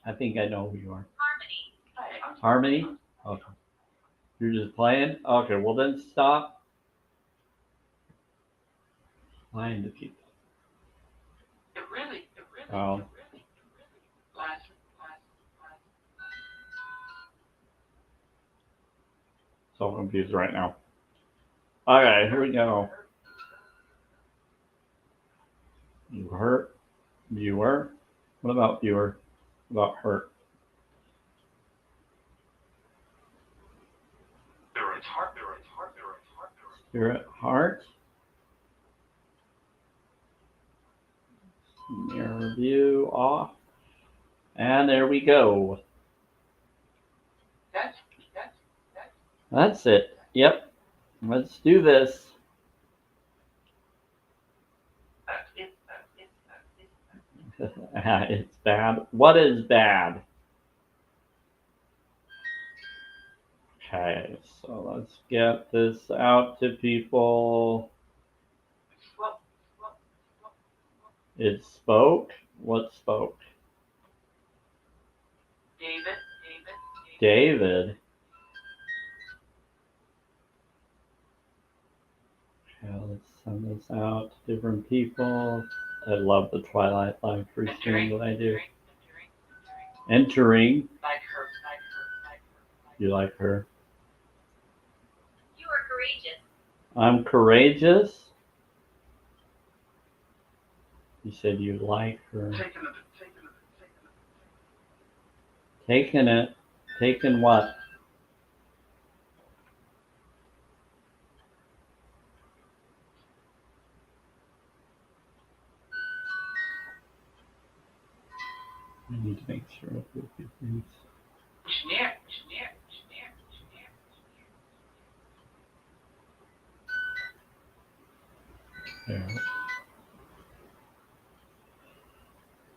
I think I know who you are. Harmony. Harmony? Okay. You're just playing? Okay, well then stop lying to people. Oh. So confused right now. Okay, here we go. You hurt? Viewer? What about viewer? What about hurt? Spirit, heart. Mirror view off. And there we go. That's it. Yep. Let's do this. It's bad. What is bad? Okay, so let's get this out to people. It spoke. What spoke? David. Okay, let's send this out to different people. I love the Twilight live free stream that I do. Entering. You like her? You are courageous. I'm courageous. You said you like her. Taking it. Taking what? I need to make sure of a few things. There.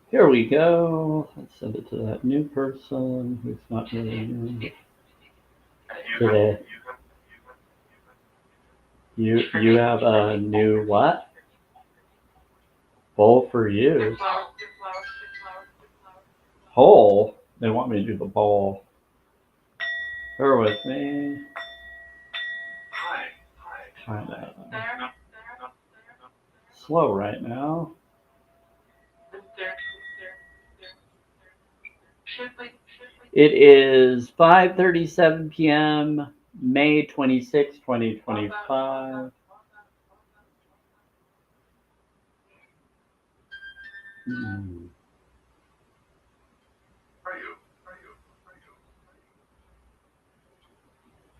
Here we go. Let's send it to that new person who's not really new today. You have a new what? Bowl for you. Hole? They want me to do the bowl. Bear with me. Kind of slow right now. It is 5:37 p.m. May 26, 2025.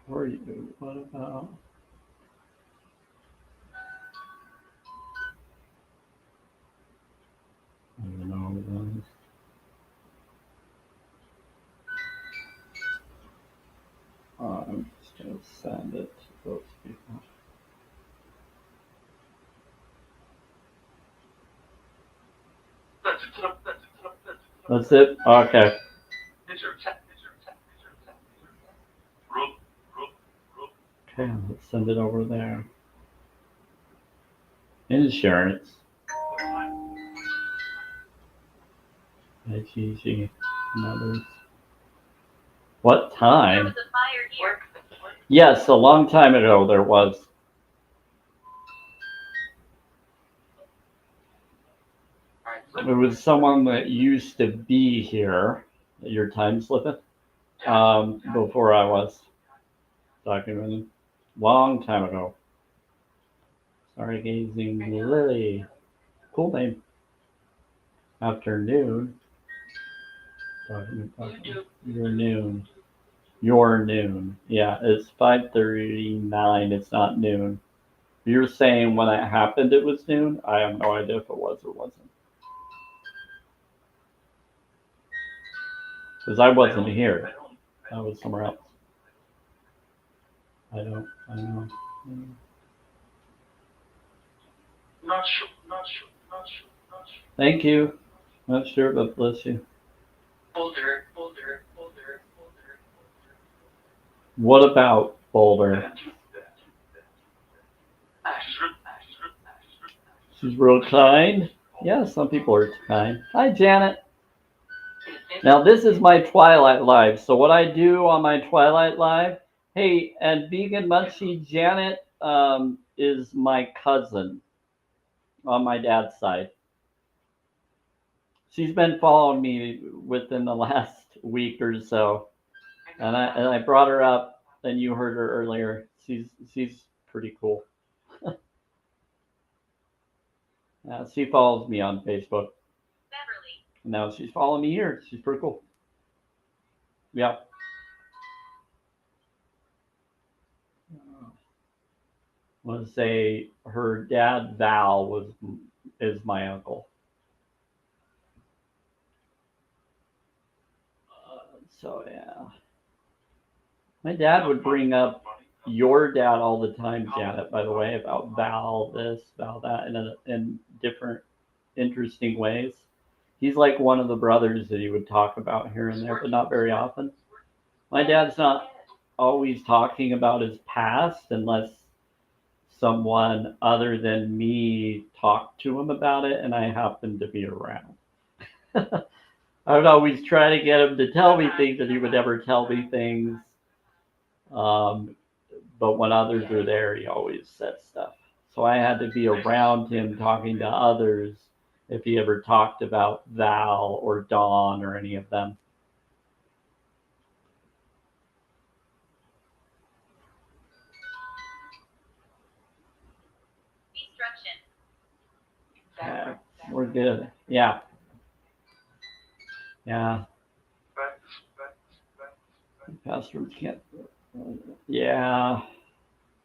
For you, what about? I don't know those. I'm just going to send it to those people. That's it? Okay. Okay, let's send it over there. Insurance. IGG and others. What time? There was a fire here. Yes, a long time ago there was. It was someone that used to be here. Your time slipping? Before I was talking with him. Long time ago. Stargazing Lily. Cool name. Afternoon. Your noon. Your noon. Yeah, it's 5:39. It's not noon. You're saying when it happened it was noon? I have no idea if it was or wasn't. Because I wasn't here. I was somewhere else. I don't know. Not sure. Thank you. Not sure, but bless you. Boulder. What about Boulder? She's real kind. Yeah, some people are kind. Hi, Janet. Now this is my Twilight Live. So what I do on my Twilight Live, hey, and Vegan Munchie Janet is my cousin on my dad's side. She's been following me within the last week or so, and I brought her up, and you heard her earlier. She's pretty cool. She follows me on Facebook. Beverly. Now she's following me here. She's pretty cool. Yeah. I want to say her dad Val is my uncle. So yeah, my dad would bring up your dad all the time, Janet. By the way, about Val this, Val that, in different interesting ways. He's like one of the brothers that he would talk about here and there, but not very often. My dad's not always talking about his past unless someone other than me talked to him about it and I happen to be around. I would always try to get him to tell me things, and he would never tell me things. Um, but when others are there, he always says stuff. So I had to be around him talking to others if he ever talked about Val or Dawn or any of them. Destruction. Yeah, we're good. Yeah, yeah. Passwords can't. Yeah,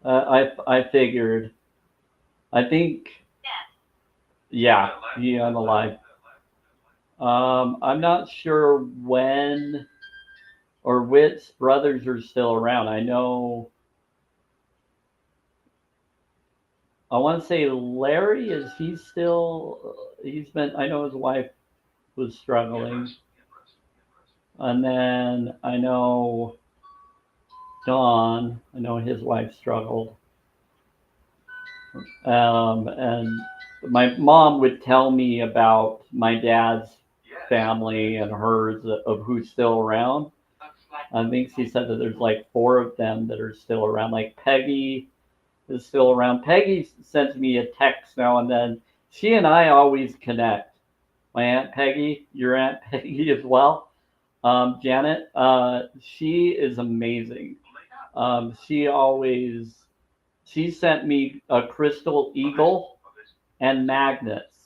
I figured. I think. Death. Yeah, he on the live. I'm not sure when or which brothers are still around. I know. I want to say Larry. Is he still? He's been. I know his wife was struggling, and then I know Don. I know his wife struggled. And my mom would tell me about my dad's family and hers of who's still around. I think she said that there's like four of them that are still around. Like Peggy is still around. Peggy sends me a text now and then. She and I always connect. My Aunt Peggy, your Aunt Peggy as well. Janet, she is amazing. She sent me a crystal eagle and magnets.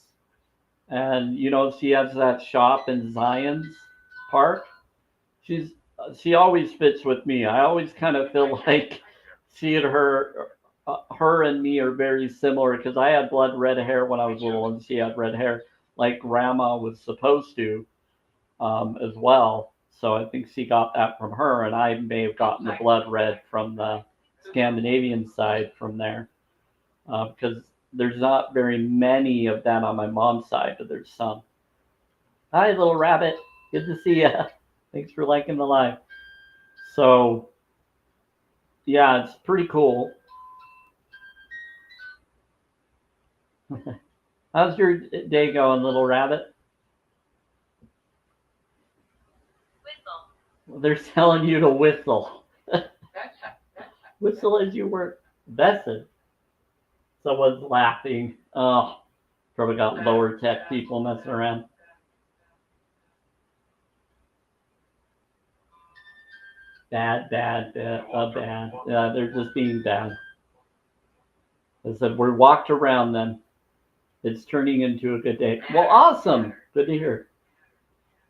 And she has that shop in Zion's Park. She's she always fits with me. I always kind of feel like she and her and me are very similar because I had blood red hair when I was little, and she had red hair like Grandma was supposed to as well. So I think she got that from her, and I may have gotten the blood red from the Scandinavian side from there because there's not very many of them on my mom's side, but there's some. Hi, little rabbit. Good to see you. Thanks for liking the live. So, yeah, it's pretty cool. How's your day going, little rabbit? Whistle. They're telling you to whistle. Whistle as you were vested. Someone's laughing. Oh, probably got lower tech people messing around. Bad, bad, bad, bad. They're just being bad. I said, we're walked around then. It's turning into a good day. Well, awesome. Good to hear.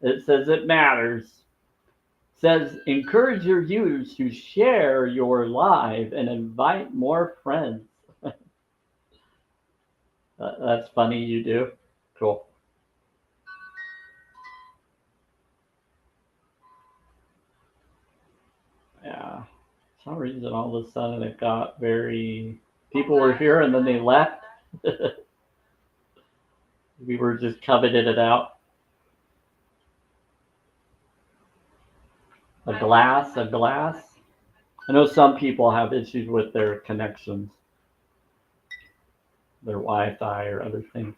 It says it matters. It says encourage your viewers to share your live and invite more friends. That's funny you do. Cool. Yeah. For some reason, all of a sudden it got very. People were here and then they left. We were just coveting it out. A glass. I know some people have issues with their connections, their Wi-Fi or other things.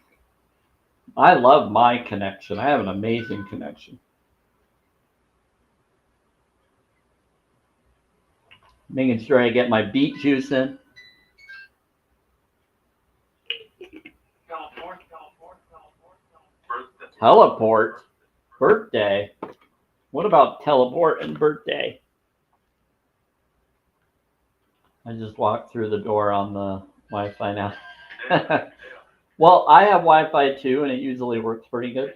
I love my connection. I have an amazing connection. Making sure I get my beet juice in. Teleport? Birthday? What about teleport and birthday? I just walked through the door on the Wi-Fi now. Well, I have Wi-Fi too, and it usually works pretty good.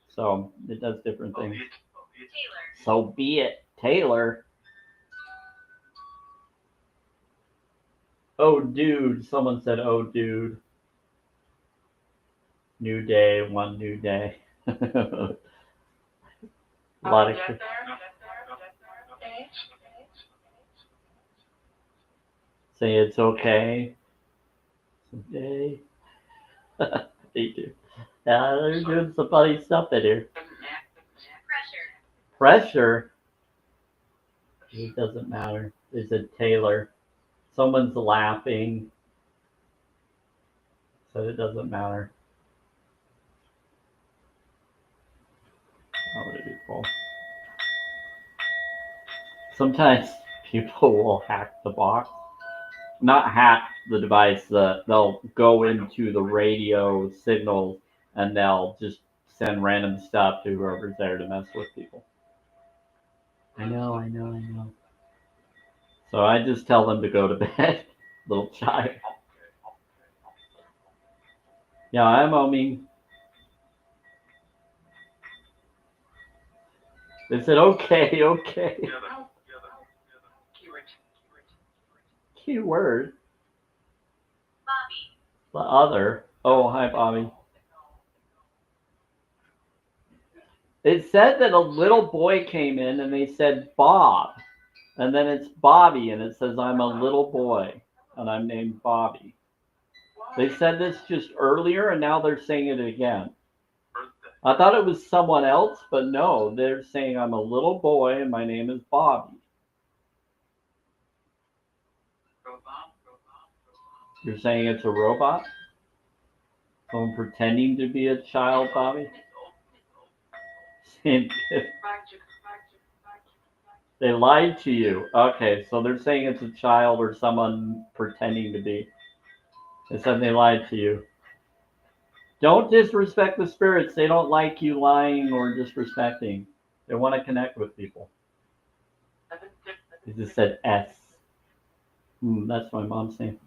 So it does different things. Taylor. So be it, Taylor. Oh, dude. Someone said, oh, dude. New day, one new day. A lot of. Say it's okay. Someday. They do. Yeah, they're doing some funny stuff in here. Pressure. Pressure. It doesn't matter. They said Taylor. Someone's laughing. So it doesn't matter. How would it be cool? Sometimes people will hack the box. Not hack the device. They'll go into the radio signals and they'll just send random stuff to whoever's there to mess with people. I know. So I just tell them to go to bed. Little child. Yeah, I'm oming. They said, okay. Keyword. Bobby. The other. Oh, hi, Bobby. It said that a little boy came in and they said Bob. And then it's Bobby and it says I'm a little boy and I'm named Bobby. They said this just earlier and now they're saying it again. I thought it was someone else, but no, they're saying I'm a little boy and my name is Bobby. You're saying it's a robot? Someone pretending to be a child, Bobby? They lied to you. Okay, so they're saying it's a child or someone pretending to be. They said they lied to you. Don't disrespect the spirits. They don't like you lying or disrespecting. They want to connect with people. They just said S. That's my mom's name.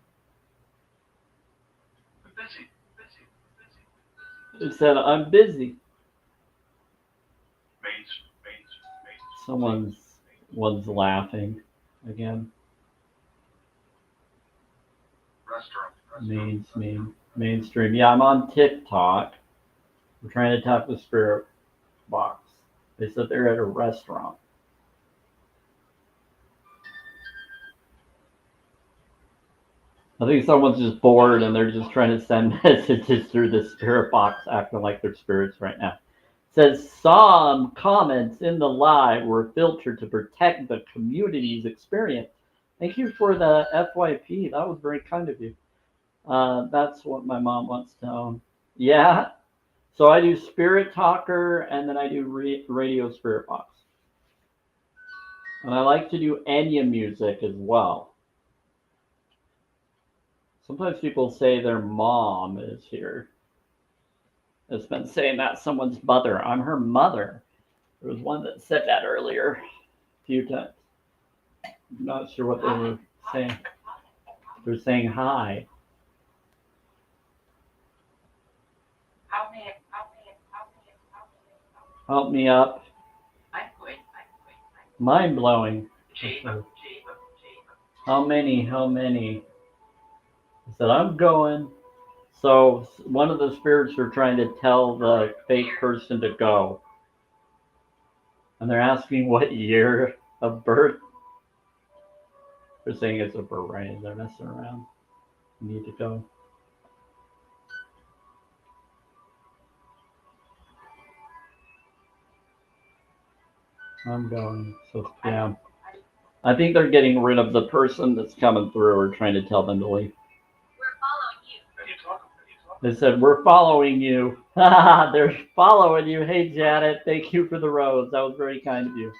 They said I'm busy. Someone's laughing again. Mainstream. Yeah, I'm on TikTok. We're trying to talk with Spirit Box. They said they're at a restaurant. I think someone's just bored and they're just trying to send messages through the Spirit Box, acting like they're spirits right now. It says some comments in the live were filtered to protect the community's experience. Thank you for the FYP. That was very kind of you. That's what my mom wants to own. Yeah. So I do Spirit Talker and then I do Radio Spirit Box. And I like to do Enya music as well. Sometimes people say their mom is here. It's been saying that someone's mother. I'm her mother. There was one that said that earlier a few times. I'm not sure what they were saying. They're saying hi. Help me up. Mind blowing. How many? I said, I'm going. So one of the spirits are trying to tell the fake person to go. And they're asking what year of birth. They're saying it's a beret. They're messing around. You need to go. I'm going. So yeah. I think they're getting rid of the person that's coming through or trying to tell them to leave. We're following you. They said, we're following you. They're following you. Hey, Janet, thank you for the rose. That was very kind of you.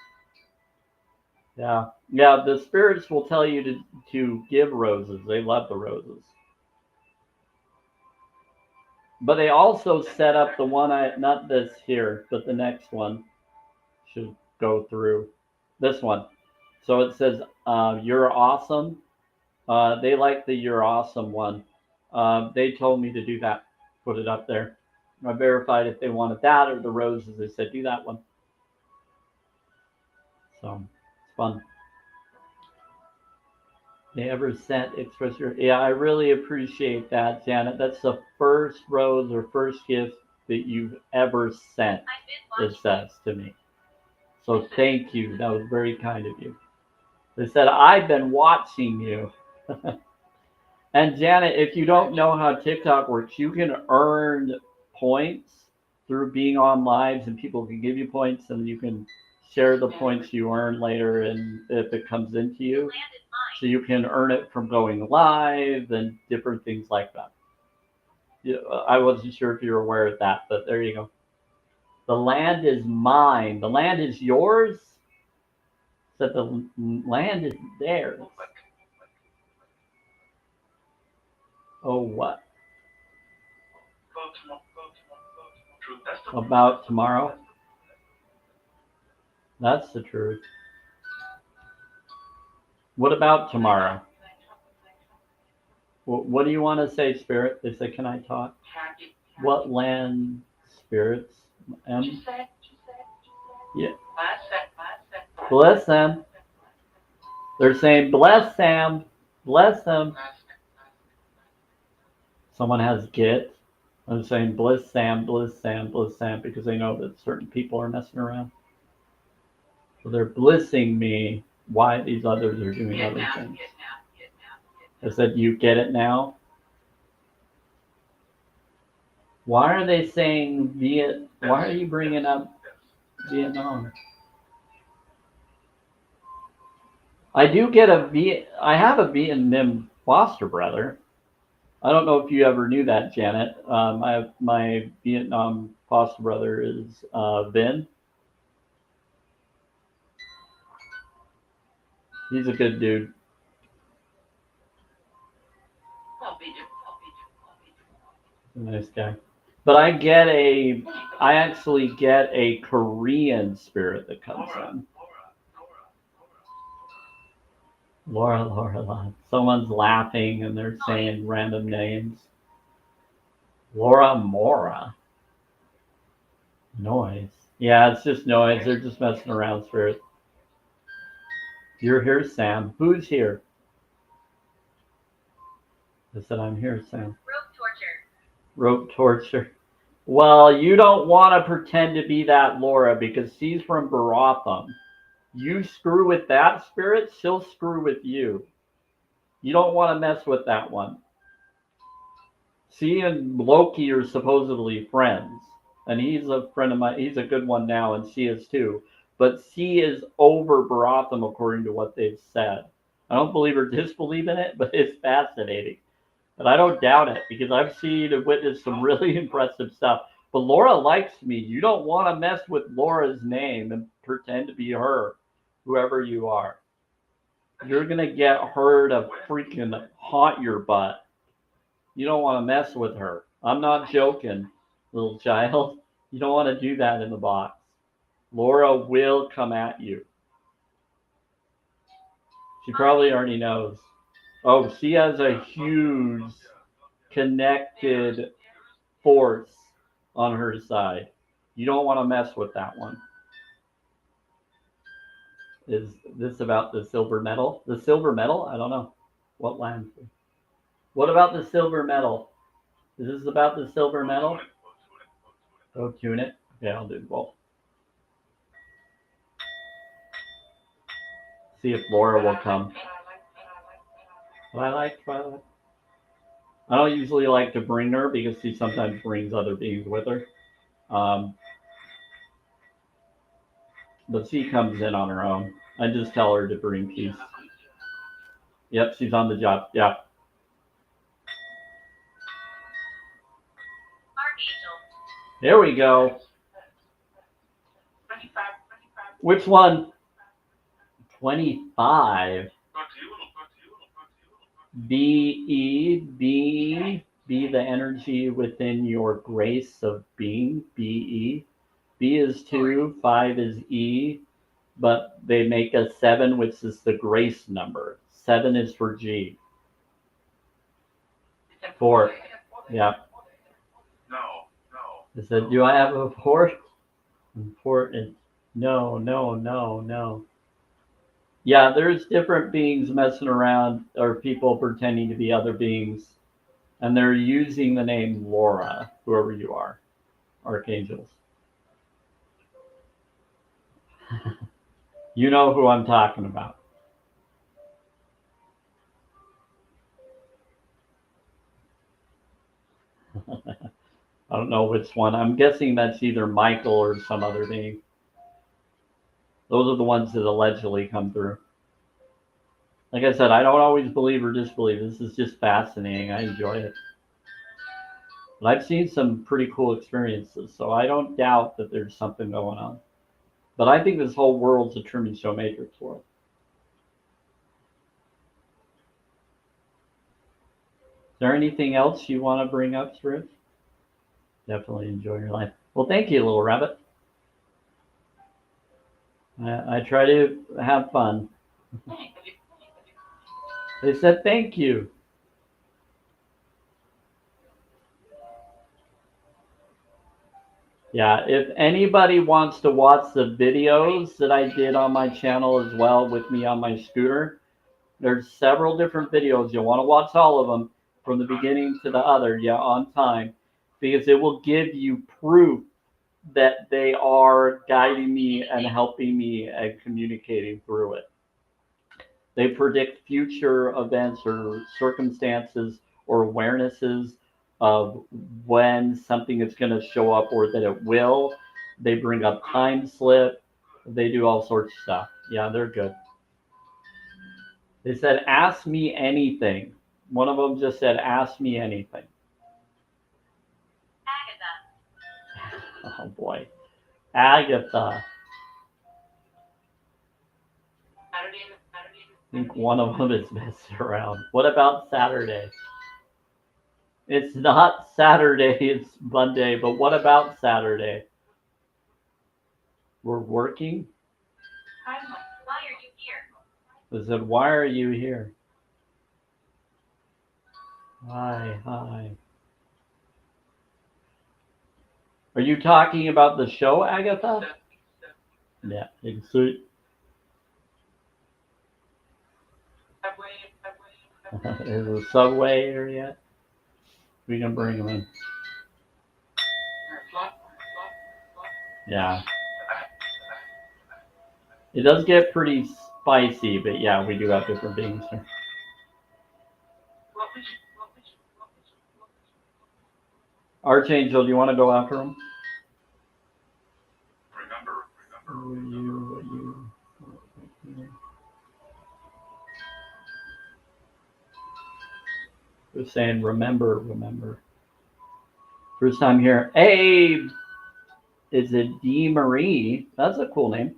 Yeah. Yeah, the spirits will tell you to give roses. They love the roses. But they also set up the one not this here, but the next one should go through. This one. So it says, you're awesome. They like the you're awesome one. They told me to do that, put it up there. I verified if they wanted that or the roses. They said, do that one. So it's fun. They ever sent express your, yeah, I really appreciate that, Janet. That's the first rose or first gift that you've ever sent, it says to me. So thank you. That was very kind of you. They said, I've been watching you. And Janet, if you don't know how TikTok works, you can earn points through being on lives, and people can give you points, and you can share the points you earn later, and if it comes into you, so you can earn it from going live and different things like that. Yeah, I wasn't sure if you were aware of that, but there you go. The land is mine. The land is yours. So the land is theirs. Oh, what? About tomorrow? That's the truth. What about tomorrow? What do you want to say, Spirit? They say, can I talk? What land, spirits? Yeah. Bless them. They're saying, bless Sam. Bless them. Someone has get. I'm saying, bless Sam, bless Sam, bless Sam, because they know that certain people are messing around. So they're blissing me why these others are doing other things. I said, you get it now? Why are they saying why are you bringing up Vietnam? I do get I have a Vietnam foster brother. I don't know if you ever knew that, Janet. I have my Vietnam foster brother is Vin. He's a good dude. Nice guy. But I actually get a Korean spirit that comes in. Laura. Someone's laughing and they're saying random names. Laura Mora. Noise. Yeah, it's just noise. They're just messing around, spirit. You're here, Sam. Who's here? I said, I'm here, Sam. Rope torture. Rope torture. Well, you don't want to pretend to be that Laura because she's from Baratham. You screw with that spirit, she'll screw with you. You don't want to mess with that one. She and Loki are supposedly friends. And he's a friend of mine. He's a good one now, and she is too. But she is over Baratham according to what they've said. I don't believe or disbelieve in it, but it's fascinating. And I don't doubt it because I've seen and witnessed some really impressive stuff. But Laura likes me. You don't want to mess with Laura's name and pretend to be her, whoever you are. You're going to get her to freaking haunt your butt. You don't want to mess with her. I'm not joking, little child. You don't want to do that in the box. Laura will come at you. She probably already knows. Oh, she has a huge connected force on her side. You don't want to mess with that one. Is this about the silver medal? The silver medal? I don't know. What land? What about the silver medal? Is this about the silver medal? Oh, tune it. Okay, I'll do both. See if Laura will come. Twilight. I don't usually like to bring her because she sometimes brings other beings with her. But she comes in on her own. I just tell her to bring peace. Yep, she's on the job. Yeah. Archangel. There we go. Which one? 25. Be the energy within your grace of being. Be. B is 2, 5 is E, but they make a 7, which is the grace number. 7 is for G. 4. Yeah. No. I said, do I have a 4? Important. No. Yeah, there's different beings messing around, or people pretending to be other beings, and they're using the name Laura, whoever you are, archangels. You know who I'm talking about. I don't know which one. I'm guessing that's either Michael or some other being. Those are the ones that allegedly come through. Like I said, I don't always believe or disbelieve. This is just fascinating. I enjoy it. But I've seen some pretty cool experiences, so I don't doubt that there's something going on. But I think this whole world's a Truman Show Matrix world. Is there anything else you want to bring up, Spirit? Definitely enjoy your life. Well, thank you, little rabbit. I try to have fun. They said thank you. Yeah, if anybody wants to watch the videos that I did on my channel as well with me on my scooter, there's several different videos. You'll want to watch all of them from the beginning to the other, on time, because it will give you proof that they are guiding me and helping me and communicating through it. They predict future events or circumstances or awarenesses of when something is going to show up or that it will. They bring up time slip. They do all sorts of stuff. Yeah, they're good. They said, ask me anything. One of them just said, ask me anything. Agatha. Oh, boy. Agatha. I think one of them is messing around. What about Saturday? It's not Saturday, it's Monday, but what about Saturday? We're working? Why are you here? I said, why are you here? Hi. Are you talking about the show, Agatha? Yeah, it's is the subway here yet? We can bring them in. Yeah. It does get pretty spicy, but yeah, we do have different beings here. Archangel, do you want to go after him? Remember. We're saying remember. First time here. Hey, is it D. Marie? That's a cool name.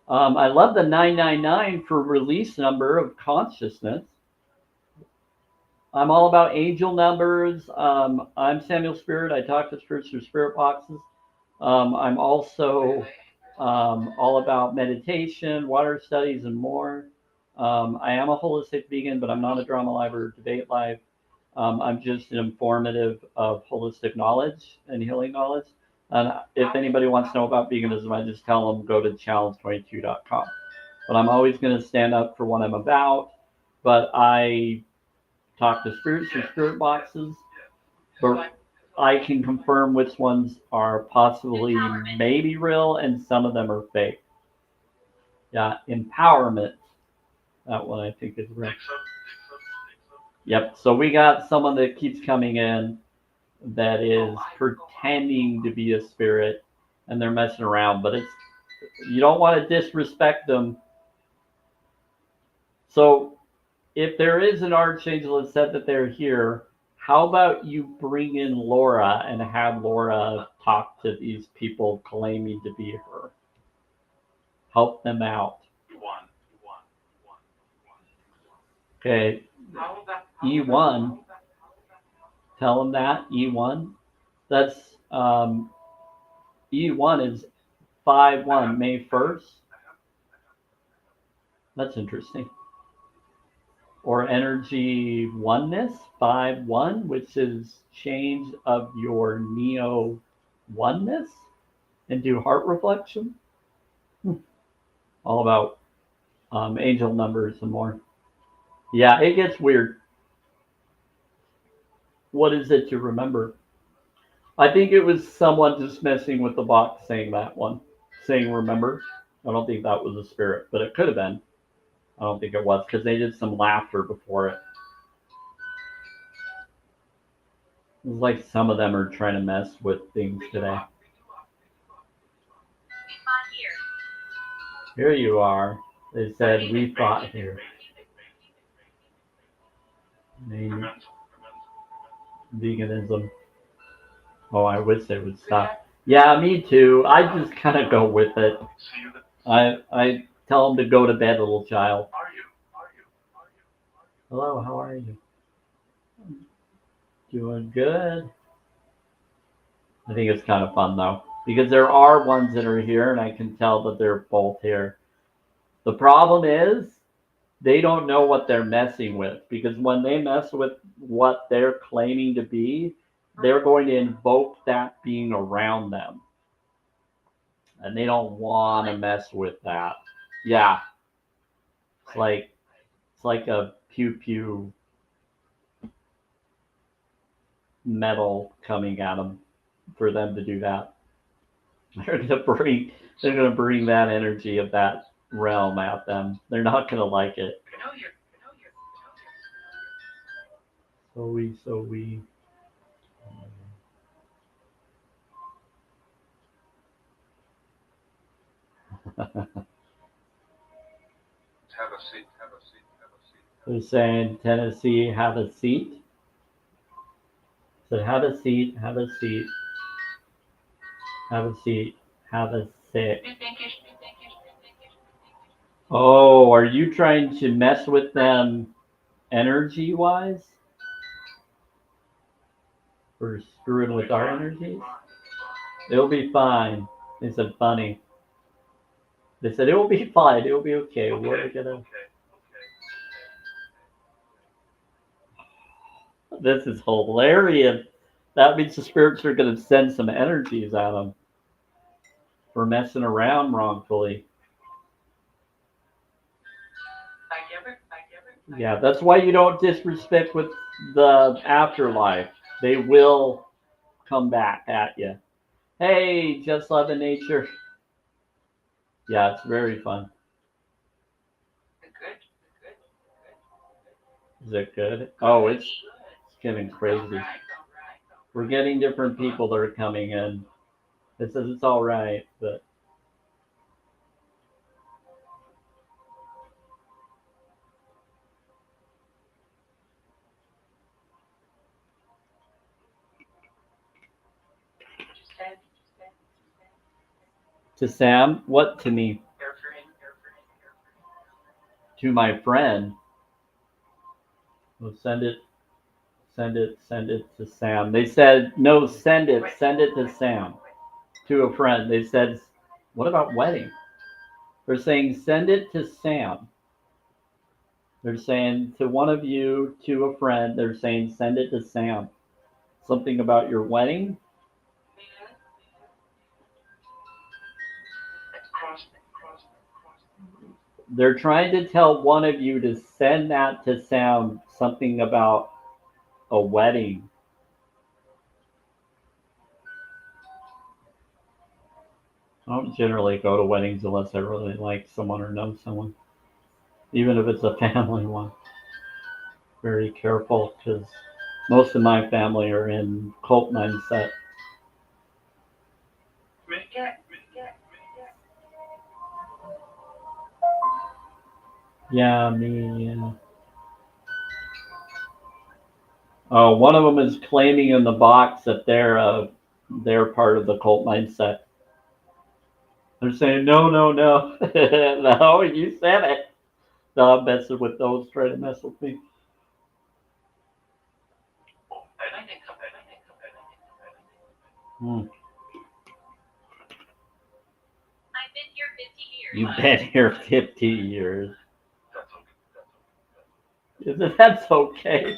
I love the 999 for release number of consciousness. I'm all about angel numbers. I'm Samuel Spirit. I talk to spirits through spirit boxes. I'm also all about meditation, water studies, and more. I am a holistic vegan, but I'm not a drama live or debate live. I'm just an informative of holistic knowledge and healing knowledge. And if anybody wants to know about veganism, I just tell them go to challenge22.com. But I'm always going to stand up for what I'm about. But I talk to spirits through spirit boxes. But I can confirm which ones are possibly maybe real and some of them are fake. Yeah, empowerment. That one I think is real. Yep. So we got someone that keeps coming in that is pretending to be a spirit and they're messing around, but it's, you don't want to disrespect them. So if there is an archangel that said that they're here, how about you bring in Laura and have Laura talk to these people claiming to be her? Help them out. Okay, E1. Tell them that E1. That's E1 is 5-1 May 1st. That's interesting. Or energy oneness 5-1, which is change of your neo oneness, and do heart reflection. All about angel numbers and more. Yeah, it gets weird. What is it to remember? I think it was someone just messing with the box saying that one, saying remember. I don't think that was a spirit, but it could have been. I don't think it was because they did some laughter before it. It's like some of them are trying to mess with things today. Here you are. They said we fought here. Veganism. Oh, I wish they would stop. Yeah, me too. I just kind of go with it. I tell them to go to bed, little child. Hello, how are you? Doing good. I think it's kind of fun though, because there are ones that are here, and I can tell that they're both here. The problem is they don't know what they're messing with, because when they mess with what they're claiming to be, they're going to invoke that being around them, and they don't want to mess with that. Yeah, it's like a pew pew metal coming at them for them to do that. They're gonna bring that energy of that realm at them. They're not gonna like it. So we. They're saying Tennessee, have a seat. So have a seat, have a seat, have a seat, have a sit. Oh, are you trying to mess with them energy wise? Or screwing with our energies? It'll be fine. They said funny. They said it will be fine. It will be okay. We're gonna. This is hilarious. That means the spirits are gonna send some energies at them for messing around wrongfully. Yeah, that's why you don't disrespect with the afterlife. They will come back at you. Hey, just loving nature. Yeah, it's very fun. Is it good? Oh, it's getting crazy. We're getting different people that are coming in. It says it's all right, but to Sam, what to me? To my friend. Well, send it to Sam. They said no, send it to Sam. To a friend. They said, what about wedding? They're saying send it to Sam. They're saying to one of you, to a friend, they're saying send it to Sam. Something about your wedding? They're trying to tell one of you to send that to Sam, something about a wedding. I don't generally go to weddings unless I really like someone or know someone, even if it's a family one. Very careful because most of my family are in cult mindset. Yeah, me. Yeah. Oh, one of them is claiming in the box that they're part of the cult mindset. They're saying no, no, no, no. You said it. Stop messing with those trying to mess with me. Hmm. I've been here 50 years. You've been here 50 years. That's okay.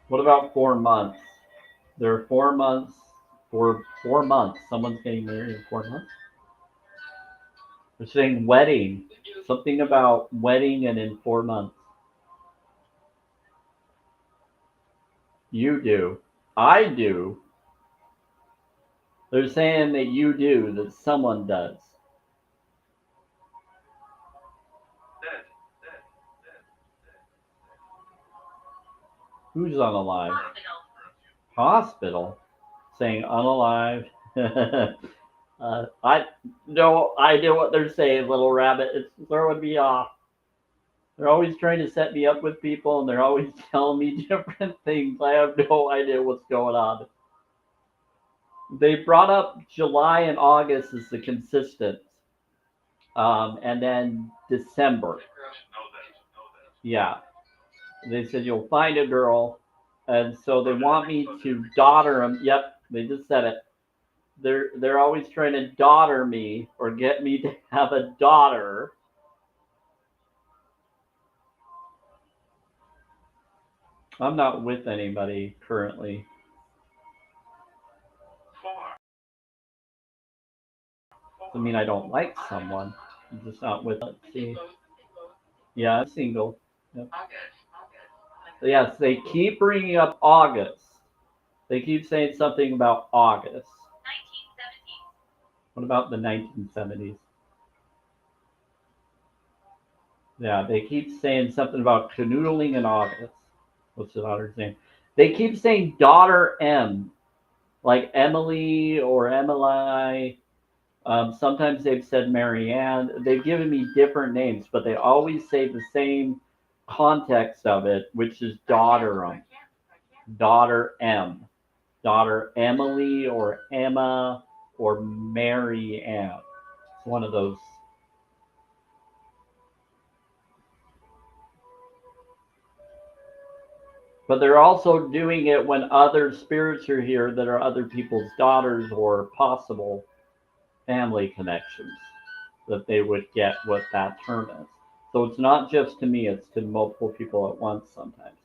What about 4 months? There are 4 months. For 4 months, someone's getting married in 4 months. They're saying wedding. Something about wedding and in 4 months. You do. I do. They're saying that you do, that someone does. Who's unalive? Hospital. Saying unalive. I no idea what they're saying, little rabbit. It's throwing me off. They're always trying to set me up with people, and they're always telling me different things. I have no idea what's going on. They brought up July and August as the consistent, and then December. Yeah, they said you'll find a girl, and so they want me to daughter them. Yep, they just said it. They're always trying to daughter me or get me to have a daughter. I'm not with anybody currently. I mean, I don't like someone. I'm just not with. Let's see. Yeah, I'm single. Yep. Yes, they keep bringing up August. They keep saying something about August. 1970s. What about the 1970s? Yeah, they keep saying something about canoodling in August. What's the daughter's name? They keep saying daughter M, like Emily or Emily. Sometimes they've said Marianne. They've given me different names, but they always say the same context of it, which is daughter M. Daughter M. Daughter Emily or Emma or Mary Ann. It's one of those. But they're also doing it when other spirits are here that are other people's daughters or possible family connections that they would get what that term is. So it's not just to me, it's to multiple people at once sometimes.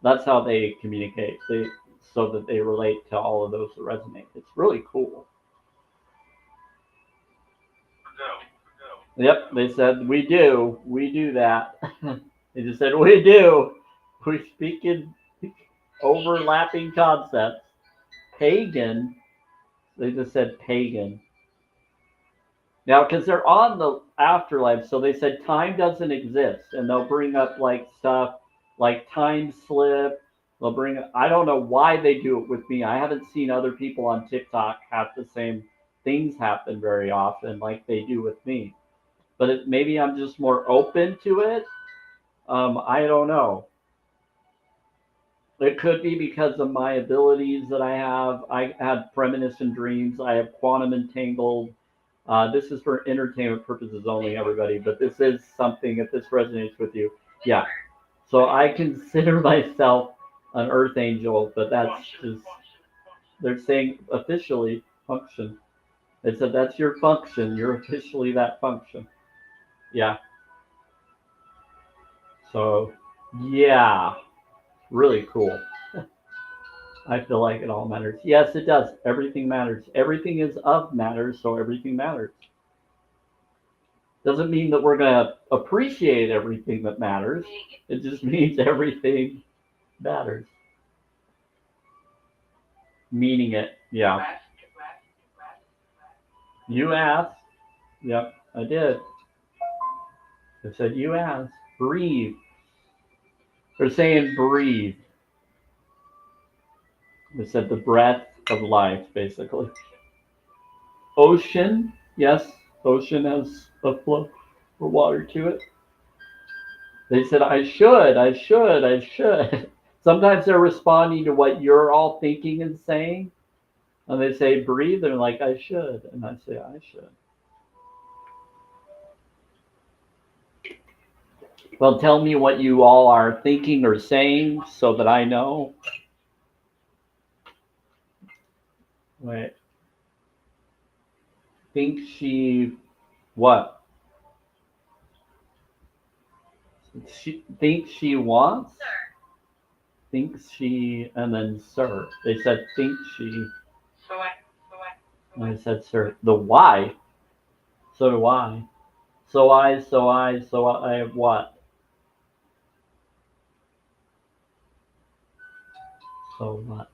That's how they communicate. So that they relate to all of those that resonate. It's really cool. Yep, they said we do that. They just said we do. We speak in overlapping concepts. Pagan. They just said pagan. Now, because they're on the afterlife, so they said time doesn't exist, and they'll bring up like stuff like time slip. They'll bring. I don't know why they do it with me. I haven't seen other people on TikTok have the same things happen very often like they do with me. But maybe I'm just more open to it. I don't know. It could be because of my abilities that I have. I had premonition dreams. I have quantum entangled. This is for entertainment purposes only, everybody. But this is something, if this resonates with you, yeah. So I consider myself an earth angel, but that's just, they're saying officially function. They said that's your function. You're officially that function. Yeah. So, yeah. Really cool. I feel like it all matters. Yes, it does. Everything matters. Everything is of matters, so everything matters. Doesn't mean that we're going to appreciate everything that matters. It just means everything matters. Meaning it. Yeah. You asked. Yep, I did. I said you asked. Breathe. They're saying breathe. They said the breath of life, basically. Ocean. Yes, ocean has a flow for water to it. They said, I should. Sometimes they're responding to what you're all thinking and saying. And they say, breathe. They're like, I should. And I say, I should. Well, tell me what you all are thinking or saying so that I know. Wait. Think she what? She thinks she wants? Sir. Thinks she and then sir. They said think she and I said sir. The why? So do I. So I what? So what?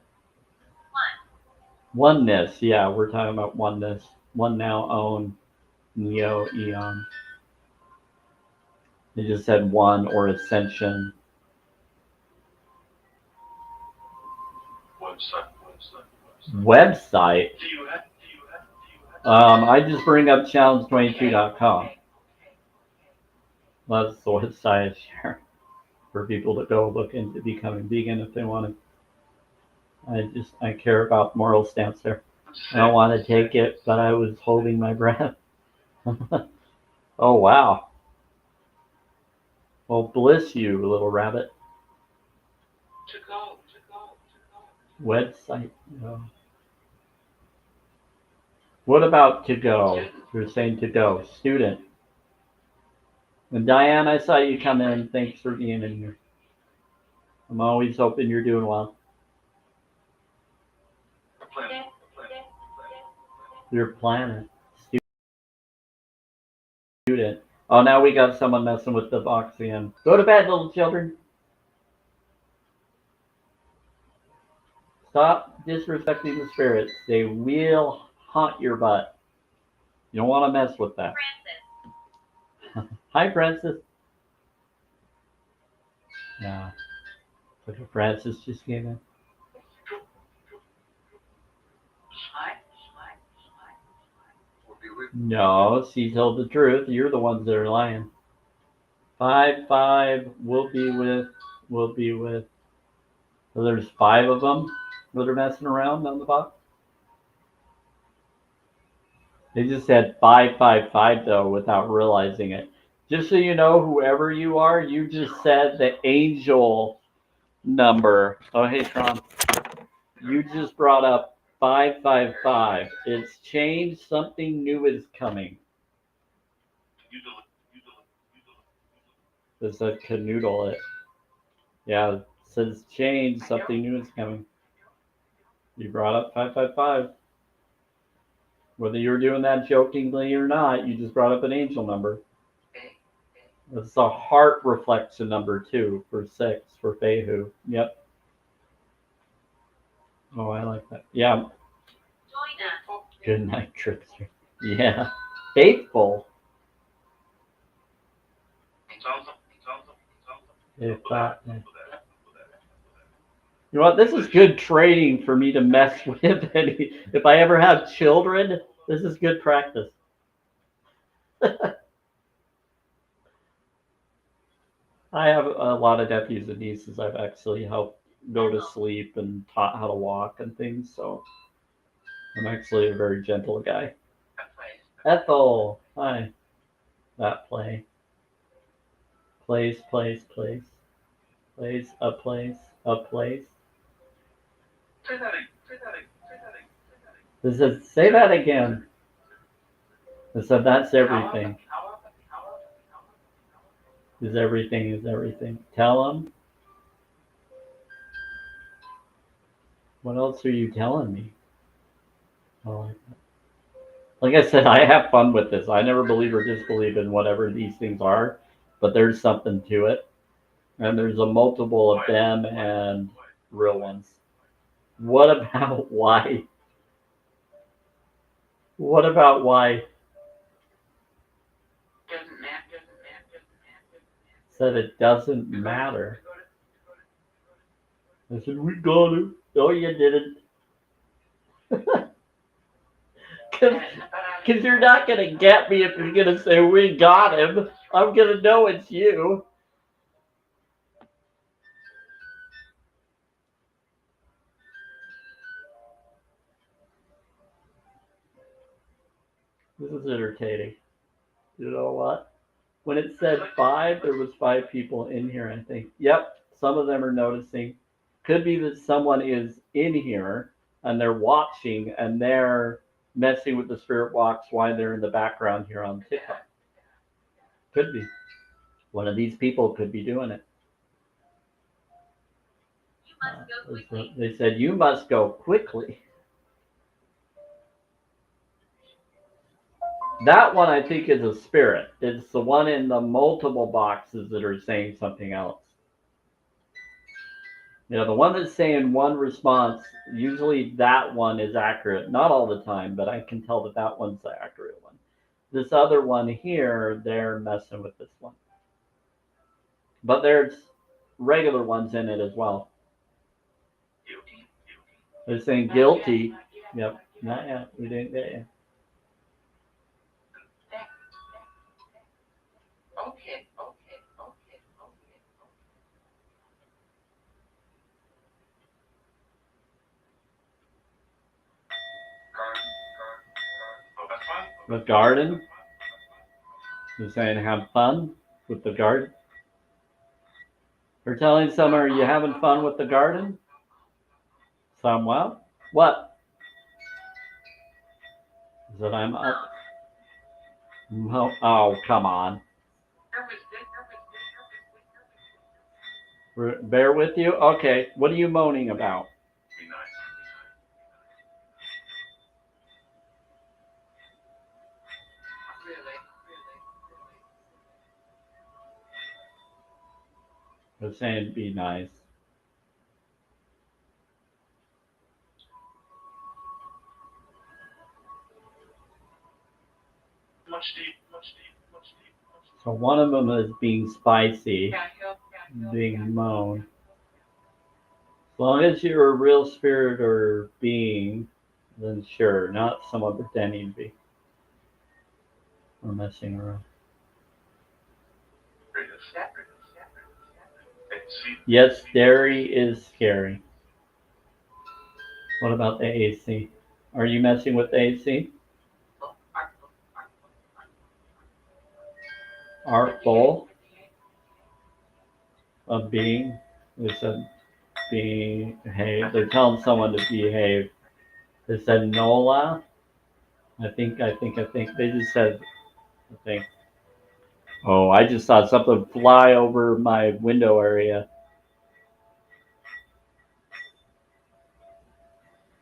Oneness, yeah, we're talking about oneness. One now own, neo eon. They just said one or ascension. Website. I just bring up challenge22.com. That's the website I share for people to go look into becoming vegan if they want to. I care about moral stance there. I don't want to take it, but I was holding my breath. Oh wow. Well, bless you, little rabbit. Website. No. What about to go? You're saying to go. Student. And Diane, I saw you come in. Thanks for being in here. I'm always hoping you're doing well. Your planet. Student. Oh, now we got someone messing with the box again. Go to bed, little children. Stop disrespecting the spirits. They will haunt your butt. You don't want to mess with that. Francis. Hi, Francis. Yeah. Look at Francis just came in. No, she told the truth. You're the ones that are lying. 5 will be with. So there's 5 of them that are messing around on the box. They just said 555 though without realizing it. Just so you know, whoever you are, you just said the angel number. Oh, hey, Tron. You just brought up 555. It's changed. Something new is coming. It said canoodle it. Yeah, it says change. Something new is coming. You brought up 555. Whether you were doing that jokingly or not, you just brought up an angel number. It's a heart reflection number too for 6 for Fehu. Yep. Oh, I like that. Yeah. Join us. Good night, trickster. Yeah. Faithful. If that. You know what? This is good training for me to mess with. If I ever have children, this is good practice. I have a lot of nephews and nieces I've actually helped go to sleep and taught how to walk and things, so I'm actually a very gentle guy. Ethel, hi. That play. Place. Place, a place. This says, say that again. It said, that's everything. Is everything. Tell them. What else are you telling me? Oh, like I said, I have fun with this. I never believe or disbelieve in whatever these things are, but there's something to it. And there's a multiple of them and real ones. What about why? What about why? Said it doesn't matter. I said, we got him. No, you didn't. Because you're not going to get me if you're going to say, we got him. I'm going to know it's you. This is entertaining. You know what? When it said 5, there was 5 people in here, I think. Yep, some of them are noticing. Could be that someone is in here and they're watching and they're messing with the spirit walks while they're in the background here on TikTok. Could be. One of these people could be doing it. You must go quickly. They said, you must go quickly. That one I think is a spirit. It's the one in the multiple boxes that are saying something else. You know, the one that's saying one response, usually that one is accurate. Not all the time, but I can tell that that one's the accurate one. This other one here, they're messing with this one. But there's regular ones in it as well. They're saying guilty. Yep, not yet. We didn't get you. Okay. The garden. They're saying have fun with the garden. They're telling some, are you having fun with the garden? Some, well, what? Is that I'm up? Oh, come on. Bear with you? Okay, what are you moaning about? They're saying be nice. Much deep. So one of them is being spicy, being moan. As long as you're a real spirit or being, then sure, not someone pretending to be. Or messing around. Yes, dairy is scary. What about the AC? Are you messing with the AC? Artful of being. They said behave. They're telling someone to behave. They said Nola. I think. They just said I think. Oh, I just saw something fly over my window area.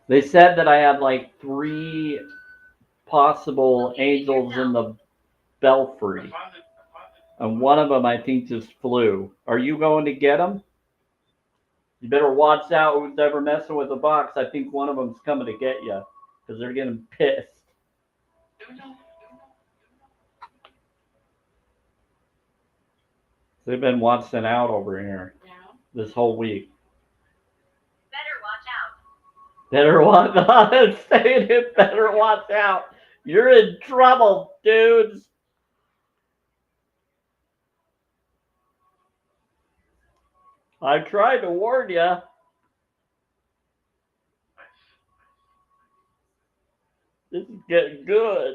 They said that I had like 3 possible angels in the belfry. And one of them, I think, just flew. Are you going to get them? You better watch out who's ever messing with the box. I think one of them's coming to get you because they're getting pissed. They've been watching out over here this whole week. Better watch out. Better watch out. Saying it. Better watch out. You're in trouble, dudes. I tried to warn you. This is getting good.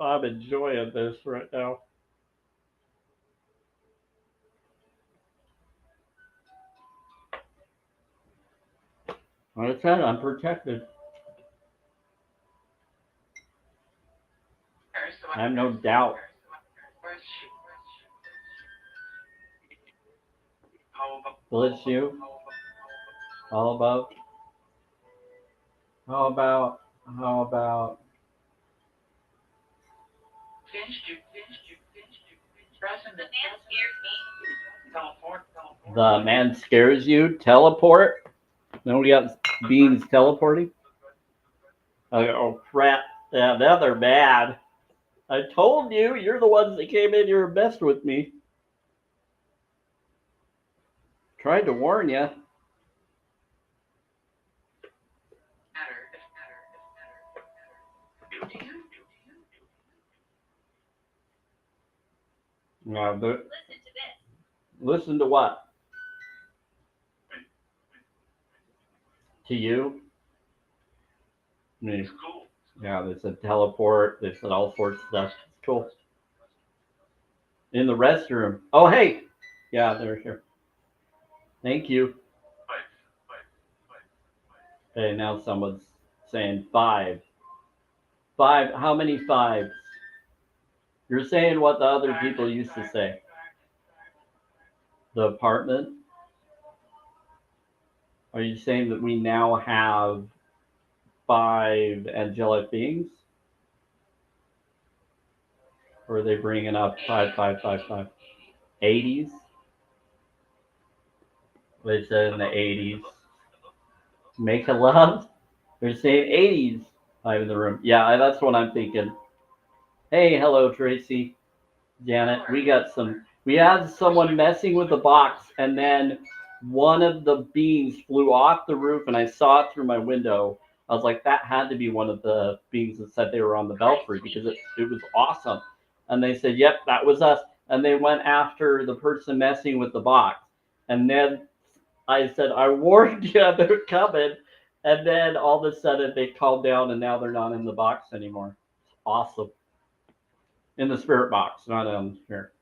I'm enjoying this right now. Like I said, I'm protected. I have no doubt. Bless you. All above. How about the man scares you? Teleport? Then we got beings teleporting. Oh crap! Yeah, now they're mad. I told you, you're the ones that came in here and messed with me. Tried to warn you. Yeah, Listen to this. listen to what? To you? Me. It's cool. Yeah, they said teleport. They said all sorts of stuff. It's cool. In the restroom. Oh, hey. Yeah, they're here. Thank you. Okay, now someone's saying 5. 5. How many 5s? You're saying what the other people used to say. The apartment? Are you saying that we now have 5 angelic beings? Or are they bringing up 5, 5, 5, 5? 80s? They said in the 80s. Make a love? They're saying 80s. 5 in the room. Yeah, that's what I'm thinking. Hey, hello, Tracy. Janet, we had someone messing with the box, and then one of the beings flew off the roof, and I saw it through my window. I was like, that had to be one of the beings that said they were on the belfry, because it was awesome. And they said, yep, that was us. And they went after the person messing with the box. And then I said, I warned you, they're coming. And then all of a sudden they calmed down, and now they're not in the box anymore. It's awesome. In the spirit box, not on here.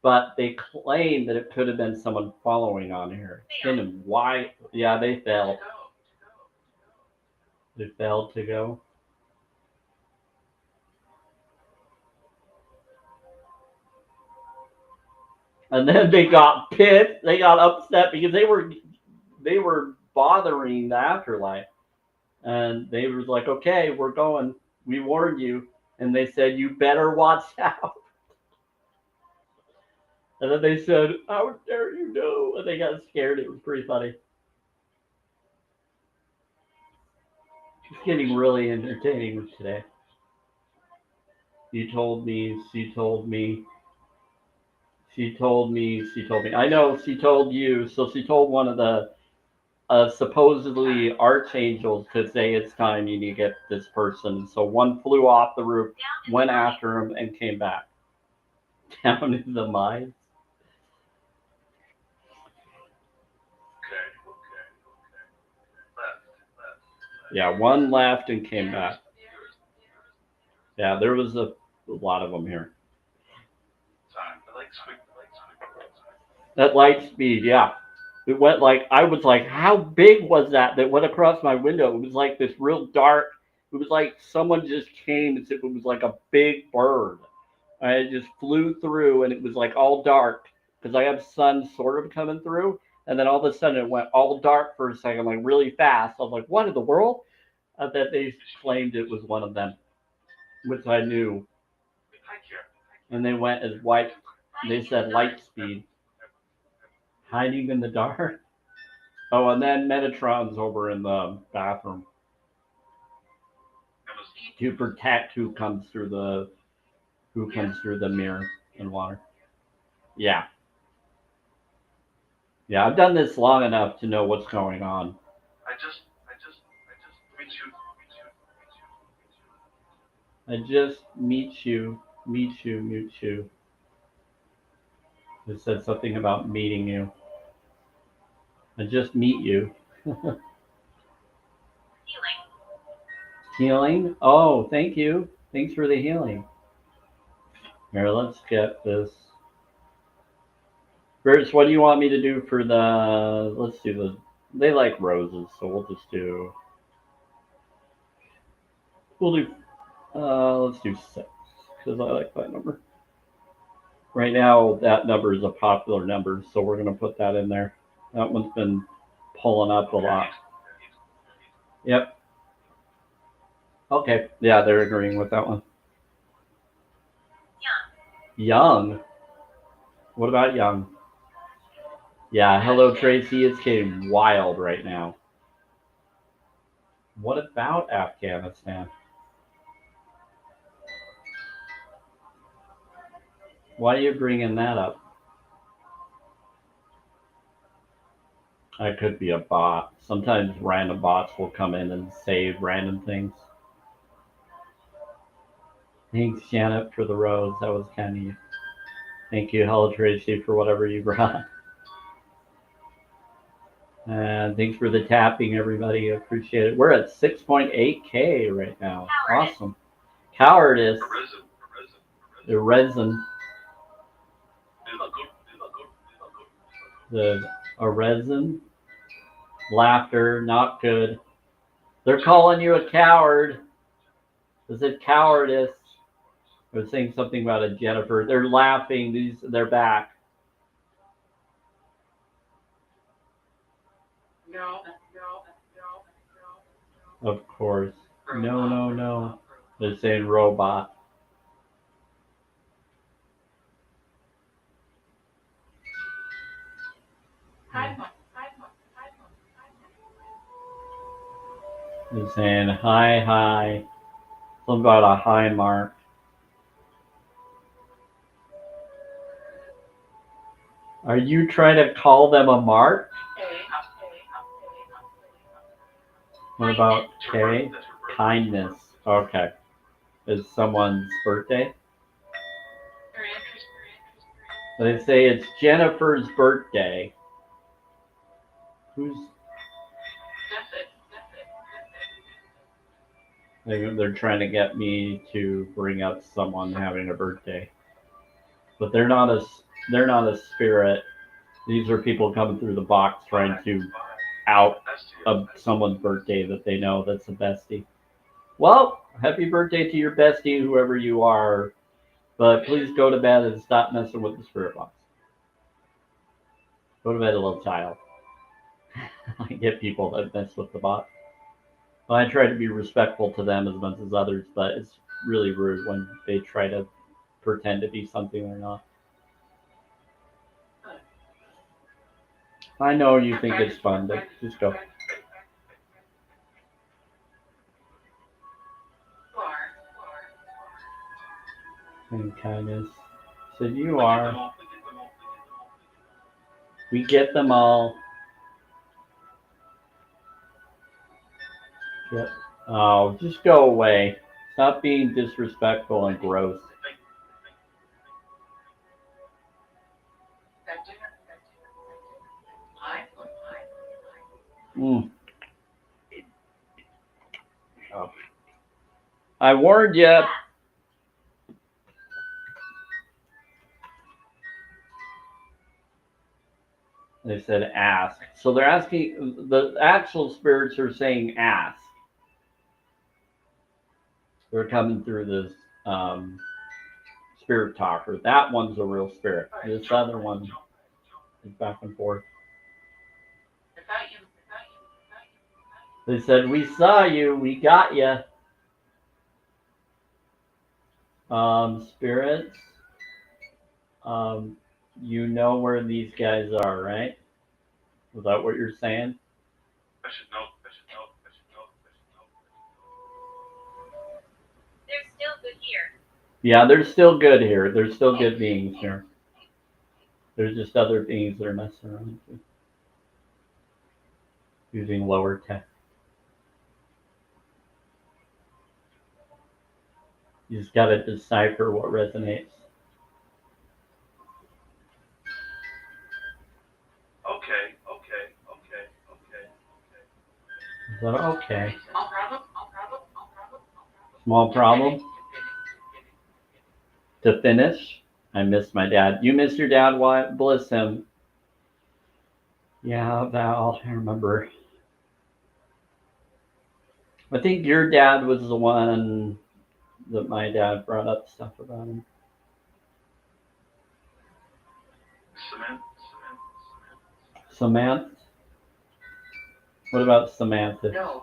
But they claim that it could have been someone following on here. And why? Yeah, they failed. They failed to go. And then they got pissed. They got upset because they were bothering the afterlife. And they was like, okay, we're going. We warned you. And they said, you better watch out. And then they said, how dare you know? And they got scared. It was pretty funny. It's getting really entertaining today. You told me, she told me, she told me, she told me. I know she told you, so she told one of the supposedly archangels to say it's time you need to get this person. So one flew off the roof, went after him, and came back. Down in the mines. Yeah, one left and came back. Yeah, there was a lot of them here. At light speed, yeah. It went like, I was like, how big was that went across my window? It was like this real dark, it was like someone just came and said it was like a big bird. And it just flew through, and it was like all dark because I have sun sort of coming through. And then all of a sudden it went all dark for a second, like really fast. I was like, what in the world? That they claimed it was one of them, which I knew. And they went as white, they said light speed. Hiding in the dark. Oh, and then Metatron's over in the bathroom to protect who comes through the mirror and water. Yeah. Yeah, I've done this long enough to know what's going on. I just meet you. It said something about meeting you. I just meet you. Healing? Oh, thank you. Thanks for the healing. Here, let's get this. Birds, what do you want me to do for the... Let's do the... They like roses, so we'll just do... We'll do... let's do 6, because I like that number. Right now, that number is a popular number, so we're going to put that in there. That one's been pulling up a lot. Yep. Okay. Yeah, they're agreeing with that one. Young? What about young? Yeah, hello, Tracy. It's getting wild right now. What about Afghanistan? Why are you bringing that up? I could be a bot. Sometimes random bots will come in and save random things. Thanks, Janet, for the rose. That was kind of you. Thank you, Hello Tracy, for whatever you brought. And thanks for the tapping, everybody. I appreciate it. We're at 6.8K right now. Awesome. Cowardice. The resin. The resin. Laughter, not good. They're calling you a coward. Is it cowardice? They're saying something about a Jennifer. They're laughing. They're back. No. Of course. No. They're saying robot. They're saying hi. Something about a high mark. Are you trying to call them a mark? What about K? Kindness. Okay. Is someone's birthday? They say it's Jennifer's birthday. Who's? They're trying to get me to bring up someone having a birthday, but they're not a spirit. These are people coming through the box trying to out someone's birthday that they know that's a bestie. Well, happy birthday to your bestie, whoever you are. But please go to bed and stop messing with the spirit box. Go to bed, a little child. I get people that mess with the box. Well, I try to be respectful to them as much as others, but it's really rude when they try to pretend to be something they're not. I know you think it's fun, but just go. And kindness. So you are. We get them all. Yep. Oh, just go away. Stop being disrespectful and gross. Mm. Oh. I warned you. They said ask. So they're asking, the actual spirits are saying ask. They're coming through this spirit talker. That one's a real spirit. This other one is back and forth. They said, we saw you, we got you. Spirits, you know where these guys are, right? Is that what you're saying? I should know. They're still good here. Yeah, they're still good here. There's still good beings here. There's just other beings that are messing around too. Using lower tech. You just gotta decipher what resonates. Okay. Is that okay? Small problem. Small problem? To finish? I miss my dad. You miss your dad? Why? Bless him. Yeah, Val, I remember. I think your dad was the one that my dad brought up stuff about him. Samantha? What about Samantha? No.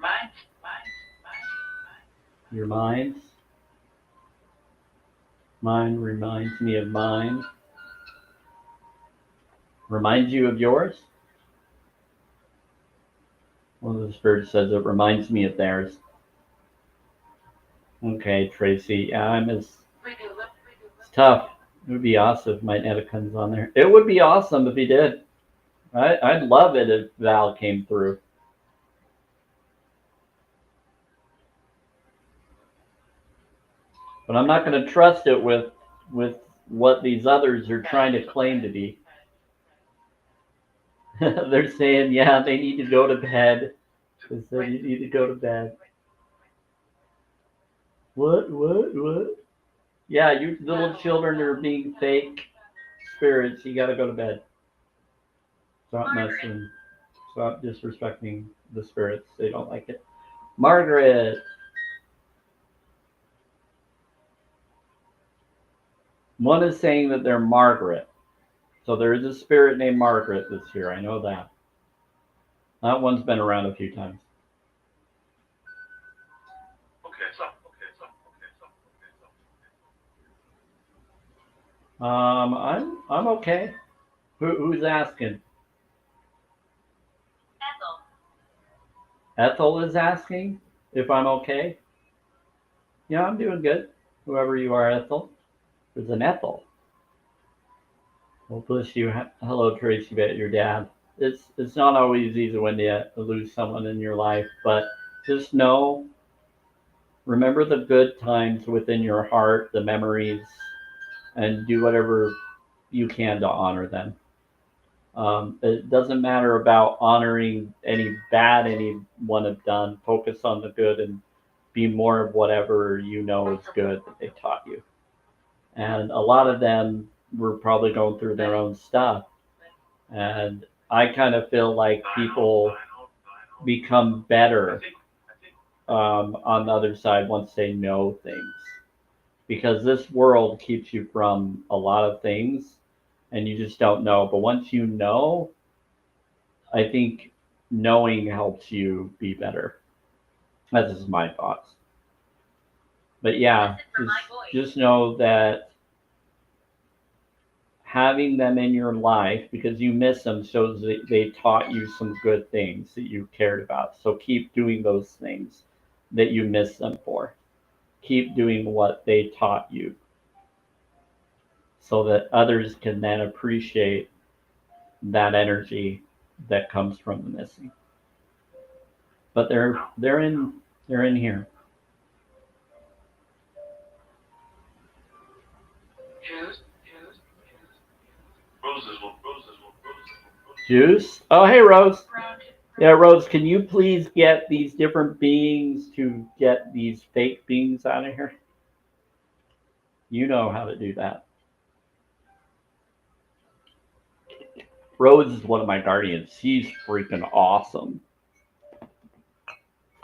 Mine. Your mind? Mine reminds me of mine. Reminds you of yours? One of the spirits says it reminds me of theirs. Okay, Tracy. Yeah, it's tough. It would be awesome if Magnetic comes on there. It would be awesome if he did. I'd love it if Val came through. But I'm not going to trust it with what these others are trying to claim to be. They're saying, yeah, they need to go to bed. They said you need to go to bed. What? Yeah, you little children are being fake spirits. You got to go to bed. Stop messing. Stop disrespecting the spirits. They don't like it. Margaret. One is saying that they're Margaret. So there is a spirit named Margaret that's here. I know that. That one's been around a few times. I'm okay. Who's asking? Ethel. Ethel is asking if I'm okay. Yeah, I'm doing good. Whoever you are, Ethel. There's an Ethel. Well, bless you. Hello, Tracy, about your dad. It's not always easy when you lose someone in your life, but just know, remember the good times within your heart, the memories, and do whatever you can to honor them. It doesn't matter about honoring any bad anyone have done. Focus on the good and be more of whatever you know is good that they taught you. And a lot of them were probably going through their own stuff. And I kind of feel like people become better on the other side once they know things. Because this world keeps you from a lot of things and you just don't know. But once you know, I think knowing helps you be better. That's just my thoughts. But yeah, just know that having them in your life because you miss them shows that they taught you some good things that you cared about. So keep doing those things that you miss them for. Keep doing what they taught you so that others can then appreciate that energy that comes from the missing. But they're in here. Juice? Oh, hey, Rose. Yeah, Rose, can you please get these different beings to get these fake beings out of here? You know how to do that. Rose is one of my guardians. She's freaking awesome.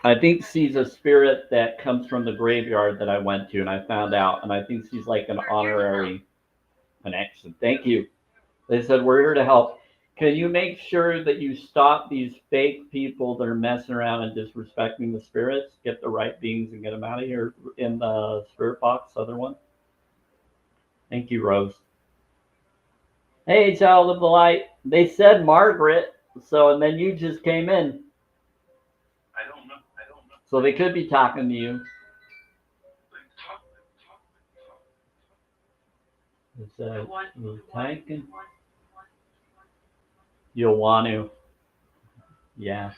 I think she's a spirit that comes from the graveyard that I went to and I found out. And I think she's like an honorary connection. Thank you. They said, we're here to help. Can you make sure that you stop these fake people that are messing around and disrespecting the spirits? Get the right beings and get them out of here in the spirit box, other one. Thank you, Rose. Hey, child of the light. They said Margaret, so and then you just came in. I don't know. So they could be talking to you. It's tanking. You'll want to. Yeah.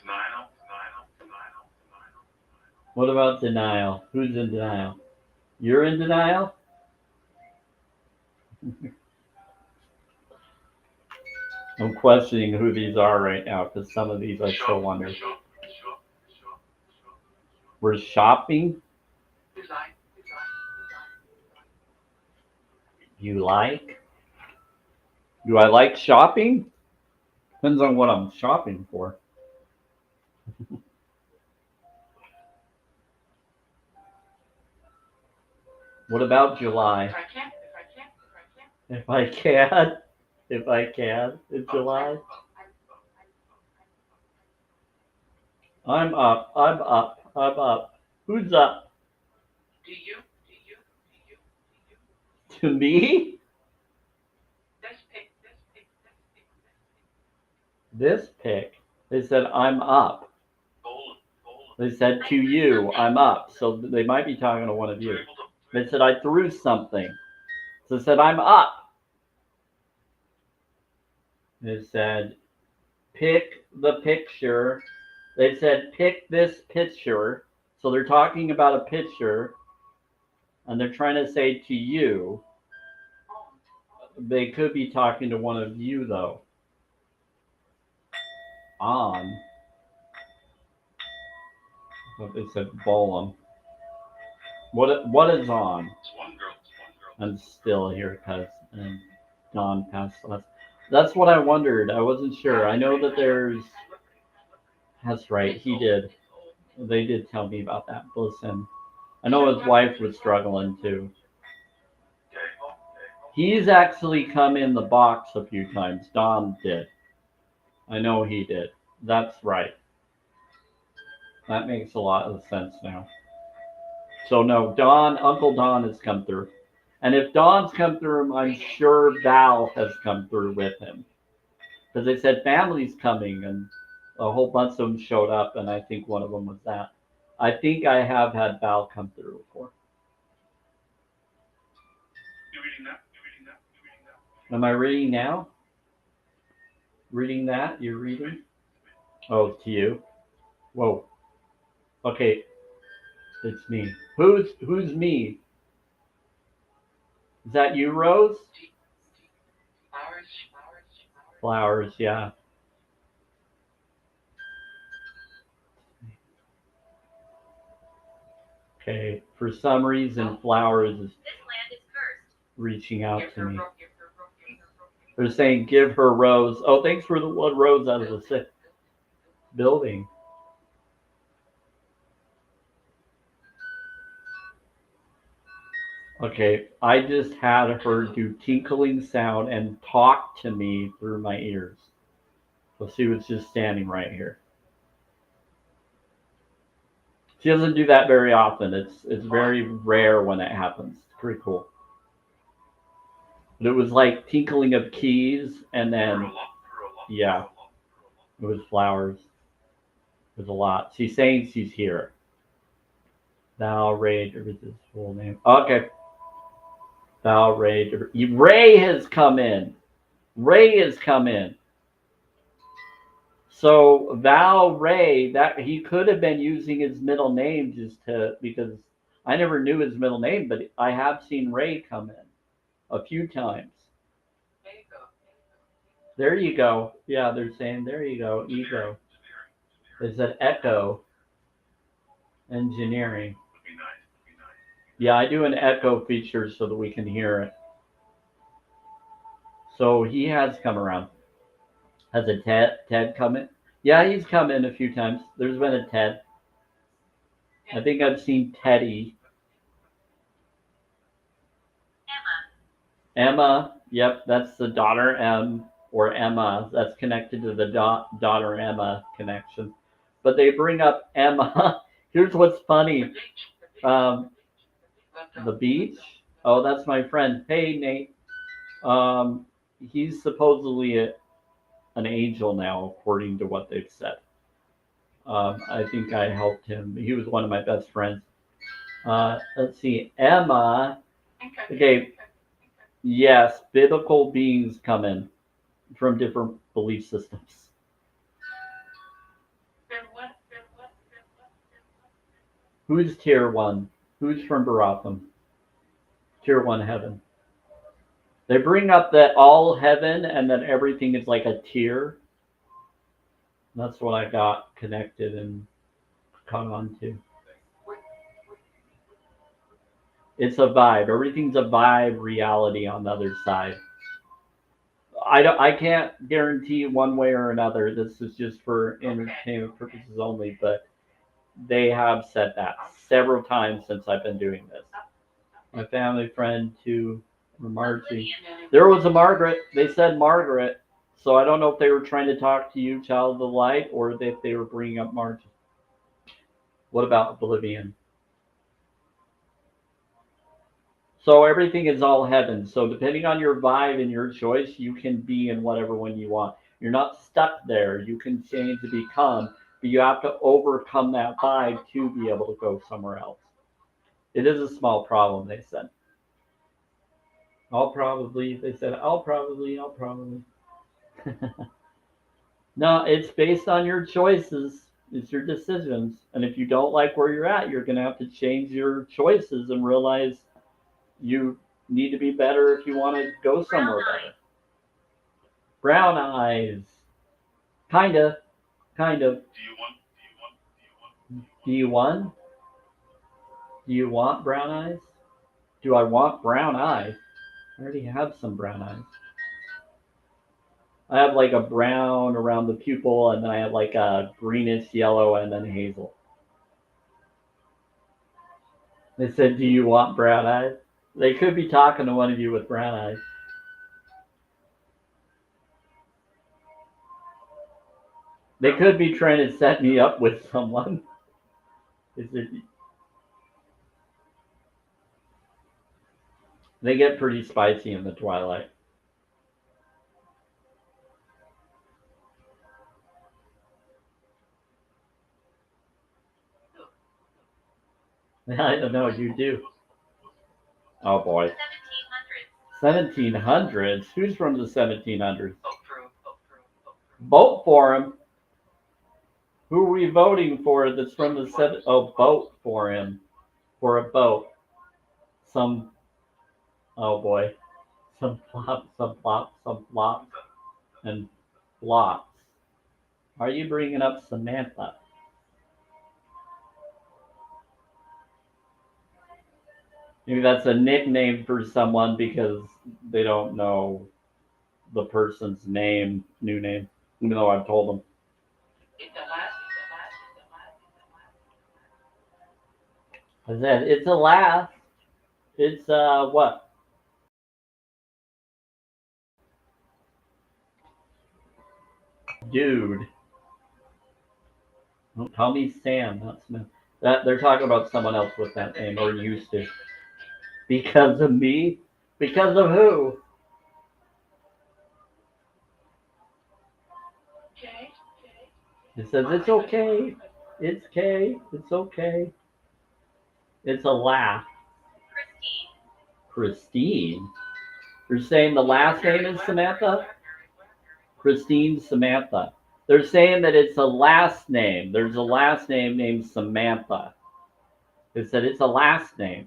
What about denial? Who's in denial? You're in denial? I'm questioning who these are right now because some of these I still wonder. We're shopping? You like? Do I like shopping? Depends on what I'm shopping for. What about July? If I can, in July. I'm up. Who's up? To me? This pic. They said I'm up. They said to you, I'm up. So they might be talking to one of you. They said I threw something. So they said I'm up. They said pick the picture. They said pick this picture. So they're talking about a picture. and they're trying to say to you. They could be talking to one of you though. On. It said Bolum. What is on? It's one girl. I'm still here because Don passed us. That's what I wondered. I wasn't sure. I know that there's. That's right. He did. They did tell me about that. Listen, I know his wife was struggling too. He's actually come in the box a few times. Don did. I know he did. That's right. That makes a lot of sense now. So no, Uncle Don has come through. And if Don's come through, I'm sure Val has come through with him. Because they said family's coming, and a whole bunch of them showed up, and I think one of them was that. I think I have had Val come through before. You reading that? Am I reading now? Reading that? You're reading? Oh, to you? Whoa. Okay. It's me. Who's me? Is that you, Rose? Flowers, yeah. Okay. For some reason, Flowers is This land is cursed. reaching out to me. They're saying, give her Rose. Oh, thanks for the one Rose out of the building. Okay, I just had her do tinkling sound and talk to me through my ears. So she was just standing right here. She doesn't do that very often. It's very rare when it happens. It's pretty cool. But it was like tinkling of keys, and then yeah, it was flowers. It was a lot. She's saying she's here. Thou Rage, or is his full name? Okay. Thou Rage. Ray has come in. Ray has come in. So Val Ray, that he could have been using his middle name just to, because I never knew his middle name, but I have seen Ray come in a few times. There you go. Yeah, they're saying there you go. Ego. They said echo engineering. Yeah, I do an echo feature so that we can hear it. So he has come around. Has a Ted come in? Yeah, he's come in a few times. There's been a Ted. I think I've seen Teddy. Emma, yep, that's the daughter M or Emma. That's connected to the daughter Emma connection. But they bring up Emma. Here's what's funny. The beach. Oh, that's my friend. Hey, Nate. He's supposedly an angel now, according to what they've said. I think I helped him. He was one of my best friends. Let's see. Emma. Okay. Yes, biblical beings come in from different belief systems. Who's tier one? Who's from Baratham? Tier one heaven. They bring up that all heaven and that everything is like a tier. That's what I got connected and caught on to. It's a vibe. Everything's a vibe reality on the other side. I can't guarantee one way or another. This is just for entertainment purposes only, but they have said that several times since I've been doing this. My family friend to Margie. There was a Margaret. They said Margaret. So I don't know if they were trying to talk to you, child of the light, or if they were bringing up Margie. What about Bolivian? So everything is all heaven. So depending on your vibe and your choice, you can be in whatever one you want. You're not stuck there. You can change to become, but you have to overcome that vibe to be able to go somewhere else. It is a small problem, they said. I'll probably. No, it's based on your choices. It's your decisions. And if you don't like where you're at, you're going to have to change your choices and realize You need to be better if you want to go somewhere better. Brown eyes. Kinda. Kind of. Do you want? Do you want brown eyes? Do I want brown eyes? I already have some brown eyes. I have like a brown around the pupil, and then I have like a greenish yellow, and then hazel. They said, do you want brown eyes? They could be talking to one of you with brown eyes. They could be trying to set me up with someone. Is it? They get pretty spicy in the twilight. I don't know, you do. Oh boy. 1700s? Who's from the 1700s? Vote for him. Who are we voting for that's from the Oh, vote for him. For a vote. Some, oh boy. Some flops, and flops. Are you bringing up Samantha? Maybe that's a nickname for someone because they don't know the person's name, new name, even though I've told them. I said, it's a laugh. It's, what? Dude. Don't call me Sam, not Smith. That they're talking about someone else with that name, or used to. Because of me? Because of who? It says it's okay. It's okay. It's okay. It's a laugh. Christine. You're saying the last name is Samantha? Christine Samantha. They're saying that it's a last name. There's a last name named Samantha. It said it's a last name.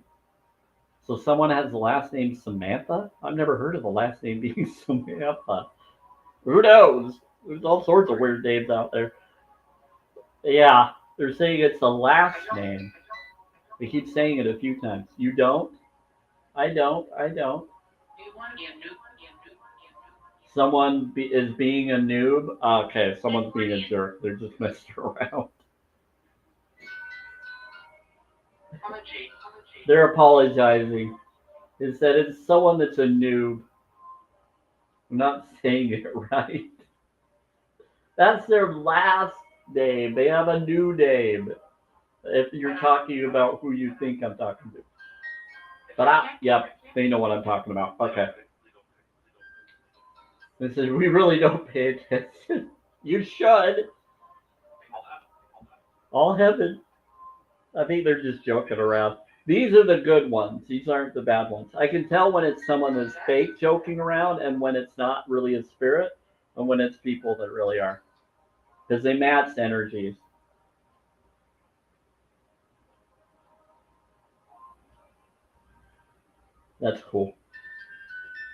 So someone has the last name Samantha? I've never heard of the last name being Samantha. Who knows? There's all sorts of weird names out there. Yeah, they're saying it's a last name. They keep saying it a few times. You don't? I don't. I don't. Someone is being a noob? Okay, someone's being a jerk. They're just messing around. They're apologizing. It said it's someone that's a noob. I'm not saying it right. That's their last name. They have a new name. If you're talking about who you think I'm talking to. But yep, they know what I'm talking about. Okay. This is, we really don't pay attention. You should. All heaven. I think they're just joking around. These are the good ones. These aren't the bad ones. I can tell when it's someone that's fake joking around and when it's not really a spirit and when it's people that really are. Because they match energies. That's cool.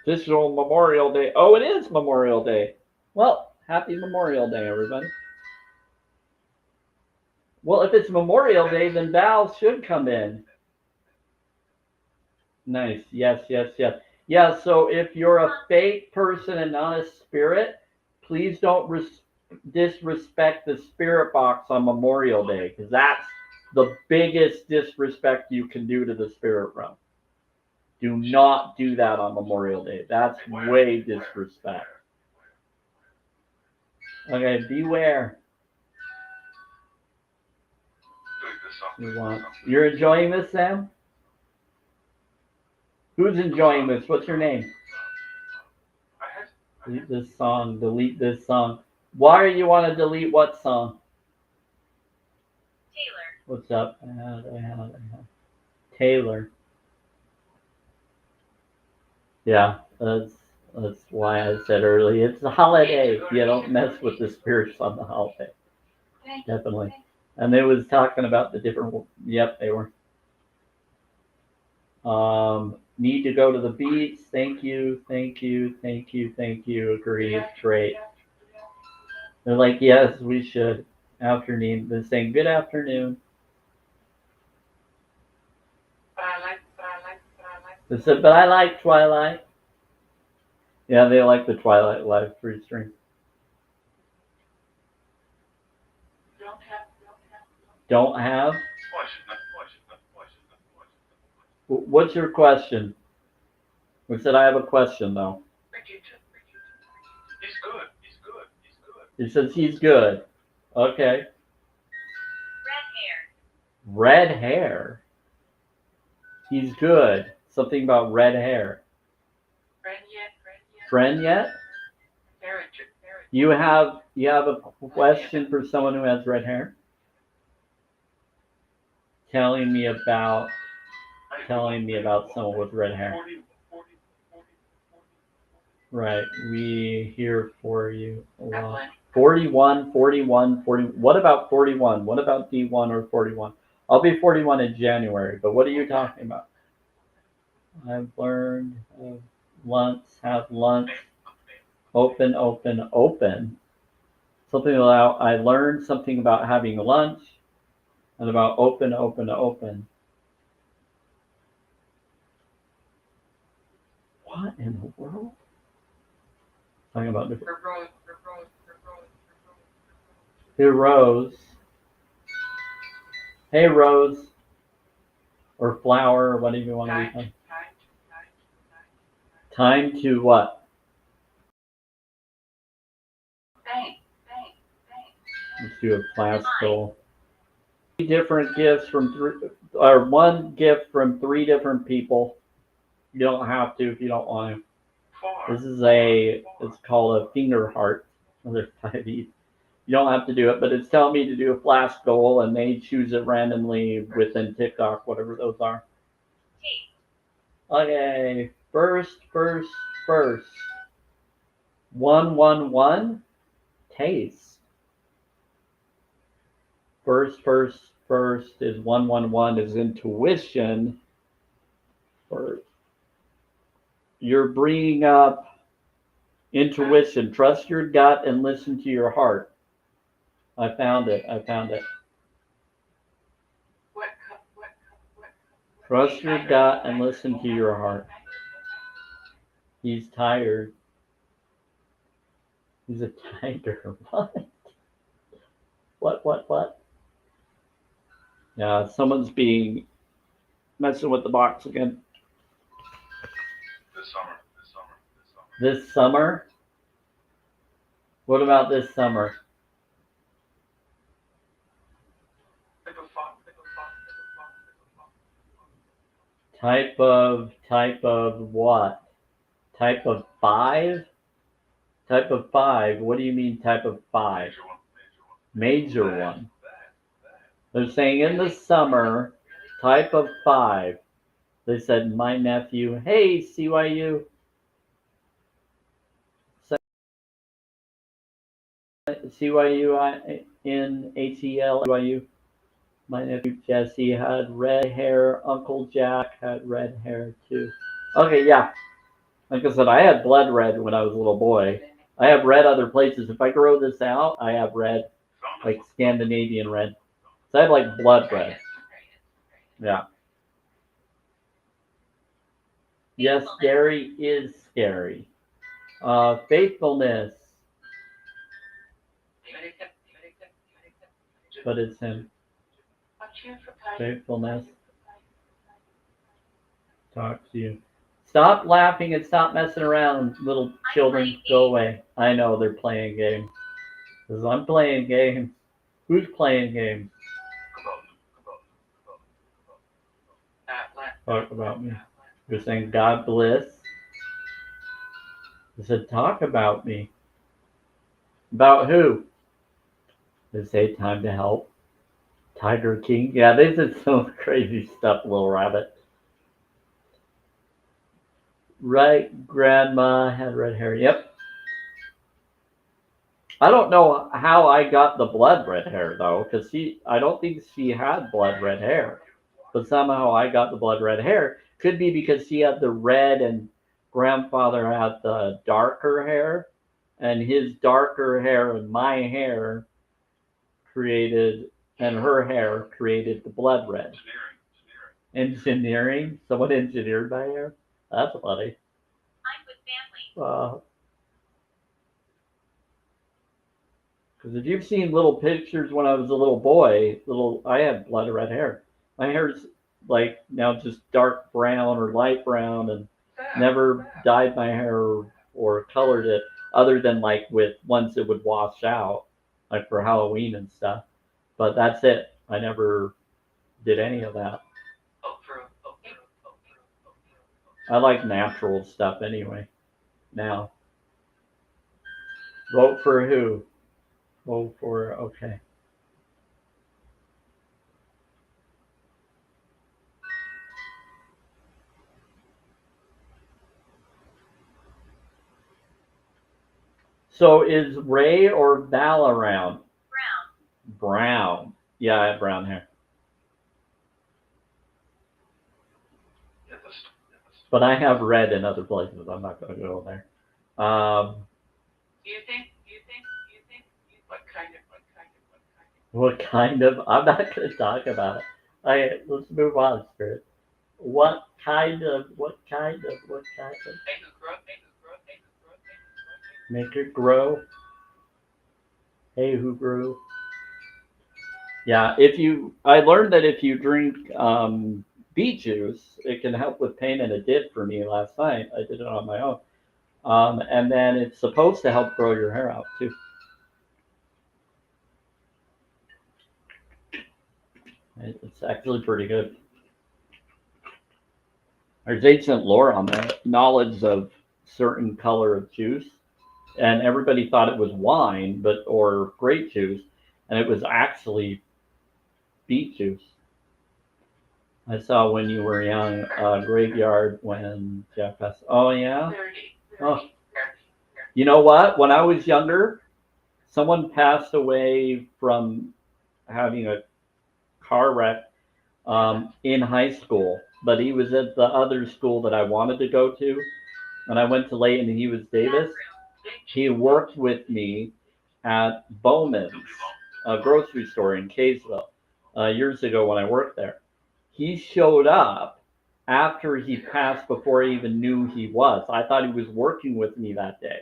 Digital Memorial Day. Oh, it is Memorial Day. Well, happy Memorial Day, everybody. Well, if it's Memorial Day, then Val should come in. Nice. Yes, yes, yes. Yeah, so if you're a fake person and not a spirit, please don't disrespect the spirit box on Memorial Day, because that's the biggest disrespect you can do to the spirit realm. Do not do that on Memorial Day. That's way disrespect. Okay, beware. You're enjoying this, Sam? Who's enjoying this? What's your name? Delete this song. Delete this song. Why do you want to delete what song? Taylor. What's up? Taylor. Yeah, that's why I said earlier. It's a holiday. You don't mess with the spirits on the holiday. Definitely. And they was talking about the different. Yep, they were. Need to go to the beach. Thank you. Agreed. Great. They're like, yes, we should. Afternoon. They're saying good afternoon. They said, but I like Twilight. Yeah, they like the Twilight live free stream. Don't have? What's your question? We said I have a question though. He's good. He says he's good. Okay. Red hair. Red hair. He's good. Something about red hair. Friend yet? You have a question for someone who has red hair? Telling me about someone with red hair. Right. We here for you a lot. 41. What about 41? What about D1 or 41? I'll be 41 in January, but what are you talking about? I've learned have lunch. Open. Something about I learned something about having lunch and about open. What in the world? Talking about different. Hey, Rose. Hey, Rose. Or flower, or whatever you want to be. Time to what? Let's do a classical. Different gifts from one gift from 3 different people. You don't have to if you don't want to. This is it's called a finger heart. There's 5 each. You don't have to do it, but it's telling me to do a flash goal, and they choose it randomly within TikTok, whatever those are. Okay, first. 111. Taste. First is 111 is intuition. First. You're bringing up intuition. Trust your gut and listen to your heart. I found it. Trust your gut and listen to your heart. He's tired. He's a tiger. What? Yeah, someone's messing with the box again. This summer? What about this summer? Type of what? Type of 5? Type of 5. What do you mean type of 5? Major one. They're saying in the summer, type of 5. They said my nephew. Hey, CYU. CYU in ATL. CYU. My nephew Jesse had red hair. Uncle Jack had red hair too. Okay, yeah. Like I said, I had blood red when I was a little boy. I have red other places. If I grow this out, I have red, like Scandinavian red. So I have like blood red. Yeah. Yes, Gary is scary. Faithfulness. But it's him. Faithfulness. Talk to you. Stop laughing and stop messing around, little children. Go away. I know they're playing games. Because I'm playing games. Who's playing games? Talk about me. You're saying God bless. They said talk about me. About who? They say time to help. Tiger King. Yeah, they said some crazy stuff, little rabbit. Right, grandma had red hair. Yep. I don't know how I got the blood red hair though, because I don't think she had blood red hair, but somehow I got the blood red hair. Could be because he had the red and grandfather had the darker hair, and his darker hair and my hair created, and her hair created the blood red. Engineering? Someone engineered my hair? That's funny. I'm with family. Because if you've seen little pictures when I was a little boy, I had blood red hair. My hair's like now just dark brown or light brown, and never dyed my hair or colored it other than like with once it would wash out, like for Halloween and stuff. But that's it. I never did any of that. I like natural stuff anyway. Now, vote for who? Vote for, okay. So is Ray or Val around? Brown. Brown. Yeah, I have brown hair. But I have red in other places. I'm not going to go there. Do you think, what kind of? What kind of? I'm not going to talk about it. Let's move on, Spirit. What kind of? Make it grow. Hey, who grew? Yeah, I learned that if you drink beet juice, it can help with pain, and it did for me last night. I did it on my own. And then it's supposed to help grow your hair out too. It's actually pretty good. There's ancient lore on that, knowledge of certain color of juice, and everybody thought it was wine, or grape juice, and it was actually beet juice. I saw when you were young, graveyard when Jeff passed. Oh yeah. 30. Oh. You know what? When I was younger, someone passed away from having a car wreck in high school, but he was at the other school that I wanted to go to. When I went to Layton, he was Davis. He worked with me at Bowman's, a grocery store in Kaysville, years ago when I worked there. He showed up after he passed before I even knew he was. I thought he was working with me that day.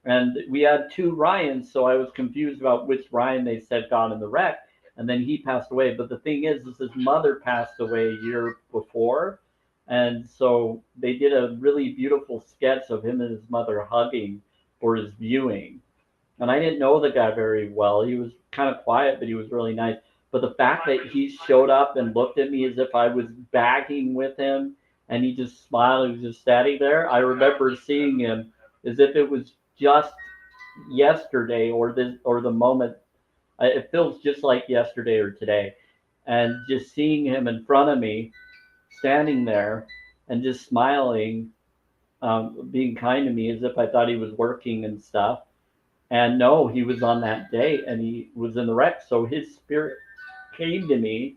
And we had two Ryans, so I was confused about which Ryan they said got in the wreck. And then he passed away. But the thing is his mother passed away a year before. And so they did a really beautiful sketch of him and his mother hugging for his viewing. And I didn't know the guy very well. He was kind of quiet, but he was really nice. But the fact that he showed up and looked at me as if I was bagging with him, and he just smiled, he was just standing there. I remember seeing him as if it was just yesterday or the moment. It feels just like yesterday or today, and just seeing him in front of me, standing there, and just smiling, being kind to me as if I thought he was working and stuff. And no, he was on that day and he was in the wreck. So his spirit came to me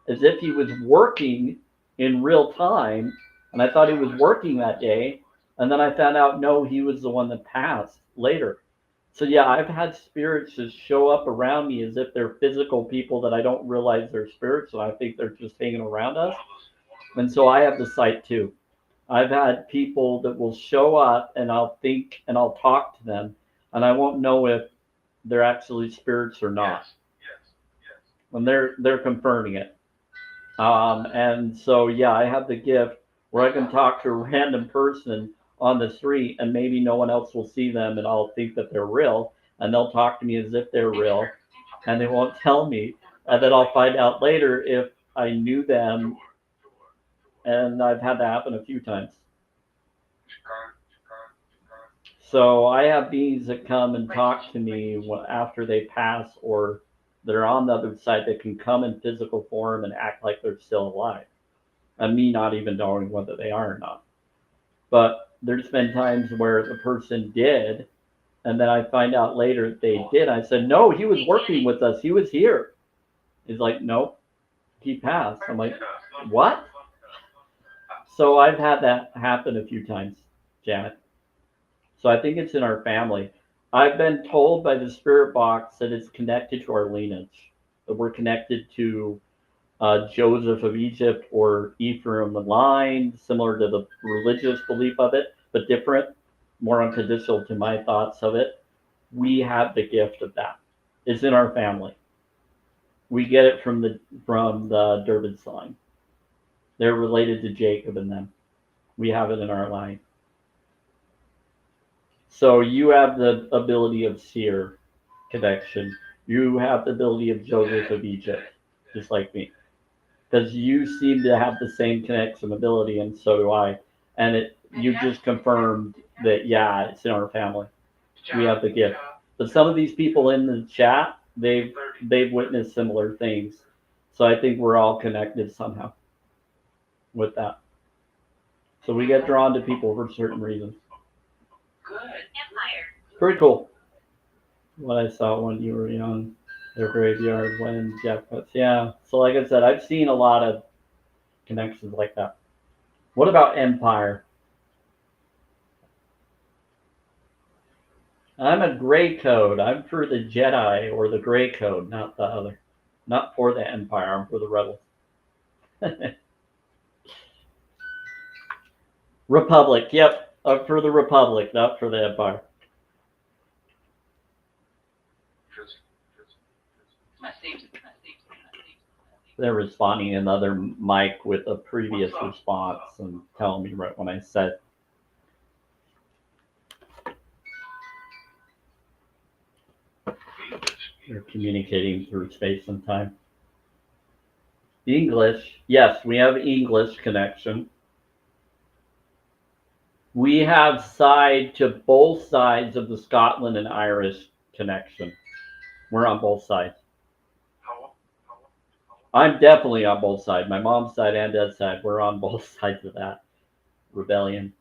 as if he was working in real time. And I thought he was working that day. And then I found out, no, he was the one that passed later. So yeah, I've had spirits just show up around me as if they're physical people that I don't realize they're spirits. And I think they're just hanging around us. And so I have the sight too. I've had people that will show up and I'll think and I'll talk to them and I won't know if they're actually spirits or not. When they're confirming it. And so yeah, I have the gift where I can talk to a random person on the street and maybe no one else will see them and I'll think that they're real and they'll talk to me as if they're real and they won't tell me and then I'll find out later if I knew them, and I've had that happen a few times. So I have beings that come and talk to me after they pass or they're on the other side that can come in physical form and act like they're still alive. And me not even knowing whether they are or not. But there's been times where the person did, and then I find out later that they did. I said, no, he was working with us. He was here. He's like, nope, he passed. I'm like, what? So I've had that happen a few times, Janet. So I think it's in our family. I've been told by the spirit box that it's connected to our lineage, that we're connected to Joseph of Egypt or Ephraim the line, similar to the religious belief of it, but different, more unconditional to my thoughts of it. We have the gift of that. It's in our family. We get it from the Durbin's line. They're related to Jacob and them. We have it in our line. So you have the ability of seer connection. You have the ability of Joseph of Egypt, just like me. Because you seem to have the same connection ability, and so do I. And you just confirmed that, yeah, it's in our family. We have the gift. But some of these people in the chat, they've witnessed similar things. So I think we're all connected somehow with that. So we get drawn to people for certain reasons. Good. Empire. Pretty cool. What I saw when you were young, the graveyard when Jeff puts. Yeah. So like I said, I've seen a lot of connections like that. What about Empire? I'm a gray code. I'm for the Jedi or the gray code, not the other. Not for the Empire. I'm for the Rebels. Republic. Yep. I'm for the Republic, not for the Empire. They're responding another mic with a previous response and telling me right when I said. They're communicating through space and time. English. Yes, we have English connection. We have side to both sides of the Scotland and Irish connection. We're on both sides. I'm definitely on both sides. My mom's side and dad's side. We're on both sides of that rebellion.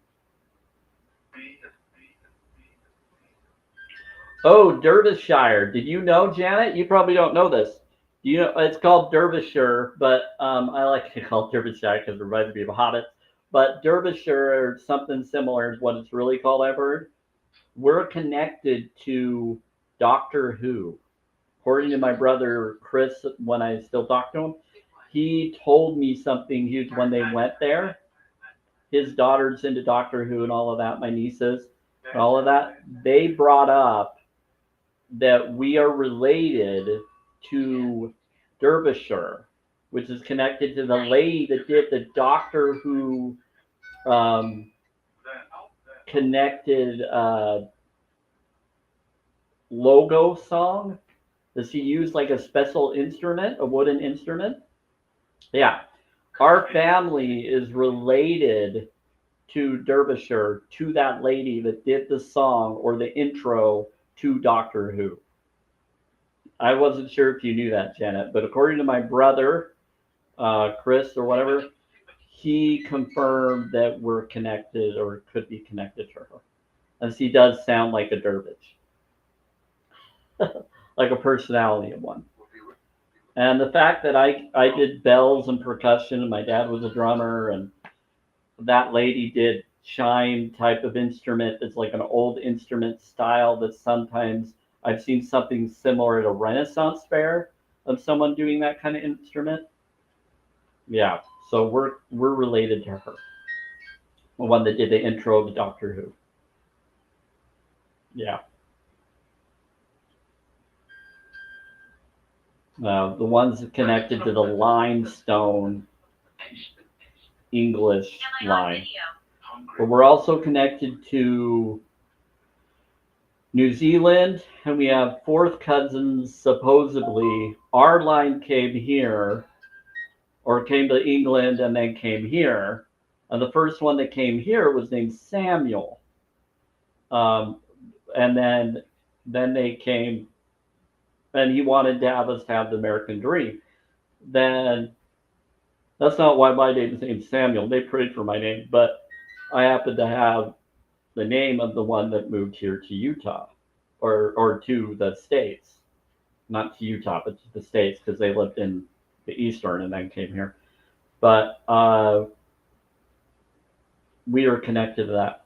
Oh, Derbyshire. Did you know, Janet? You probably don't know this. You know, it's called Derbyshire, but I like to call it Derbyshire because it reminds me of a Hobbit. But Derbyshire or something similar is what it's really called, I've heard. We're connected to Doctor Who. According to my brother Chris, when I still talk to him, he told me something huge when they went there. His daughter's into Doctor Who and all of that, my nieces, and all of that. They brought up that we are related to Derbyshire, which is connected to the lady that did the Doctor Who connected logo song. Does he use like a special instrument, a wooden instrument? Yeah. Our family is related to Derbyshire, to that lady that did the song or the intro to Doctor Who. I wasn't sure if you knew that, Janet, but according to my brother, Chris or whatever, he confirmed that we're connected or could be connected to her. As he does sound like a dervish, like a personality of one. And the fact that I did bells and percussion, and my dad was a drummer, and that lady did chime type of instrument. It's like an old instrument style that sometimes I've seen something similar at a Renaissance fair of someone doing that kind of instrument. Yeah, so we're related to her, the one that did the intro to Doctor Who. Yeah. The ones connected to the limestone English line. But we're also connected to New Zealand, and we have fourth cousins, supposedly. Our line came here, or came to England and then came here. And the first one that came here was named Samuel. And then they came, and he wanted to have us have the American dream. Then that's not why my name is named Samuel. They prayed for my name, but I happen to have the name of the one that moved here to Utah, or to the States. Not to Utah, but to the States, because they lived in the Eastern and then came here. But we are connected to that.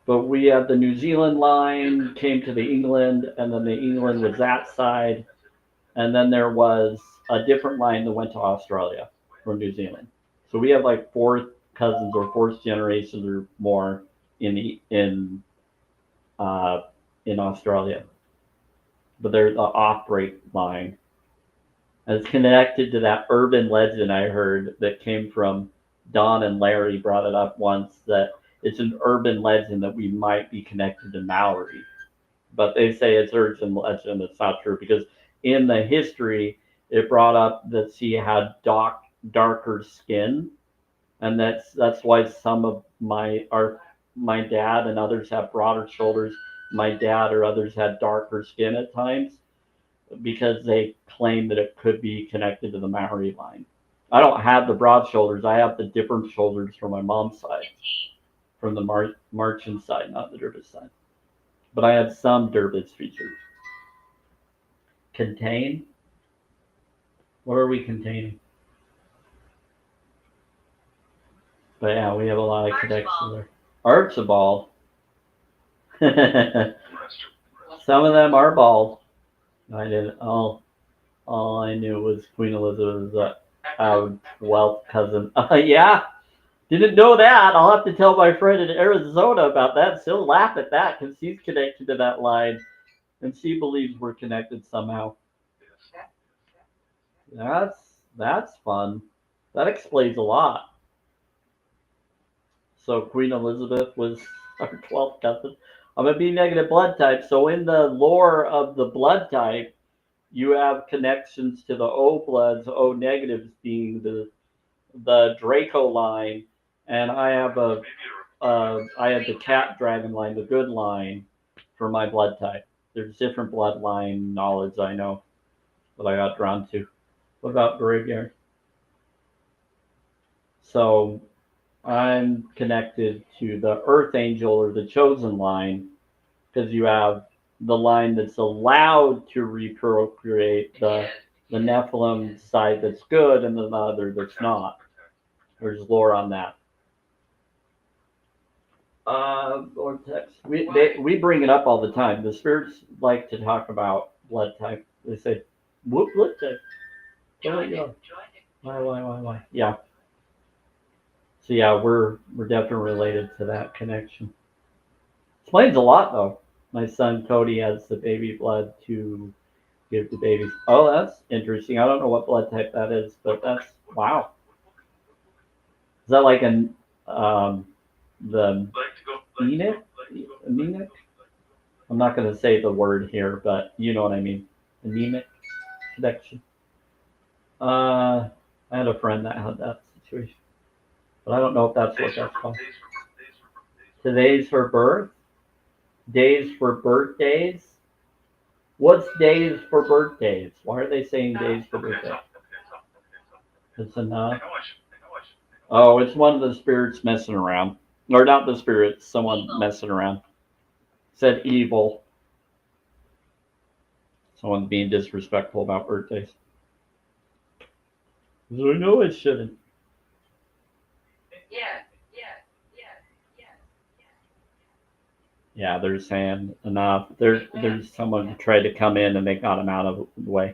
But we have the New Zealand line came to the England, and then the England was that side, and then there was a different line that went to Australia from New Zealand. So we have like fourth cousins or fourth generations or more in Australia, but there's an off-break line. And it's connected to that urban legend I heard that came from Don and Larry brought it up once that it's an urban legend that we might be connected to Maori. But they say it's urban legend. It's not true because in the history, it brought up that she had darker skin, and that's why some of my dad and others have broader shoulders. My dad or others had darker skin at times because they claim that it could be connected to the Maori line. I don't have the broad shoulders. I have the different shoulders from my mom's side, from the Marchin side, not the Durbis side. But I have some Durbis features. Contain? What are we containing? But yeah, we have a lot of connections there. Archibald. Some of them are bald. I didn't. All I knew was Queen Elizabeth's our 12th cousin. Yeah, didn't know that. I'll have to tell my friend in Arizona about that. She'll laugh at that because she's connected to that line, and she believes we're connected somehow. That's fun. That explains a lot. So Queen Elizabeth was our 12th cousin. I'm a B negative blood type. So in the lore of the blood type, you have connections to the O bloods, O negatives being the Draco line, and I have I have the cat dragon line, the good line, for my blood type. There's different bloodline knowledge I know that I got drawn to. What about graveyard? So I'm connected to the Earth Angel or the Chosen line because you have the line that's allowed to reprocreate the Nephilim side that's good and the other that's not. There's lore on that. Vortex. We bring it up all the time. The spirits like to talk about blood type. They say, "What blood type? Join it. Why? Yeah. So yeah, we're definitely related to that connection. Explains a lot though. My son Cody has the baby blood to give to babies. Oh, that's interesting. I don't know what blood type that is, but that's wow. Is that like the anemic? I'm not going to say the word here, but you know what I mean. Anemic connection. I had a friend that had that situation, but I don't know if that's what that's called. Today's for birth. Days for birthdays. What's days for birthdays? Why are they saying days for birthdays? It's enough. Oh, it's one of the spirits messing around. Or not the spirits, someone messing around. Said evil. Someone being disrespectful about birthdays. So I know I shouldn't. Yeah, they're saying enough. There's someone who tried to come in and they got him out of the way.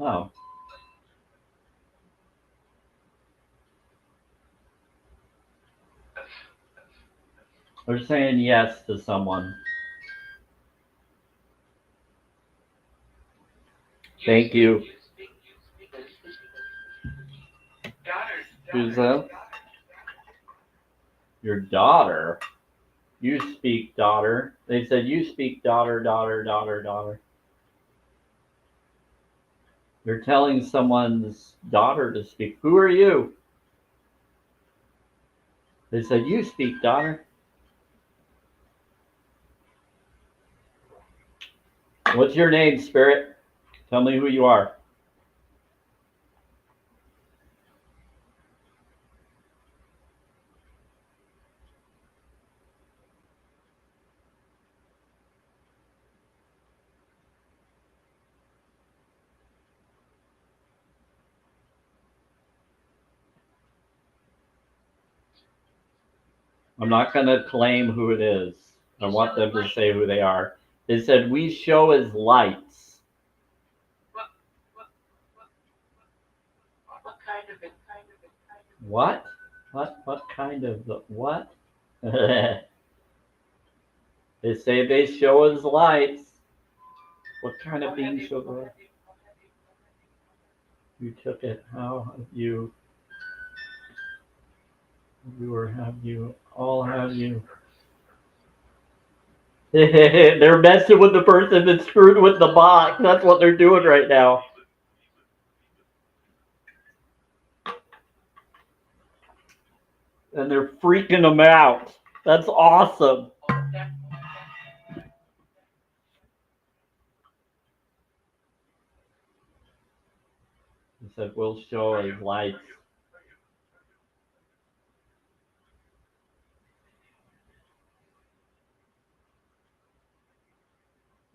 Oh. They're saying yes to someone. Thank you. Who's that? Your daughter? You speak daughter. They said you speak daughter. You're telling someone's daughter to speak. Who are you? They said you speak daughter. What's your name, spirit? Tell me who you are. I'm not going to claim who it is. I want them to say who they are. They said, we show as lights. What kind of it? What? What kind of the what? They say they show as lights. What kind of being show the lights? You took it. How have you? You or have you? All have you? They're messing with the person that screwed with the box. That's what they're doing right now. And they're freaking them out. That's awesome. He said, we'll show as lights.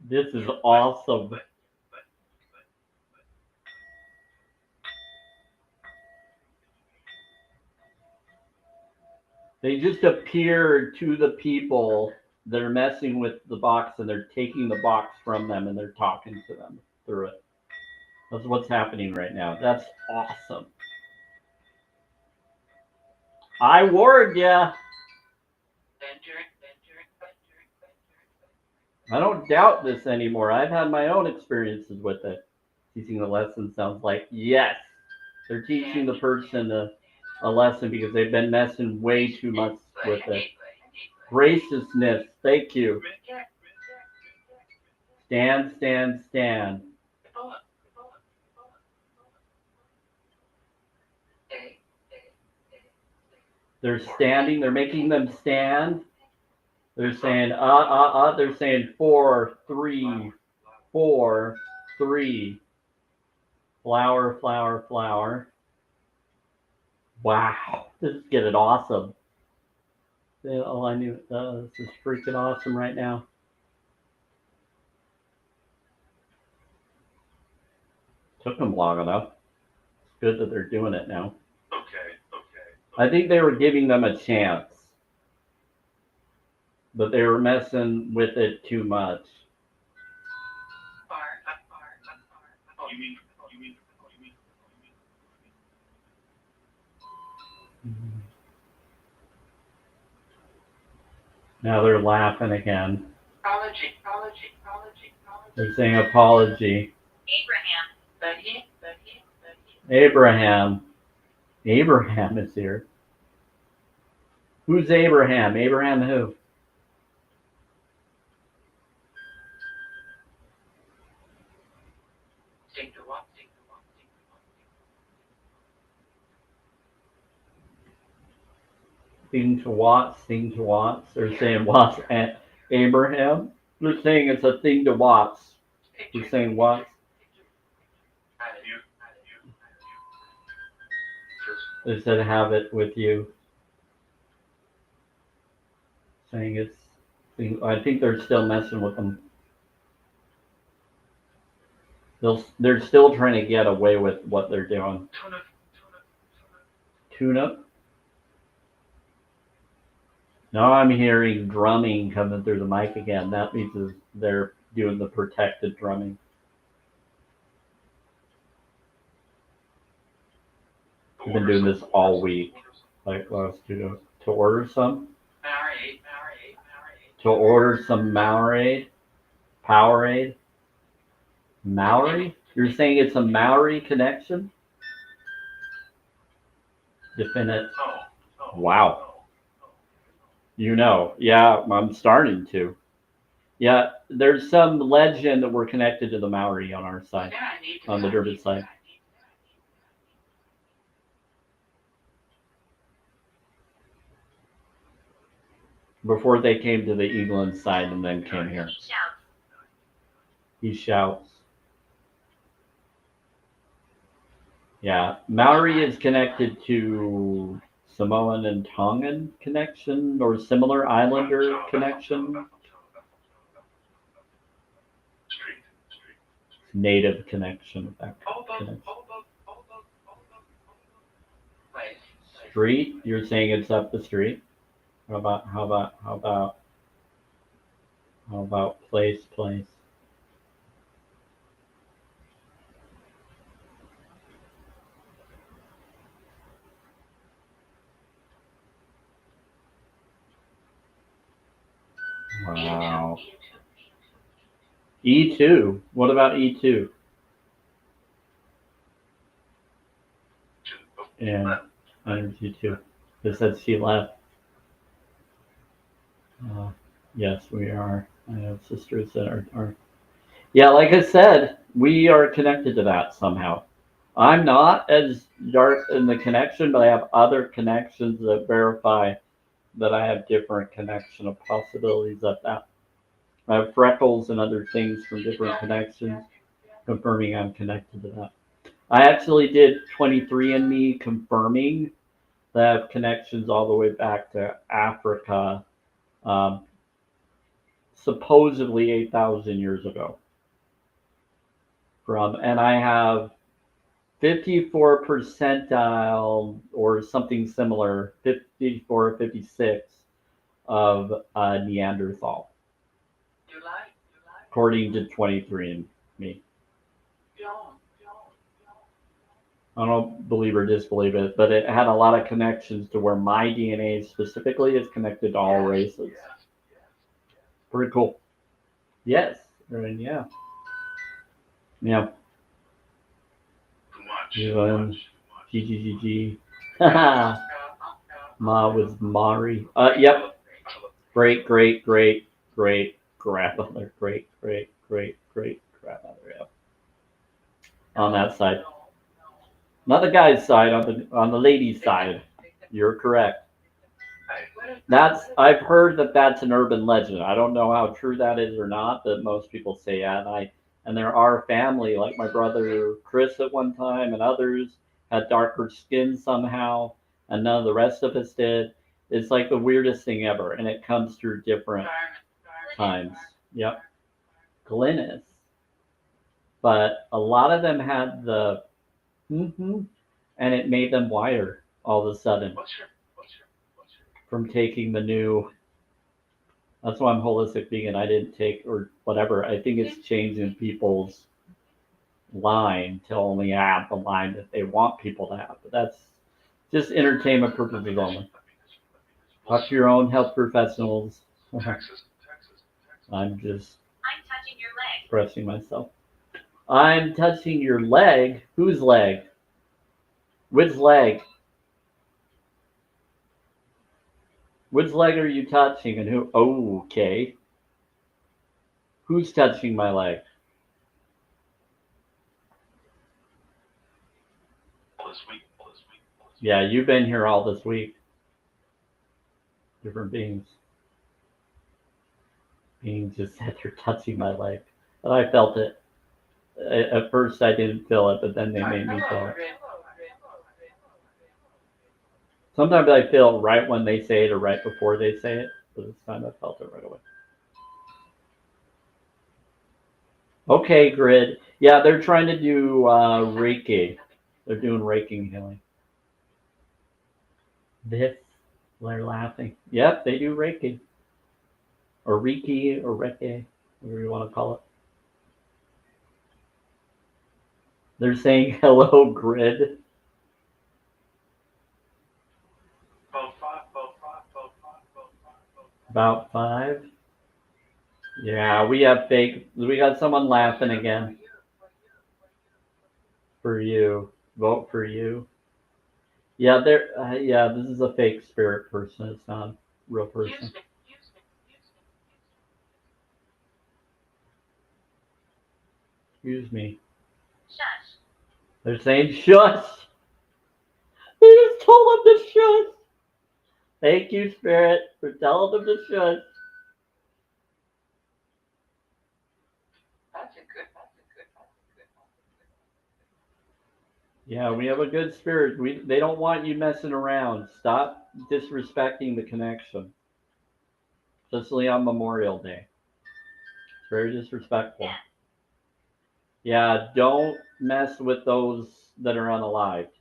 This is awesome. They just appear to the people that are messing with the box, and they're taking the box from them and they're talking to them through it. That's what's happening right now. That's awesome. I warned ya. I don't doubt this anymore. I've had my own experiences with it. Teaching the lesson sounds like, yes, they're teaching the person a lesson because they've been messing way too much with it. Graciousness, thank you. Stand, stand, stand. They're standing, they're making them stand. They're saying, they're saying 4, 3, 4, 3. Flower, flower, flower. Wow, this is getting awesome. Oh, I knew this is freaking awesome right now. Took them long enough. It's good that they're doing it now. Okay. I think they were giving them a chance, but they were messing with it too much. You mean. Now they're laughing again. Apology. They're saying apology. Abraham. Abraham is here. Who's Abraham? Abraham who? Thing to watch. They're saying watch at Abraham. They're saying it's a thing to watch. They're saying watch. They said have it with you. Saying it's. I think they're still messing with them. They're still trying to get away with what they're doing. Tuna. Now I'm hearing drumming coming through the mic again. That means they're doing the protected drumming. We've been doing this all week. Like last to order some. To order some Maorade. Powerade. Maori? You're saying it's a Maori connection? Definite. Wow. You know. Yeah, I'm starting to. Yeah, there's some legend that we're connected to the Maori on our side, on the Durban side. Before they came to the England side and then came here. He shouts. Yeah, Maori is connected to Samoan and Tongan connection or similar islander connection. Native connection. Street, you're saying it's up the street? How about place? Wow. E2. What about E2? And I'm E2. It says she left. Yes, we are. I have sisters that are. Yeah, like I said, we are connected to that somehow. I'm not as dark in the connection, but I have other connections that verify that I have different connection of possibilities of that. I have freckles and other things from different connections confirming I'm connected to that. I actually did 23andMe confirming that I have connections all the way back to Africa, um, supposedly 8,000 years ago. And I have 54 percentile or something similar, 54, 56 of Neanderthal, according to 23andMe. I don't believe or disbelieve it, but it had a lot of connections to where my DNA specifically is connected to all races. Pretty cool. Yes. I mean, yeah. Yeah. GGGG. Ma was Mari. Yep. Great grandmother. Great grandmother. Yep. On that side. Not the guy's side, on the lady's side. You're correct. I've heard that that's an urban legend. I don't know how true that is or not, but most people say yeah. And there are family like my brother Chris at one time and others had darker skin somehow, and none of the rest of us did. It's like the weirdest thing ever, and it comes through different times. Yep, Glynis, but a lot of them had the and it made them wired all of a sudden from taking the new. That's why I'm holistic vegan. I didn't take or whatever. I think it's changing people's line to only have the line that they want people to have. But that's just entertainment purposes only. Talk to your own health professionals. I'm just expressing myself. I'm touching your leg. Whose leg? Which leg? Which leg are you touching and who? Oh, okay. Who's touching my leg? Yeah, you've been here all this week. Different beings. Beings just said they're touching my leg. But I felt it. At first I didn't feel it, but then they made me feel it. Sometimes I feel it right when they say it or right before they say it, but this time I felt it right away. Okay, Grid. Yeah, they're trying to do Reiki. They're doing Reiki healing. This, they're laughing. Yep, they do Reiki. Or Reiki or Reiki, whatever you want to call it. They're saying hello, Grid. About 5. Yeah, we have fake. We got someone laughing again. For you. Vote for you. Yeah, yeah, this is a fake spirit person. It's not a real person. Excuse me. They're saying shush. They just told them to shush. Thank you, Spirit, for telling them to shush. Yeah, we have a good spirit. They don't want you messing around. Stop disrespecting the connection. Especially on Memorial Day. It's very disrespectful. Yeah, don't mess with those that are unalived.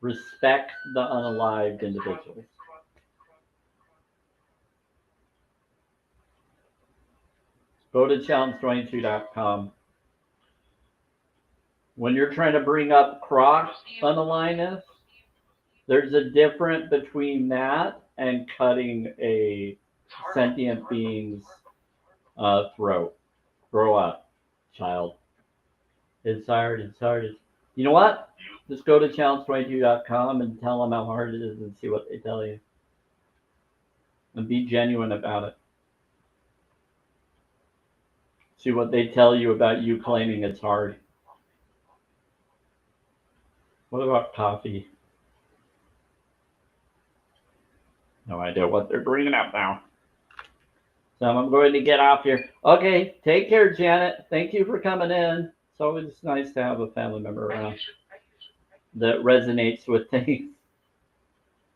Respect the unalived individuals. Go to challenge22.com. When you're trying to bring up cross unalignment, there's a difference between that and cutting a sentient being's throat. Grow up, child. It's hard. It's hard. You know what? Just go to challenge22.com and tell them how hard it is and see what they tell you. And be genuine about it. See what they tell you about you claiming it's hard. What about coffee? No idea what they're bringing up now. So I'm going to get off here. Okay, take care, Janet. Thank you for coming in. It's always nice to have a family member around that resonates with things.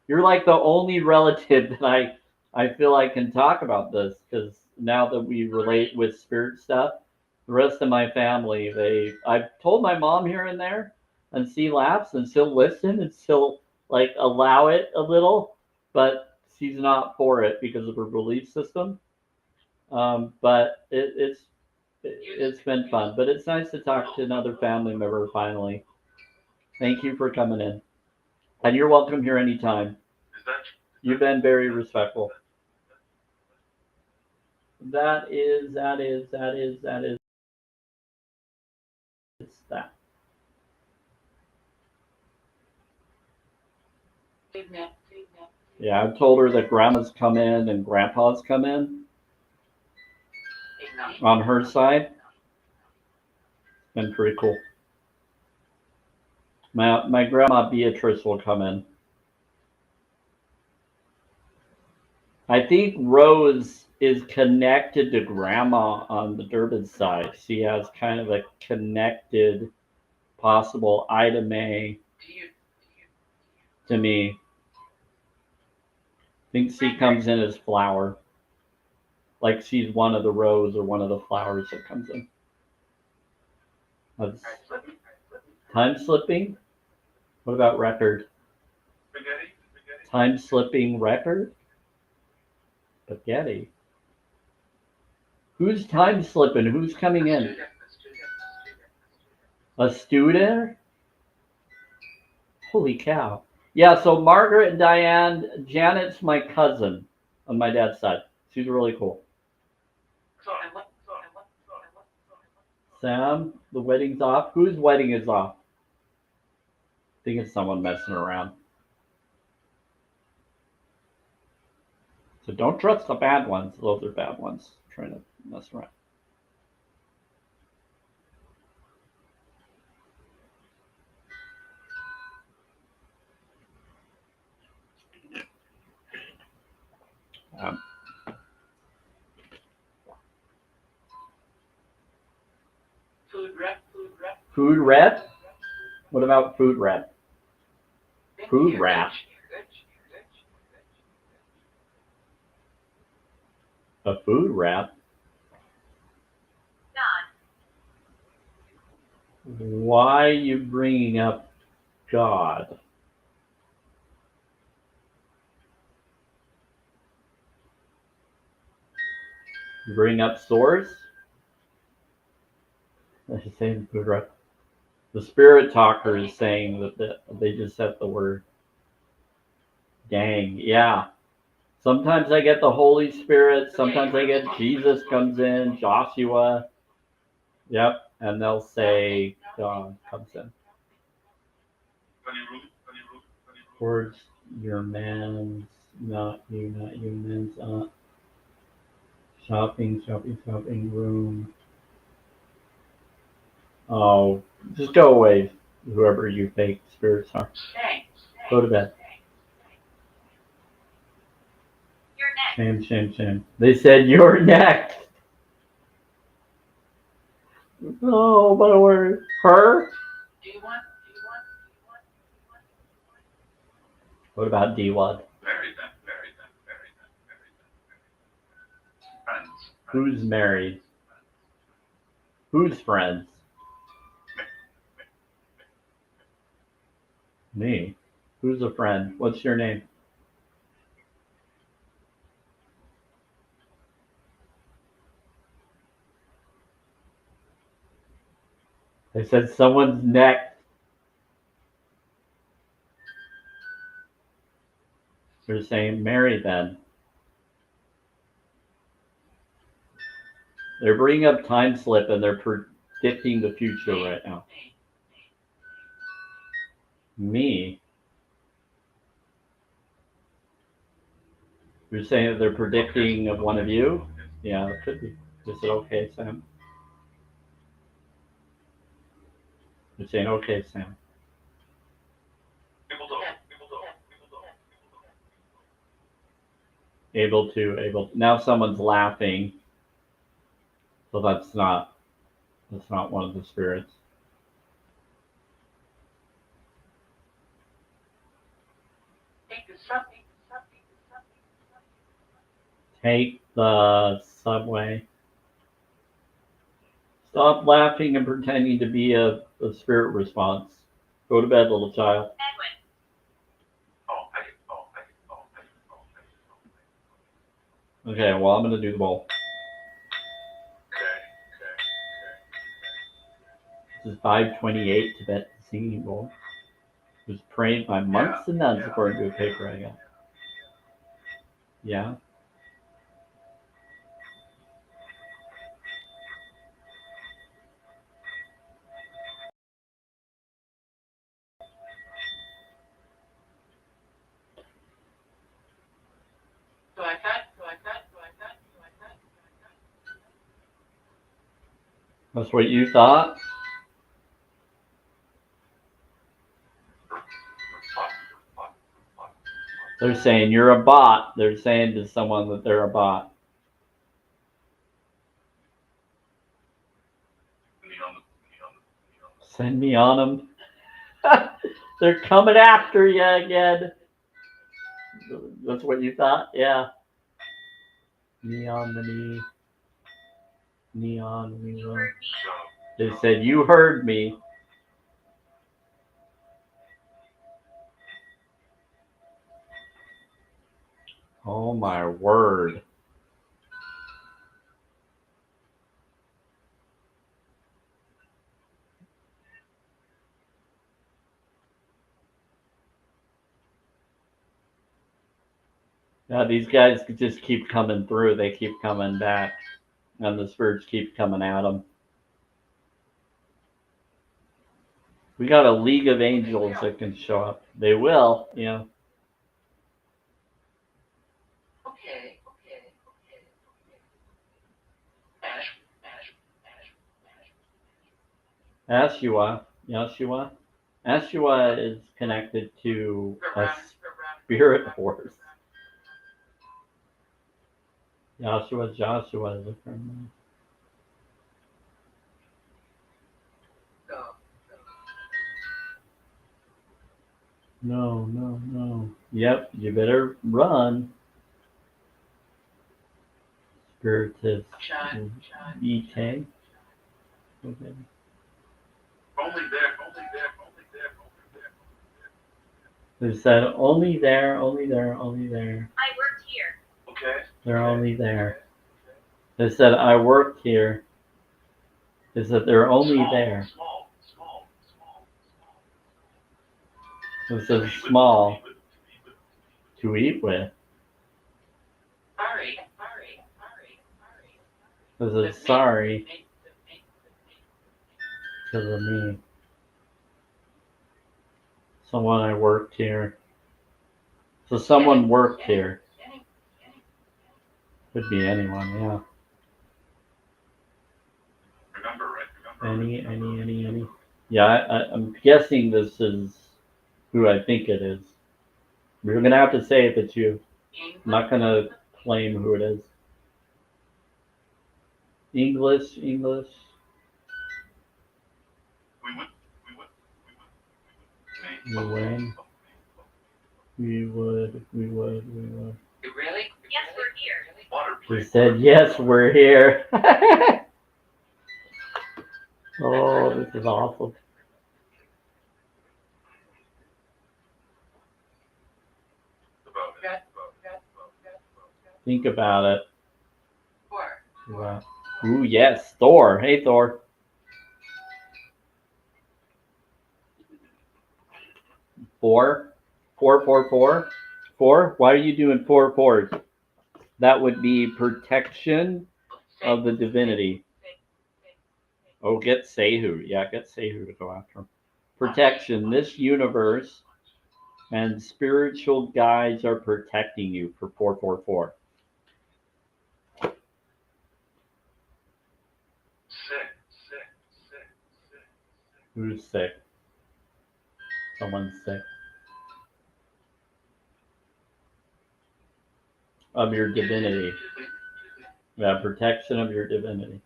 You're like the only relative that I feel I can talk about this, because now that we relate with spirit stuff, the rest of my family, I've told my mom here and there, and she laughs and she'll listen and she'll like allow it a little, but she's not for it because of her belief system. But it's been fun. But it's nice to talk to another family member finally. Thank you for coming in, and you're welcome here anytime. You've been very respectful. That is that. Yeah, I've told her that grandma's come in and grandpa's come in on her side. Been pretty cool. My grandma Beatrice will come in. I think Rose is connected to grandma on the Durbin side. She has kind of a connected possible Ida May to me. I think she comes in as flower. Like she's one of the rose or one of the flowers that comes in. That's time slipping? What about record? Time slipping record? Spaghetti. Who's time slipping? Who's coming in? A student? Holy cow. Yeah, so Margaret and Diane, Janet's my cousin on my dad's side. She's really cool. Sam, the wedding's off. Whose wedding is off? I think it's someone messing around. So don't trust the bad ones. Those are bad ones trying to mess around. Food rep? What about food rep? Food wrap. A food wrap? Why are you bringing up God? You bring up source? That's the same food rep. The spirit talker is saying that they just said the word. Dang, yeah. Sometimes I get the Holy Spirit. Sometimes I get Jesus comes in, Joshua. Yep, and they'll say God comes in. Towards your man's, not you, man's shopping room. Oh, just go away, whoever you fake spirits are. Go to bed. Shame. They said you're next. Oh, my word. Her? What about D-Wad? Who's married? Who's friends? Me. Who's a friend? What's your name? They said someone's neck. They're saying marry then. They're bringing up time slip and they're predicting the future right now. Me. You're saying that they're predicting of one of you? Yeah, it could be. Is it okay, Sam? You're saying okay, Sam. Able to. Now someone's laughing. So that's not one of the spirits. Take the subway. Stop laughing and pretending to be a spirit response. Go to bed, little child. Okay, well, I'm going to do the bowl. This is 528 Tibet singing bowl. It was prayed by monks and nuns according to a paper I got. Yeah. That's what you thought? They're saying you're a bot. They're saying to someone that they're a bot. Send me on them. They're coming after you again. That's what you thought? Yeah. Knee on the knee. Knee on the knee. They said, you heard me. Oh my word. Yeah, these guys just keep coming through. They keep coming back. And the spirits keep coming at them. We got a league of angels that can show up. They will, yeah. Ashua. Ashua is connected to a spirit horse. Joshua is a friend. No. Yep, you better run. Spiritist. E.K. Okay. Only there. They said only there. I worked here. Okay. They're only there. They said I worked here. They said they're only there. Small. This is small to eat with. Sorry. This is sorry because of me. Someone I worked here. So someone worked here. Could be anyone, yeah. Remember. Any. Yeah, I'm guessing this is who I think it is. You're gonna have to say it that you. I'm not gonna claim who it is. English. We would. Really? Yes, we're here. They said yes, we're here. Oh, this is awesome. Think about it. Wow. Ooh, yes, Thor. Hey, Thor. 4, 4, 4, 4, 4. Why are you doing 4 4s? That would be protection of the divinity. Oh, get Sehu. Yeah, get Sehu to go after him. Protection. This universe and spiritual guides are protecting you for 4, 4, 4. Who's sick? Someone's sick. Of your divinity. Yeah, protection of your divinity.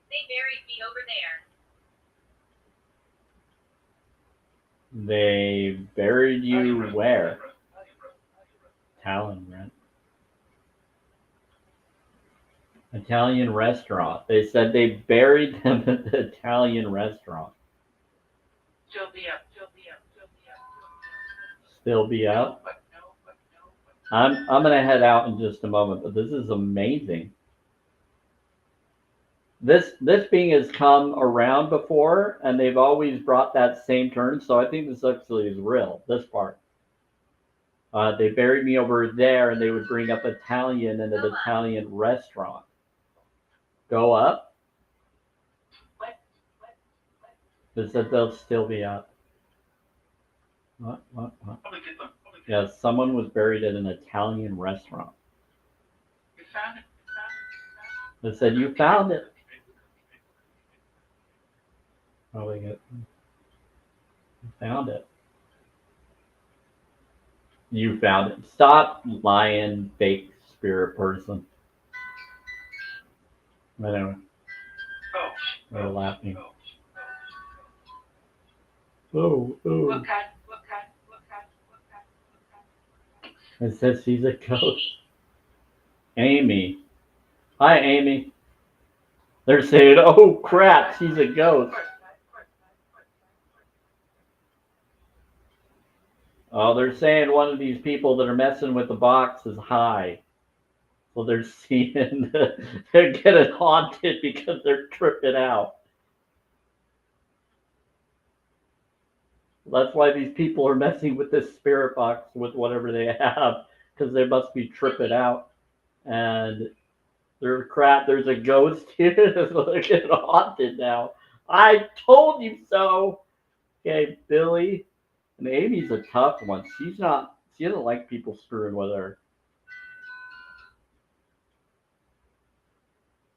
They buried me over there. They buried you where? Talon, right? Italian restaurant. They said they buried them at the Italian restaurant. Still be up. Still be up? I'm gonna head out in just a moment, but this is amazing. This being has come around before, and they've always brought that same turn, so I think this actually is real, this part. They buried me over there, and they would bring up Italian in an Italian restaurant. Go up? They said they'll still be up. What? Yeah, someone was buried at an Italian restaurant. You found it. They said, you found it. Oh, they get. You found it. You found it. Stop lying, fake spirit person. Anyway, they're laughing. Oh. What kind? It says she's a ghost. Amy. Hi, Amy. They're saying, oh crap, she's a ghost. Oh, they're saying one of these people that are messing with the box is high. So they're seeing they're getting haunted because they're tripping out. That's why these people are messing with this spirit box with whatever they have, because they must be tripping out. And they're crap, there's a ghost here, so they're getting haunted now. I told you so. Okay, Billy. And Amy's a tough one. She doesn't like people screwing with her.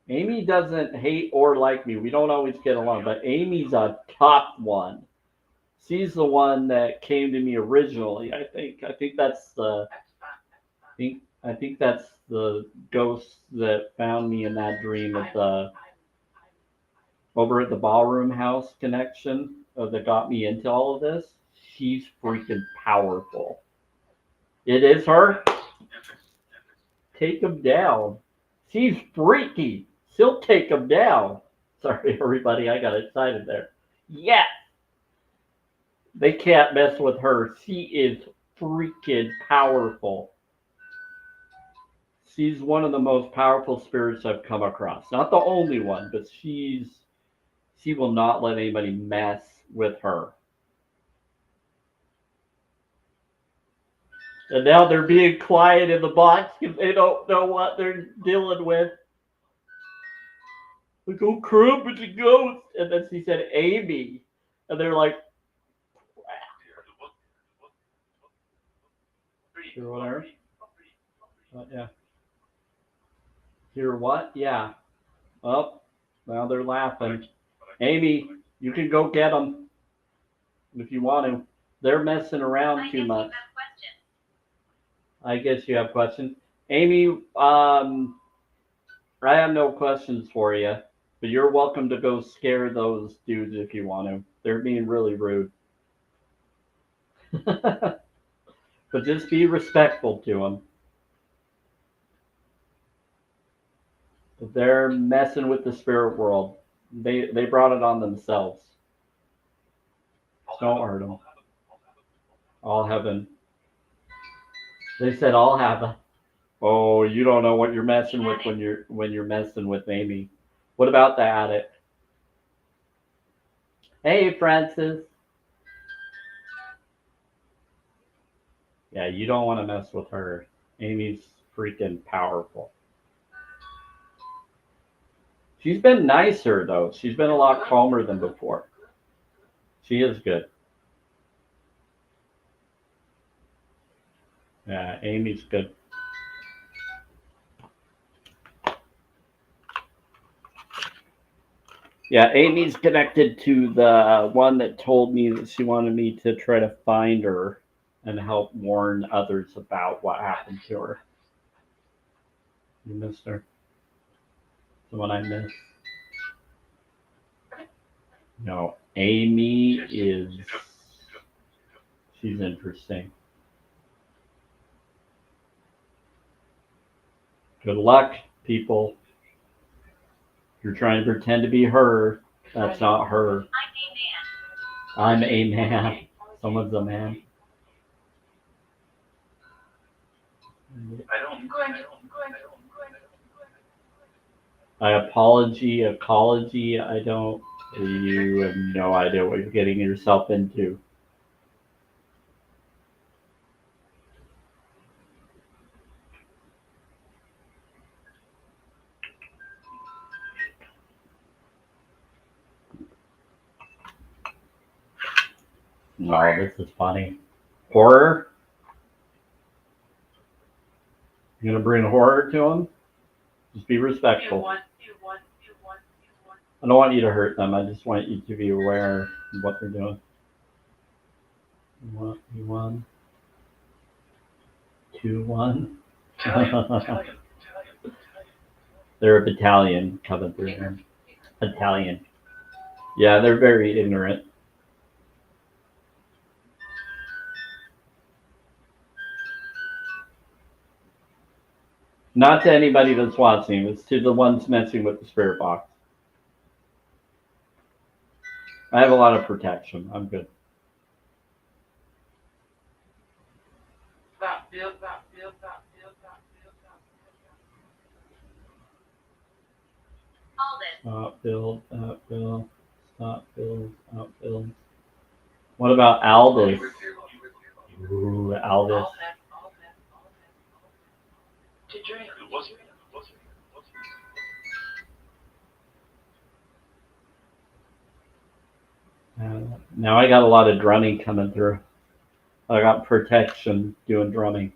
Amy doesn't hate or like me. We don't always get along, but Amy's a tough one. She's the one that came to me originally. I think that's the. I think that's the ghost that found me in that dream at the over at the ballroom house connection that got me into all of this. She's freaking powerful. It is her. Take him down. She's freaky. She'll take him down. Sorry, everybody. I got excited there. Yes. They can't mess with her. She is freaking powerful. She's one of the most powerful spirits I've come across. Not the only one, but she will not let anybody mess with her. And now they're being quiet in the box because they don't know what they're dealing with. We go, crap, it's a ghost. And then she said, Amy. And they're like, hear what? Yeah. Hear what? Yeah. Well, now they're laughing. Amy, you can go get them if you want to. They're messing around too much. I guess you have questions. Amy, I have no questions for you, but you're welcome to go scare those dudes if you want to. They're being really rude. But just be respectful to them. They're messing with the spirit world. They brought it on themselves. Don't hurt them. All heaven. They said all heaven. Oh, you don't know what you're messing with when you're messing with Amy. What about the addict? Hey, Francis. Yeah, you don't want to mess with her. Amy's freaking powerful. She's been nicer, though. She's been a lot calmer than before. She is good. Yeah, Amy's good. Yeah, Amy's connected to the one that told me that she wanted me to try to find her and help warn others about what happened to her. You missed her? The one I missed? No, Amy is... She's interesting. Good luck, people. If you're trying to pretend to be her, that's not her. I'm a man. Someone's a man. I ecology, I don't. You have no idea what you're getting yourself into. Oh, this is funny. Horror? You're gonna bring horror to them? Just be respectful. I don't want you to hurt them. I just want you to be aware of what they're doing. You won. 2-1. They're a battalion coming through here. Battalion. Yeah, they're very ignorant. Not to anybody that's watching. It's to the ones messing with the spirit box. I have a lot of protection. I'm good. Stop, build, stop, build. What about Aldous? Ooh, Aldous. Now I got a lot of drumming coming through. I got protection doing drumming.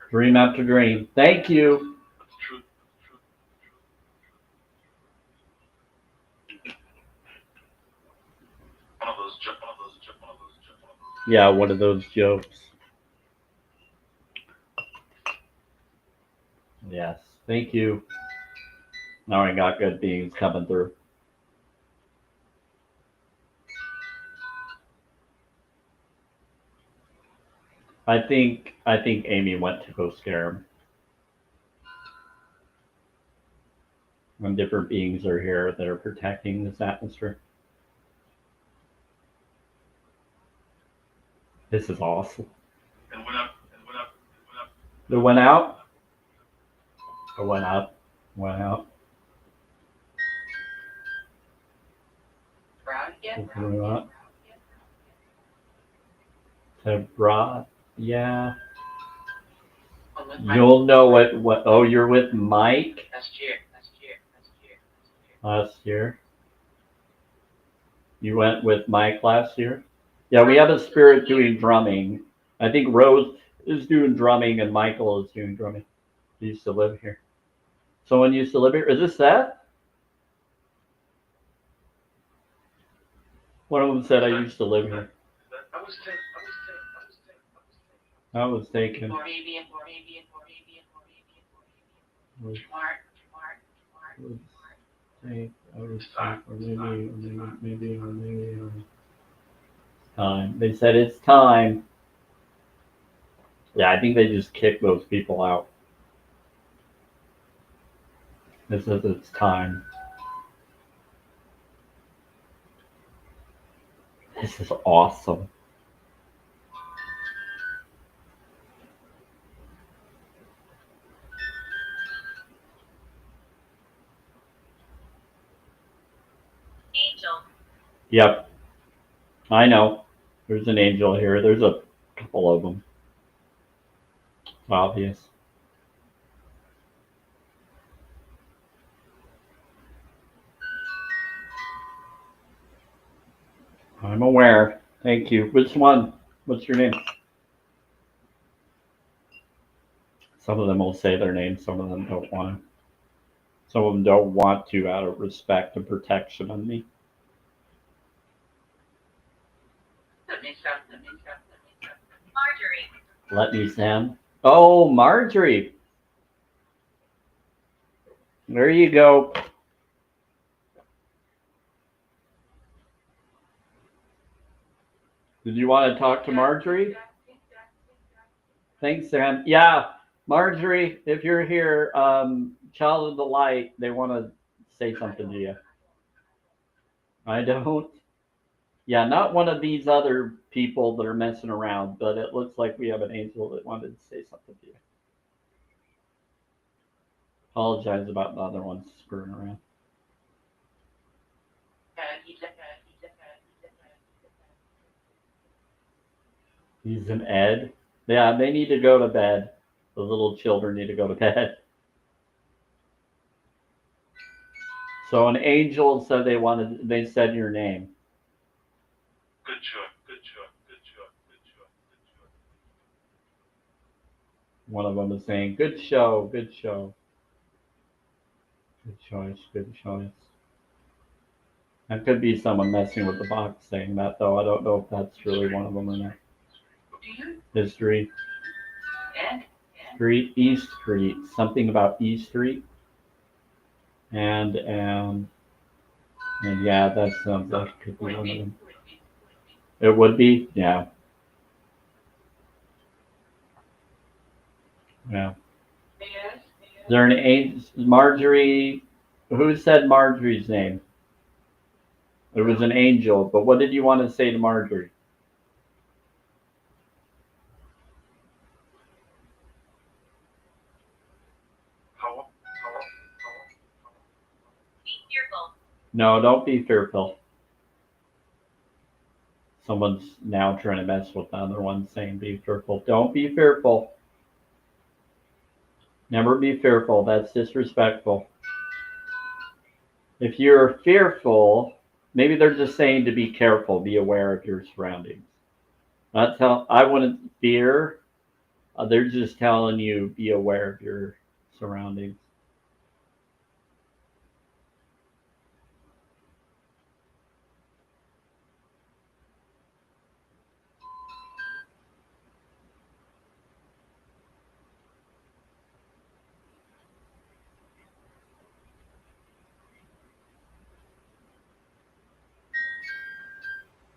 Dream after dream. Thank you. Yeah, one of those jokes. Yes, thank you. Now I got good beings coming through. I think Amy went to go scare him. When different beings are here that are protecting this atmosphere. This is awesome. It went out? It went up. Went out. Open it up. Yeah. You'll know what. Oh, you're with Mike? Last year. You went with Mike last year? Yeah, we have a spirit doing drumming. I think Rose is doing drumming and Michael is doing drumming. He used to live here. Someone used to live here? Is this Seth? One of them said I used to live here. I was taken. Maybe. Time. They said it's time. Yeah, I think they just kicked those people out. This is it's time. This is awesome. Angel. Yep. I know. There's an angel here. There's a couple of them. It's obvious. I'm aware. Thank you. Which one? What's your name? Some of them will say their name. Some of them don't want to. Some of them don't want to out of respect and protection of me. Marjorie. Let me stand. Oh, Marjorie. There you go. Did you want to talk to Marjorie? Thanks, Sam. Yeah, Marjorie, if you're here, Child of the Light, they want to say something to you. I don't. Yeah, not one of these other people that are messing around, but it looks like we have an angel that wanted to say something to you. Apologize about the other ones screwing around. He's an Ed. Yeah, they need to go to bed. The little children need to go to bed. So an angel said they said your name. Good choice, good choice, good choice, good choice, good choice. One of them is saying, good show, good show. Good choice, good choice. That could be someone messing with the box saying that, though. I don't know if that's really one of them or not. History. Street, East Street. Something about East Street. And yeah, that sounds like it could be one of them. It would be? Yeah. Yeah. Is there an angel? Marjorie? Who said Marjorie's name? It was an angel, but what did you want to say to Marjorie? Be fearful. No, don't be fearful. Someone's now trying to mess with the other one saying be fearful. Don't be fearful. Never be fearful. That's disrespectful. If you're fearful, maybe they're just saying to be careful, be aware of your surroundings. I wouldn't fear. They're just telling you be aware of your surroundings.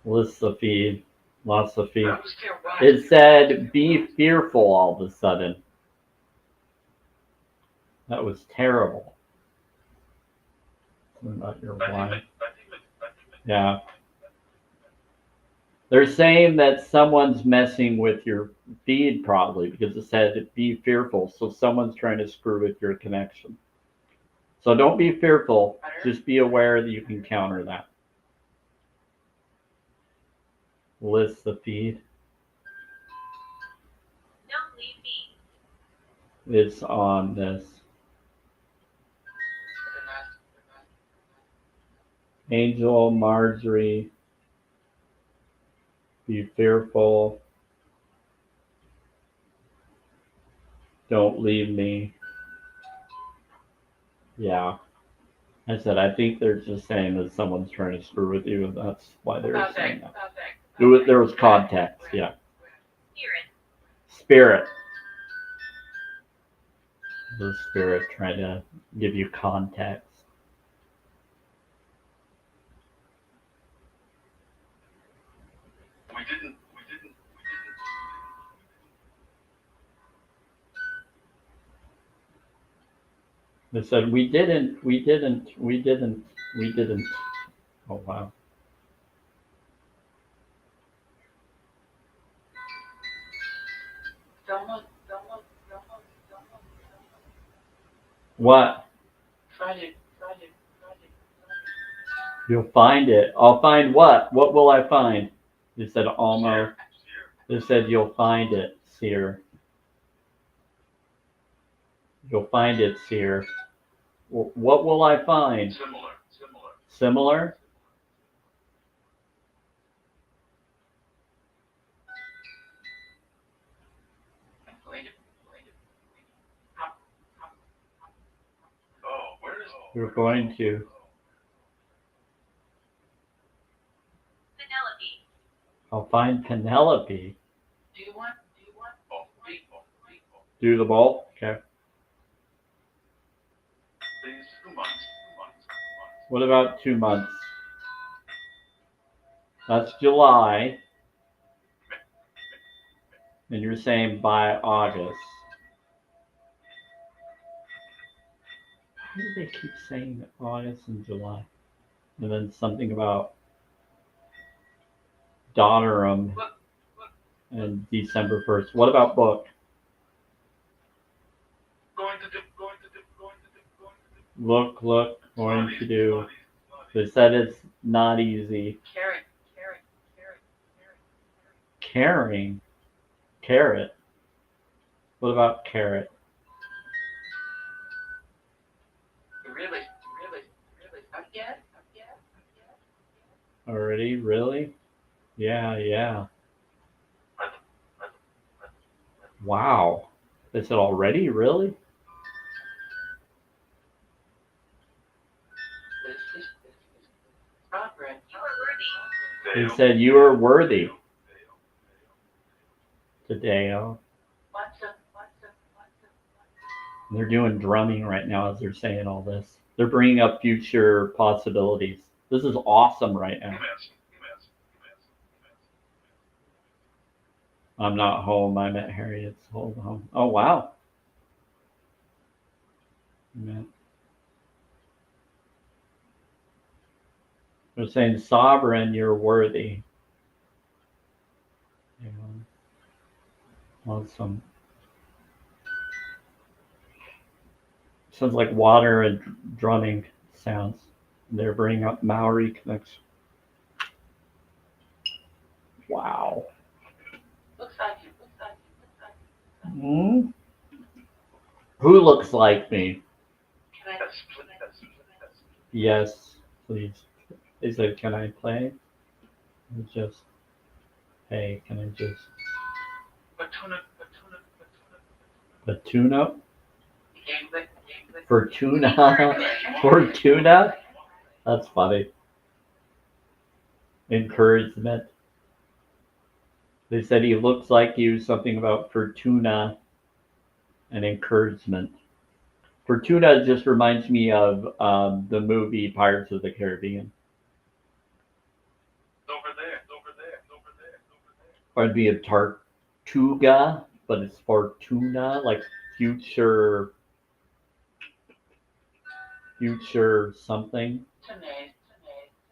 Lists of feed. Lots of feed. It said be fearful all of a sudden. That was terrible. Something about your wife. Yeah. They're saying that someone's messing with your feed probably because it said be fearful. So someone's trying to screw with your connection. So don't be fearful. Just be aware that you can counter that. List the feed. Don't leave me. It's on this. Angel, Marjorie. Be fearful. Don't leave me. Yeah. I said, I think they're just saying that someone's trying to screw with you, and that's why they're saying that. There was context, yeah. Spirit. Spirit. The spirit trying to give you context. We didn't. They said, we didn't. Oh, wow. What? Find it. You'll find it. I'll find what? What will I find? They said almost. They said you'll find it, seer. You'll find it, seer. What will I find? Similar? I'm going to Oh, where is? You're going to. Penelope. I'll find Penelope. do you want Oh, people. Do the bolt? Okay. Please, 2 months. What about 2 months? That's July. And you're saying by August. Why do they keep saying August and July? And then something about Donnerum and December 1st. What about book? Going to do. Look, going to do. They said it's not easy. carrot? Caring. Carrot. What about carrot? Really? Not yet? Already? Really? Yeah. Wow. They said already? Really? This progress. You are worthy. They said you are worthy. Tadeo. What's up? They're doing drumming right now as they're saying all this. They're bringing up future possibilities. This is awesome right now. I'm not home. I'm at Harriet's old home. Oh, wow. Yeah. They're saying, sovereign, you're worthy. Yeah. Awesome. Sounds like water and drumming sounds. They're bringing up Maori connection. Wow. Looks like you. Hmm? Who looks like me? Can I? Yes, please. They said, can I play? Just, hey, can I just tune up? Fortuna? That's funny. Encouragement. They said he looks like you, something about Fortuna and encouragement. Fortuna just reminds me of the movie Pirates of the Caribbean. Over there. Or it'd be a Tartuga, but it's Fortuna, like future something.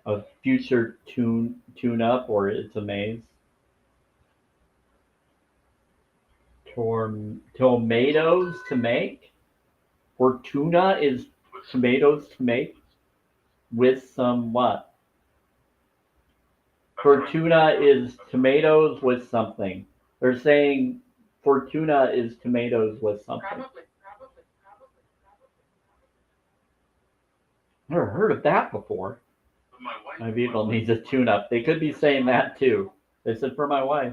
A future tune up, or it's a maze. Tomatoes to make. Fortuna is tomatoes to make with some what? Fortuna is tomatoes with something. They're saying Fortuna is tomatoes with something. Probably. Never heard of that before. My vehicle needs a tune-up. They could be saying that too. They said for my wife.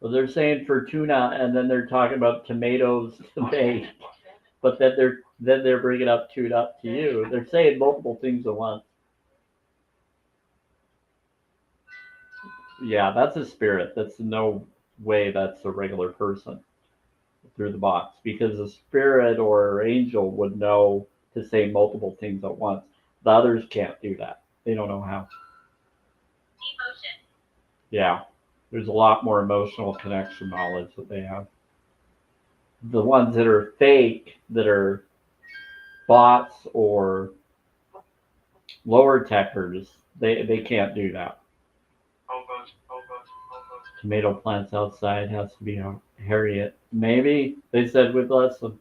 Well, they're saying Fortuna, and then they're talking about tomatoes to make. But then they're bringing up tuned up to you. They're saying multiple things at once. Yeah, that's a spirit. That's no way that's a regular person through the box, because a spirit or angel would know to say multiple things at once. The others can't do that. They don't know how. Emotion. Yeah, there's a lot more emotional connection knowledge that they have. The ones that are fake, that are bots or lower techers, they can't do that. Tomato plants outside has to be a Harriet. Maybe they said with less of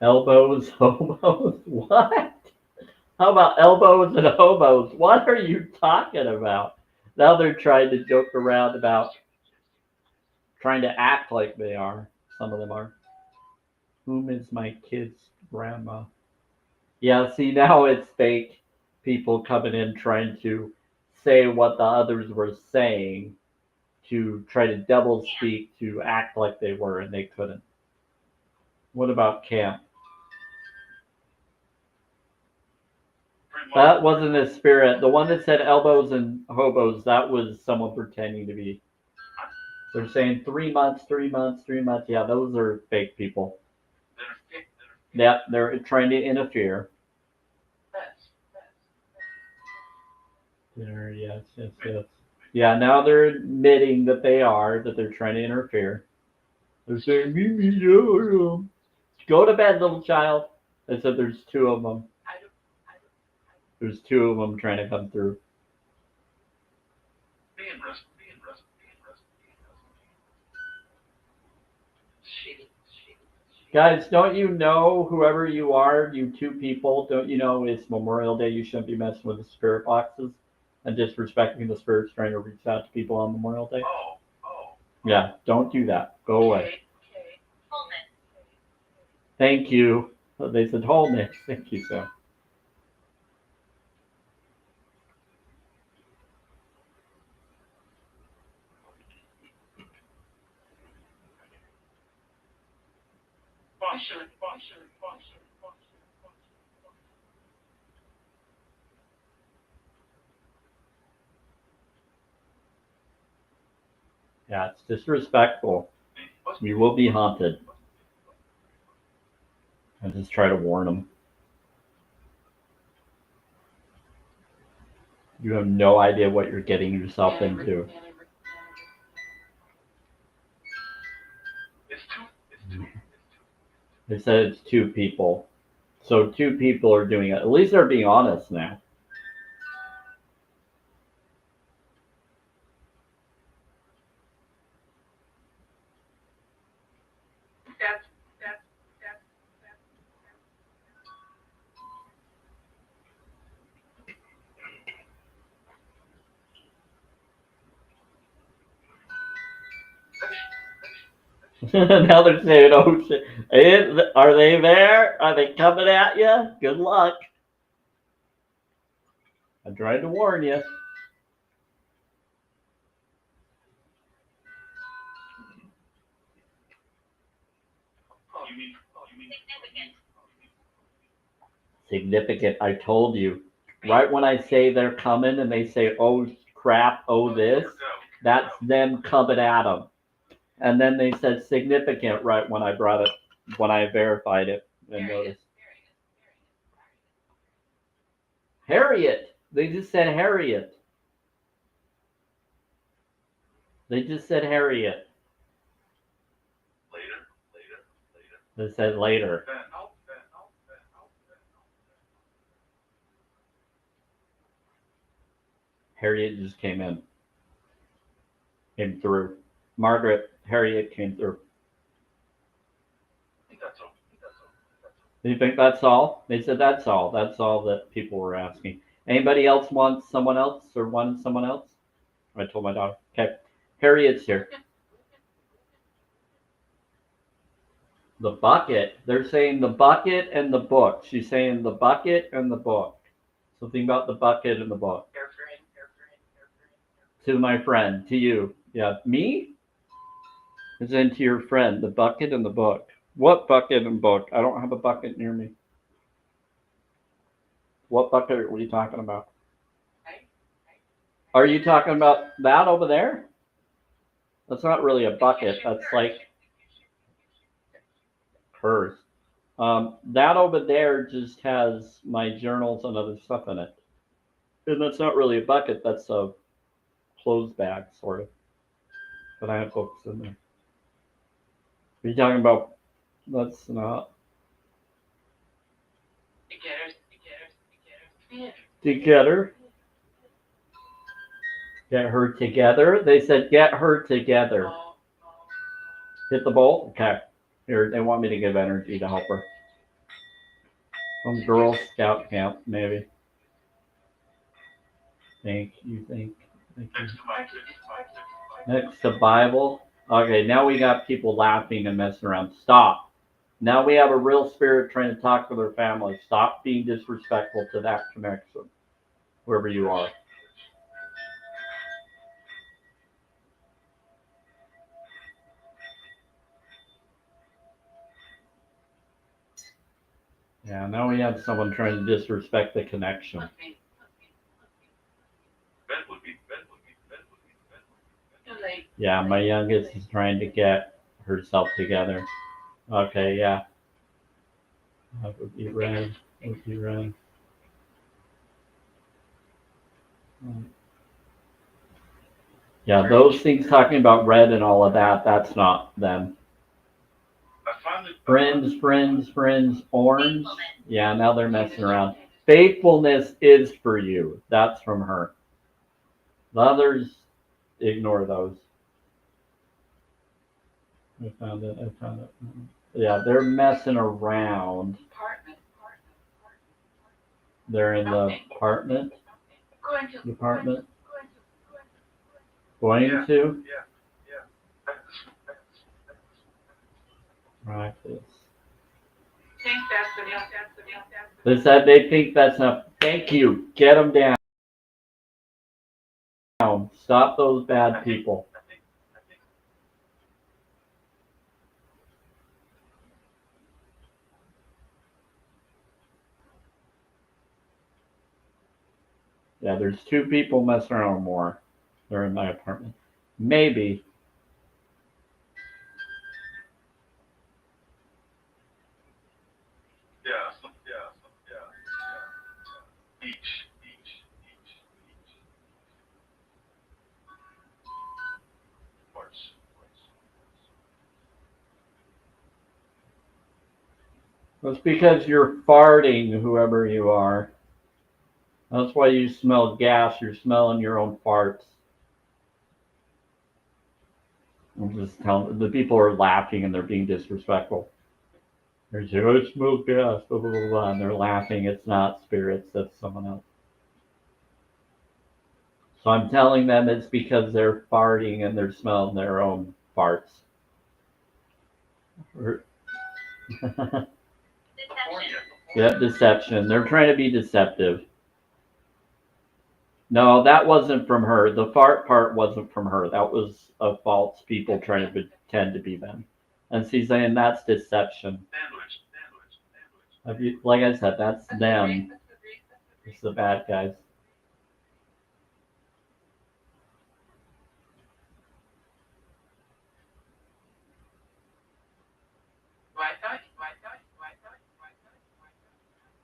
elbows, homos. What? How about elbows and hobos? What are you talking about? Now they're trying to joke around about trying to act like they are. Some of them are. Whom is my kid's grandma? Yeah, see, now it's fake people coming in trying to say what the others were saying to try to double speak to act like they were, and they couldn't. What about camp? That wasn't a spirit. The one that said elbows and hobos, that was someone pretending to be. They're saying 3 months, 3 months, 3 months. Yeah, those are fake people. Yeah, they're trying to interfere. There, yes, yes, yes. Yeah, now they're admitting that they're trying to interfere. They're saying, me, me, no. Go to bed, little child. They said there's two of them. There's two of them trying to come through. Guys, don't you know, whoever you are, you two people, don't you know it's Memorial Day? You shouldn't be messing with the spirit boxes and disrespecting the spirits trying to reach out to people on Memorial Day. Yeah, don't do that. Go away. Wholeness. Thank you. They said wholeness. Thank you, sir. Yeah, it's disrespectful. You will be haunted. I just try to warn them. You have no idea what you're getting yourself into. They said it's two people. So two people are doing it. At least they're being honest now. Now they're saying, oh shit. Are they there? Are they coming at you? Good luck. I tried to warn you. Significant. I told you. Right when I say they're coming and they say, oh crap, oh this, that's them coming at them. And then they said significant right when I brought it, when I verified it and noticed. Harriet. They just said Harriet. They just said Harriet. They said later. Harriet just came in. Came through. Margaret, Harriet came through. Do you think that's all? They said that's all. That's all that people were asking. Anybody else want someone else or wanted someone else? I told my daughter. Okay. Harriet's here. The bucket. They're saying the bucket and the book. She's saying the bucket and the book. Something about the bucket and the book. To my friend. To you. Yeah. Me? It's into your friend. The bucket and the book. What bucket and book? I don't have a bucket near me. What bucket are you talking about? Are you talking about that over there? That's not really a bucket. That's like hers. That over there just has my journals and other stuff in it. And that's not really a bucket. That's a clothes bag, sort of. But I have books in there. Are you talking about? That's not. Together. Get her together. They said get her together. Hit the bowl? Okay. Here, they want me to give energy to help her. Some Girl Scout camp, maybe. Think. Next to Mike. Next to Bible. Okay, now we got people laughing and messing around. Stop. Now we have a real spirit trying to talk to their family. Stop being disrespectful to that connection, wherever you are. Yeah, now we have someone trying to disrespect the connection. Too late. Yeah, my youngest is trying to get herself together. Okay, yeah. That would be red. That would be red. Yeah, those things talking about red and all of that, that's not them. Friends, orange. Yeah, now they're messing around. Faithfulness is for you. That's from her. The others, ignore those. I found it. Yeah, they're messing around. They're in the apartment. Going to practice. They said they think that's enough. Thank you. Get them down. Stop those bad people. Yeah, there's 2 people messing around more. They're in my apartment. Maybe. Each. Parts. It's because you're farting, whoever you are. That's why you smell gas. You're smelling your own farts. I'm just telling. The people are laughing and they're being disrespectful. They're saying, "I smell gas," blah, blah, blah, blah, and they're laughing. It's not spirits. That's someone else. So I'm telling them it's because they're farting and they're smelling their own farts. Deception. Yep, deception. They're trying to be deceptive. No, that wasn't from her. The fart part wasn't from her. That was a false people trying to pretend to be them. And she's saying that's deception. Have you, like I said, that's them. It's the bad guys.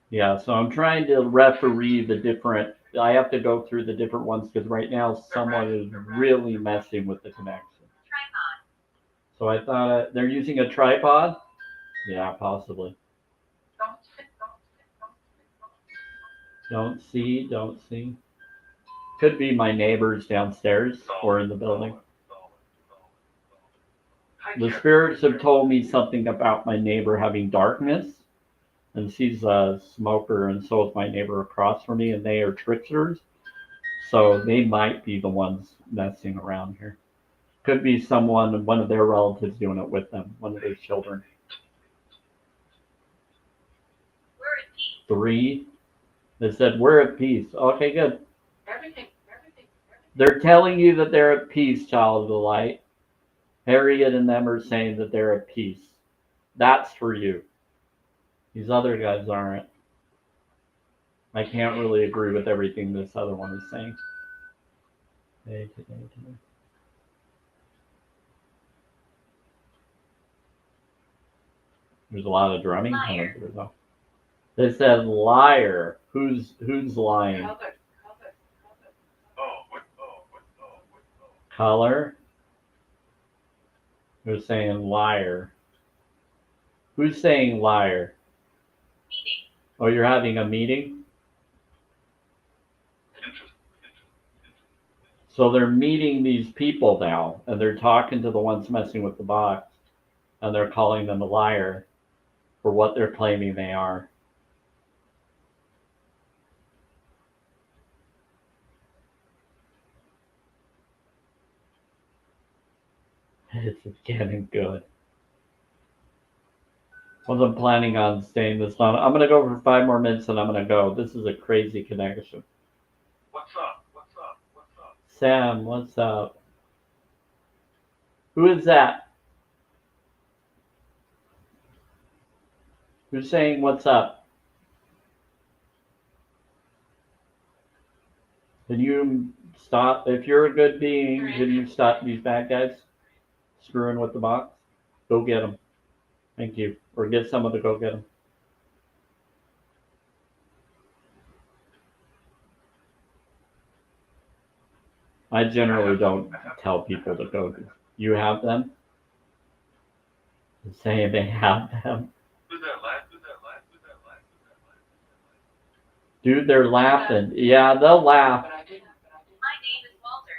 Yeah, so I'm trying to referee the different. I have to go through the different ones because right now someone is really messing with the connection. Tripod. So I thought they're using a tripod. Yeah, possibly. Don't see. Could be my neighbors downstairs or in the building. The spirits have told me something about my neighbor having darkness, and she's a smoker, and so is my neighbor across from me, and they are tricksters. So they might be the ones messing around here. Could be someone, one of their relatives doing it with them, one of their children. We're at peace. 3. They said, we're at peace. Okay, good. Everything. They're telling you that they're at peace, child of the light. Harriet and them are saying that they're at peace. That's for you. These other guys aren't. I can't really agree with everything this other one is saying. Today. There's a lot of drumming coming through though. They said liar. Who's lying? Color. They're saying liar. Who's saying liar? Meeting. Oh, you're having a meeting? So they're meeting these people now, and they're talking to the ones messing with the box, and they're calling them a liar for what they're claiming they are. It's getting good. Wasn't planning on staying this long. I'm gonna go for 5 more minutes and I'm gonna go. This is a crazy connection. What's up? What's up? What's up? Sam, what's up? Who is that? Who's saying what's up? Can you stop? If you're a good being, can you stop these bad guys screwing with the box? Go get them. Thank you. Or get someone to go get them. I generally don't tell people to go. You have them? Saying they have them. Do that laugh, do that laugh, do that laugh, do that laugh. Dude, they're laughing. Yeah, they'll laugh. But I didn't. My name is Walter.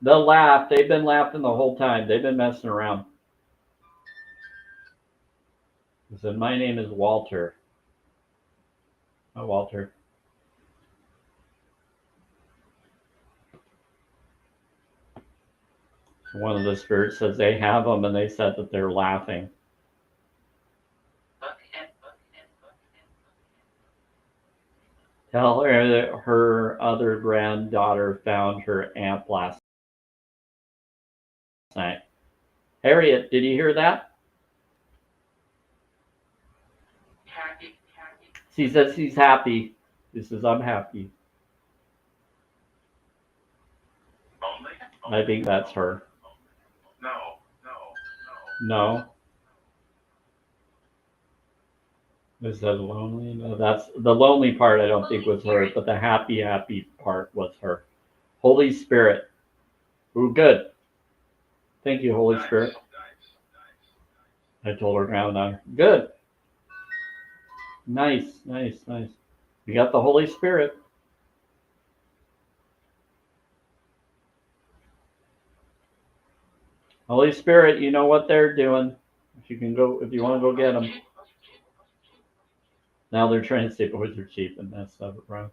They'll laugh. They've been laughing the whole time. They've been messing around. He said, my name is Walter. Oh, Walter. One of the spirits says they have them, and they said that they're laughing. Look him, look him, look him. Tell her that her other granddaughter found her amp last night. Harriet, did you hear that? Happy. She says she's happy. She says, I'm happy. Lonely? I think that's her. No. No. Is that lonely? No, that's the lonely part. I don't think was her, but the happy part was her. Holy Spirit. Ooh, good. Thank you, Holy Spirit. I told her granddaughter. Good. Nice. You got the Holy Spirit. Holy Spirit, you know what they're doing. If you want to go get them. Now they're trying to say boys are cheap, and that's not wrong.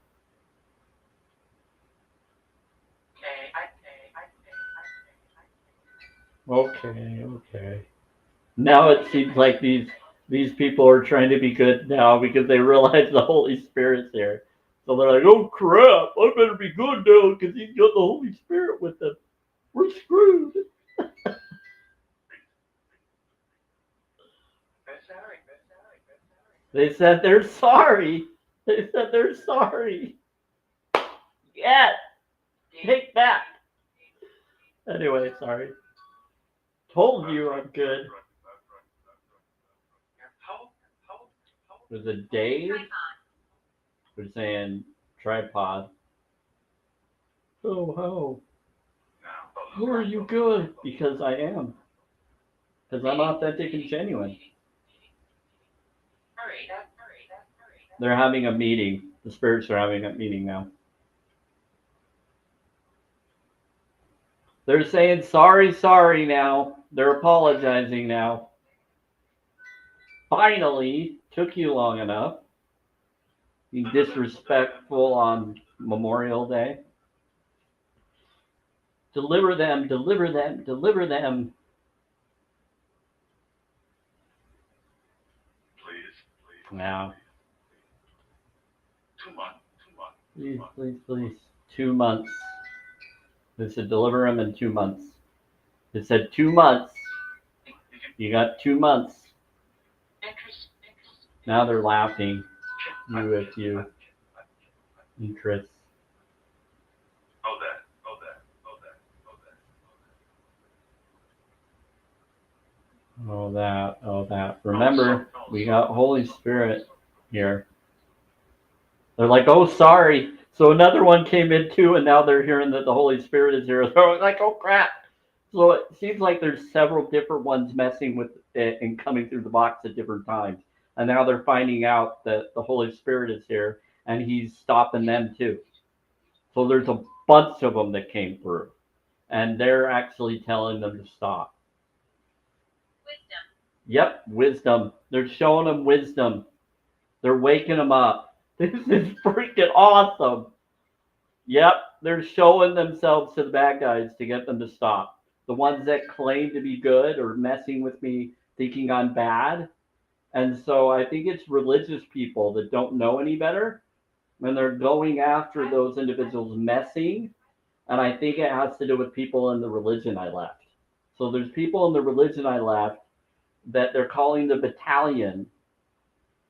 Okay. Now it seems like these people are trying to be good now because they realize the Holy Spirit's here. So they're like, oh crap, I better be good now because he's got the Holy Spirit with them. We're screwed. They said they're sorry. Yes, take that. Anyway, sorry. Told you I'm good. Was it Dave? We're saying tripod. Oh, how are you good? Because I am. Because I'm authentic and genuine. Hurry. They're having a meeting. The spirits are having a meeting now. They're saying sorry now. They're apologizing now. Finally, took you long enough. Being disrespectful on Memorial Day. Deliver them. Please. Now. 2 months. Please. 2 months. They said deliver them in 2 months. It said 2 months. You got 2 months. Now they're laughing. You with you. Interest. Oh, that. Remember, we got Holy Spirit here. They're like, oh, sorry. So another one came in too, and now they're hearing that the Holy Spirit is here. They're like, oh, crap. So it seems like there's several different ones messing with it and coming through the box at different times. And now they're finding out that the Holy Spirit is here, and he's stopping them too. So there's a bunch of them that came through, and they're actually telling them to stop. Wisdom. Yep, wisdom. They're showing them wisdom. They're waking them up. This is freaking awesome. Yep, they're showing themselves to the bad guys to get them to stop. the ones that claim to be good or messing with me thinking I'm bad. And so I think it's religious people that don't know any better when they're going after those individuals messing. And I think it has to do with people in the religion I left. So there's people in the religion I left that they're calling the battalion,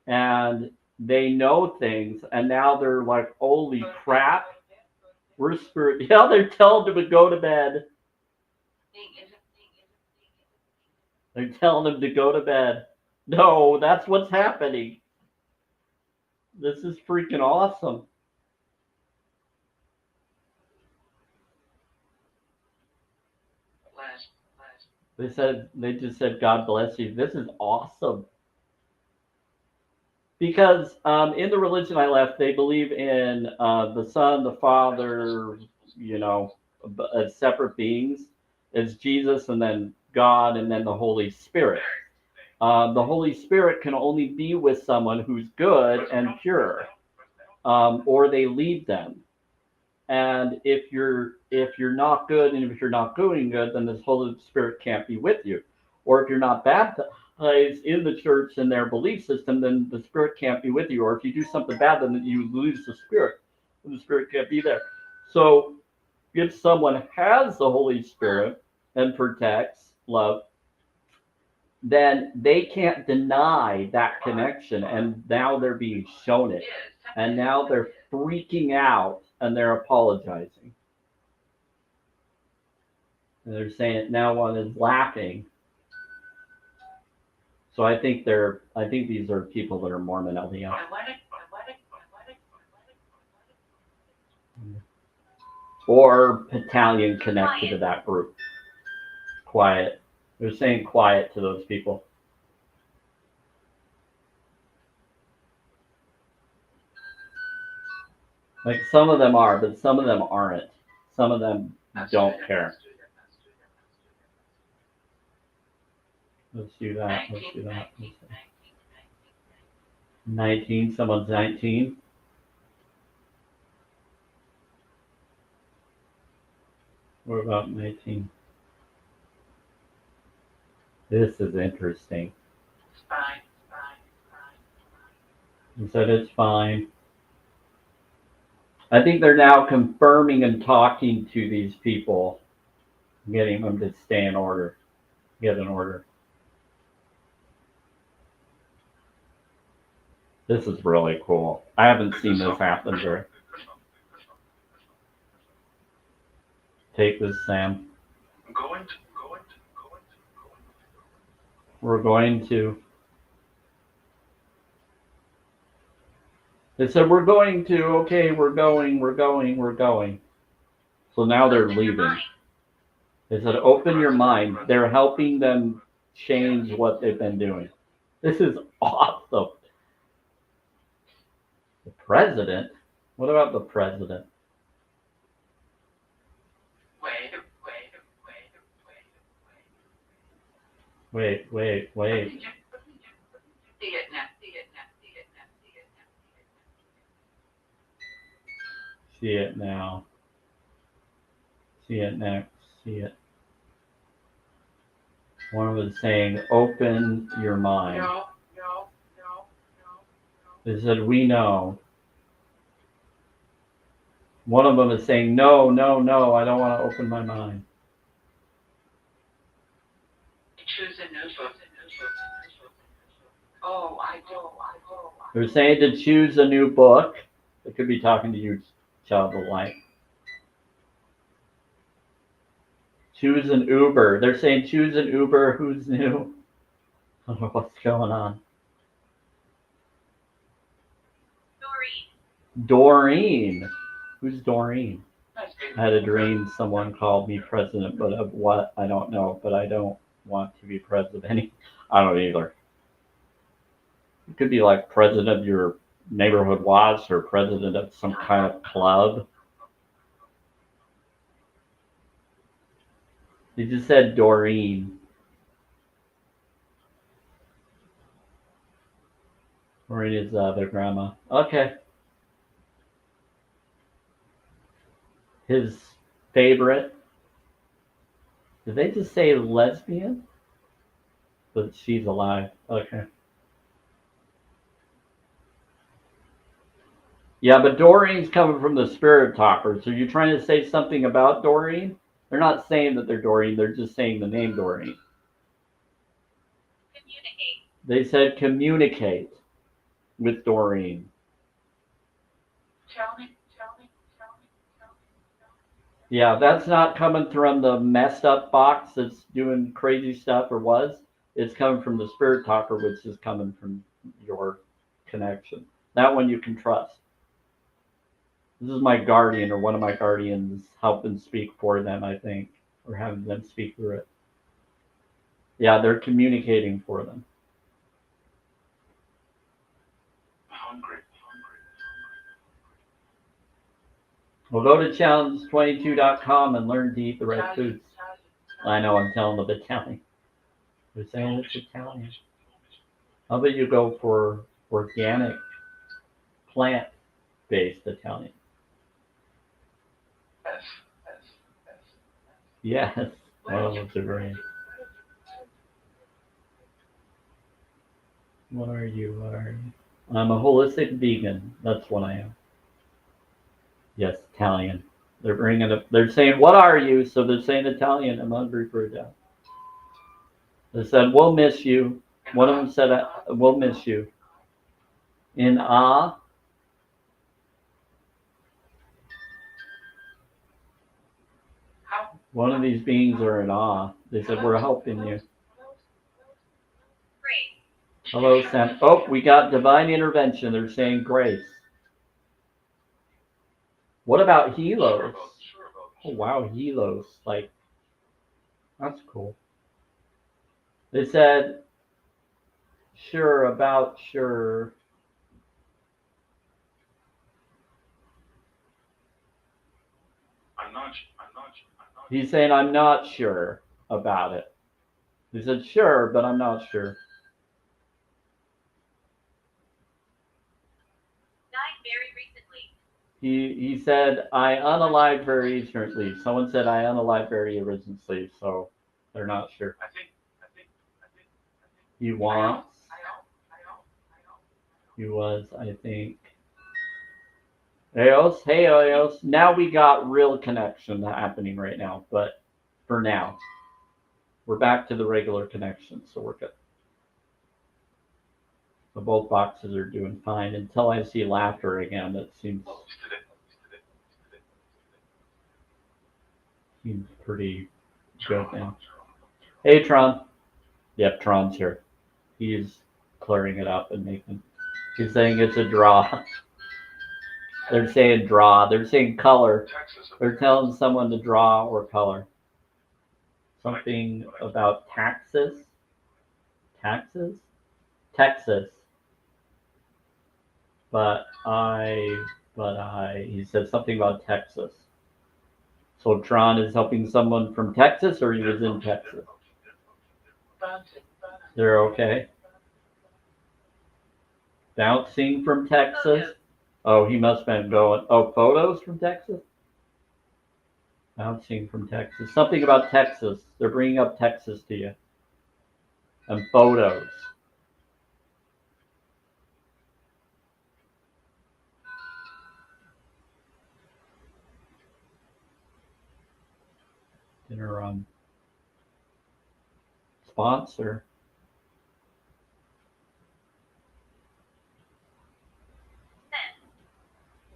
and they know things, and now they're like, holy crap, we're spirit. Yeah, they're telling them to go to bed. They're telling them to go to bed. No, that's what's happening. This is freaking awesome. They just said, God bless you. This is awesome. Because in the religion I left, they believe in the Son, the Father, as separate beings. It's Jesus and then God and then the Holy Spirit. The Holy Spirit can only be with someone who's good and pure, or they leave them. And if you're not good and if you're not doing good, then this Holy Spirit can't be with you. Or if you're not baptized in the church and their belief system, then the Spirit can't be with you. Or if you do something bad, then you lose the Spirit, and the Spirit can't be there. So if someone has the Holy Spirit and protects, love, then they can't deny that connection. And now they're being shown it. And now they're freaking out and they're apologizing. And they're saying now one is laughing. So I think these are people that are Mormon LDS. Or battalion connected to that group. Quiet. They're saying quiet to those people. Like some of them are, but some of them aren't. Some of them don't care. Let's do that. 19. Someone's 19. What about 19? This is interesting. It's fine. He said it's fine. I think they're now confirming and talking to these people, getting them to stay in order, get in order. This is really cool. I haven't seen this happen, Jerry. Take this, Sam. We're going to. They said, we're going to. Okay, we're going. So now they're leaving. They said, open your mind. They're helping them change what they've been doing. This is awesome. The president? What about the president? Wait. See it now. See it next. See it. One was saying, open your mind. No. They said, we know. One of them is saying, no, I don't want to open my mind. Choose a new book. Oh, I do. They're saying to choose a new book. They could be talking to you, child of light. Choose an Uber. They're saying choose an Uber. Who's new? I don't know what's going on. Doreen. Who's Doreen? I had a dream someone called me president, but of what? I don't know, but I don't want to be president. I don't either. You could be like president of your neighborhood watch or president of some kind of club. They just said Doreen. Doreen is their grandma. Okay. His favorite Did they just say lesbian? But she's alive. Okay. Yeah, but Doreen's coming from the spirit talkers. So you're trying to say something about Doreen? They're not saying that they're Doreen. They're just saying the name Doreen. Communicate. They said communicate with Doreen. Tell me, tell me, tell me, tell me, tell me. Yeah, that's not coming from the messed up box that's doing crazy stuff or was. It's coming from the spirit talker, which is coming from your connection. That one you can trust. This is my guardian or one of my guardians helping speak for them, I think, or having them speak through it. Yeah, they're communicating for them. Hungry. Well, go to challenge22.com and learn to eat the right foods. I know, I'm telling them Italian. They're saying it's Italian. How about you go for organic, plant-based Italian? S. Yes. Oh, that's a great. What are you? What are you? I'm a holistic vegan. That's what I am. Yes, Italian. They're bringing up. They're saying, "What are you?" So they're saying Italian. I'm hungry for a job. They said, "We'll miss you." One of them said, "We'll miss you." In awe. How? One of these beings are in awe. They said, "We're helping you." Grace. Hello, Sam. Oh, we got divine intervention. They're saying grace. What about helos? Oh, wow, helos. Like, that's cool. They said, sure, about sure. I'm not. He's saying, I'm not sure about it. He said, sure, but I'm not sure. Died very recently. He said, I unalived very recently. Someone said, I unalived very recently, so they're not sure. I think. He wants. He was, I think. Eos, hey Eos. Now we got real connection happening right now, but for now, we're back to the regular connection, so we're good. So both boxes are doing fine until I see laughter again. That seems pretty good now. Hey Tron. Yep, Tron's here. He's clearing it up and making. He's saying it's a draw. They're saying draw. They're saying color. They're telling someone to draw or color. Something about taxes. Taxes? Texas. But he said something about Texas. So Tron is helping someone from Texas, or he was in Texas? They're okay. Bouncing from Texas. Oh, he must have been going. Oh, photos from Texas? Bouncing from Texas. Something about Texas. They're bringing up Texas to you. And photos. Dinner sponsor.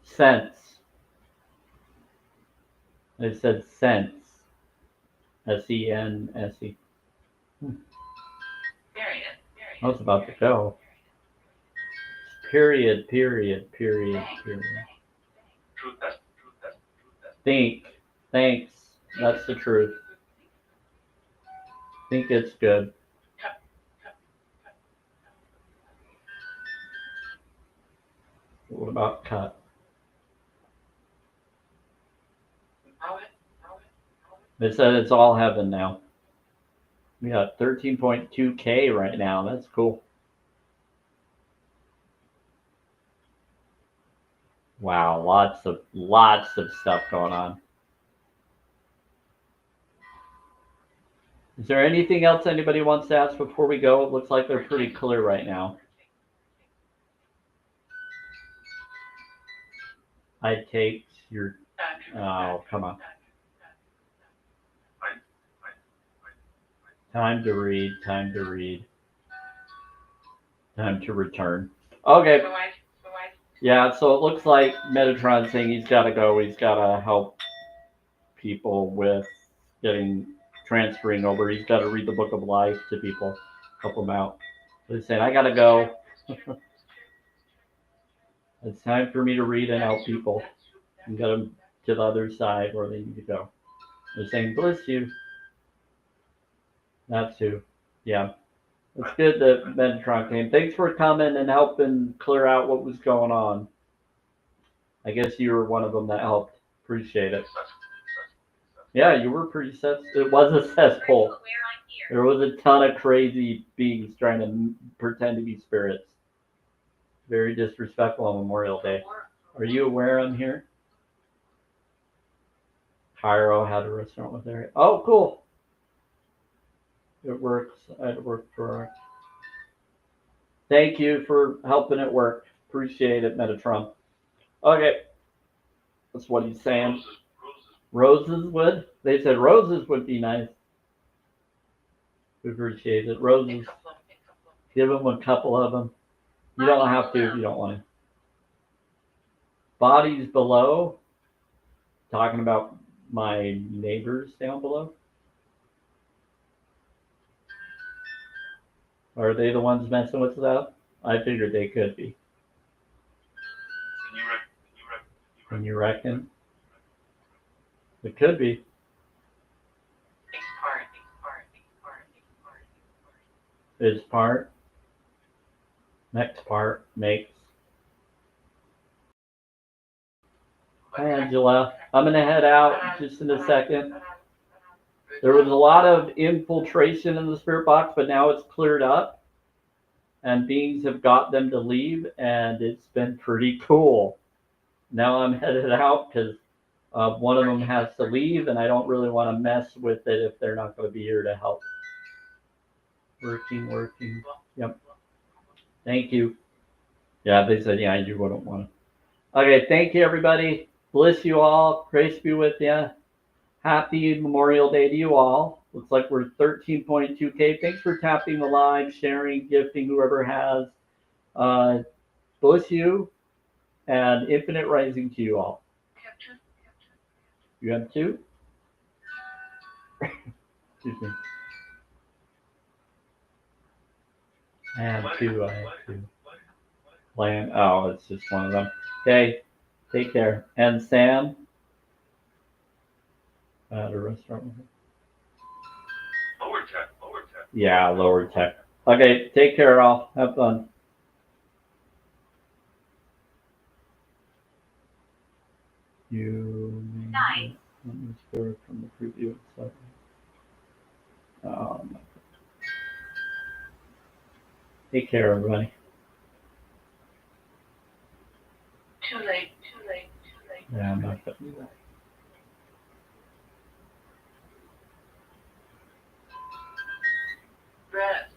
Sense. They said sense. S-E-N-S-E. I was about to go. Period. Think. Thanks. That's the truth. Think it's good. What about cut? They said it's all heaven now. We got 13.2K right now. That's cool. Wow, lots of stuff going on. Is there anything else anybody wants to ask before we go? It looks like they're pretty clear right now. I take your. Oh, come on. Time to read. Time to read. Time to return. Okay. Yeah, so it looks like Metatron's saying he's got to go. He's got to help people with transferring over. He's got to read the Book of Life to people, help them out. So he's saying, I got to go. It's time for me to read and help people and get them to the other side where they need to go. They're saying, bless you. That's who. Yeah. It's good that Metatron came. Thanks for coming and helping clear out what was going on. I guess you were one of them that helped. Appreciate it. Yeah, you were pretty it was a cesspool. There was a ton of crazy beings trying to pretend to be spirits. Very disrespectful on Memorial Day. Are you aware I'm here? Cairo had a restaurant with her. Oh, cool. It works. It worked for. Thank you for helping it work. Appreciate it, Metatron. Okay. That's what he's saying. Roses would? They said roses would be nice. We appreciate it. Roses. Give them a couple of them. You don't have to if you don't want to. Bodies below. Talking about my neighbors down below. Are they the ones messing with stuff? I figured they could be. Can you reckon? It could be. Is part. Next part makes. Hi, Angela. I'm going to head out just in a second. There was a lot of infiltration in the spirit box, but now it's cleared up. And beings have got them to leave, and it's been pretty cool. Now I'm headed out because one of them has to leave, and I don't really want to mess with it if they're not going to be here to help. Working. Yep. Thank you. Yeah, they said, yeah, you wouldn't want to. Okay, thank you, everybody. Bless you all. Grace be with you. Happy Memorial Day to you all. Looks like we're 13.2K. Thanks for tapping the live, sharing, gifting, whoever has. Bless you and infinite rising to you all. You have two? Excuse me. I have two. Land. Oh, it's just one of them. Okay. Take care. And Sam? At a restaurant. Lower tech. Yeah, lower tech. Okay, take care all. Have fun. You Nice. let me score from the preview itself. Take care, everybody. Too late. Yeah, I'm not gonna do that. Rest.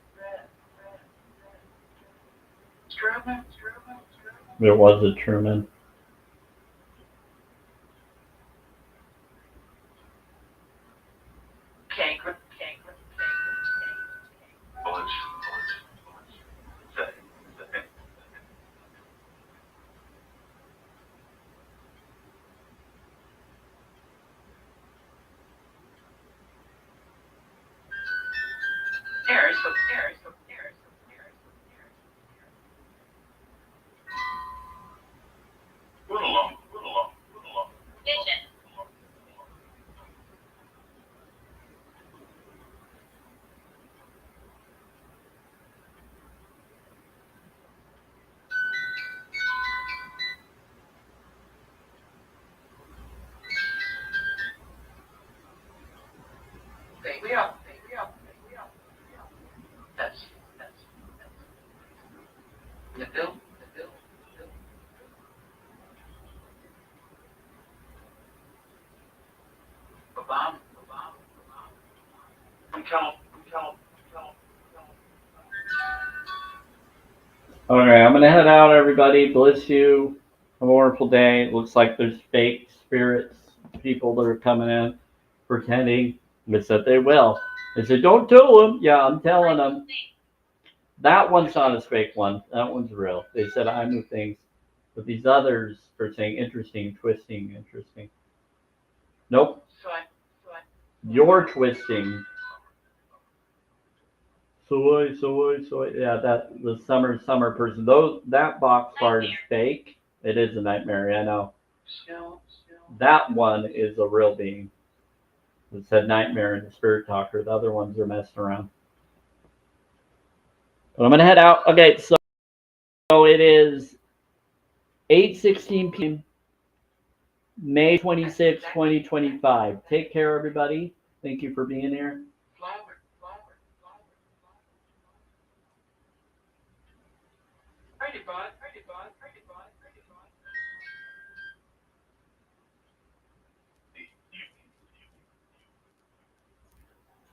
Truman. There was a Truman. Okay. There's. Run along. Vision. Baby up. That's. The bill. Obama. Okay, I'm gonna head out, everybody. Bless you. Have a wonderful day. Looks like there's fake spirits, people that are coming in, pretending. They said they will. They said, don't tell them. Yeah, I'm telling them. That one's not a fake one. That one's real. They said I move things. But these others are saying interesting, twisting, interesting. Nope. You're twisting. Soy. Yeah, that the summer person. That box part is fake. It is a nightmare. I know. That one is a real being. It said nightmare in the spirit talker. The other ones are messing around. But I'm gonna head out. Okay, so it is 8:16 p.m. May 26, 2025. Take care, everybody. Thank you for being here.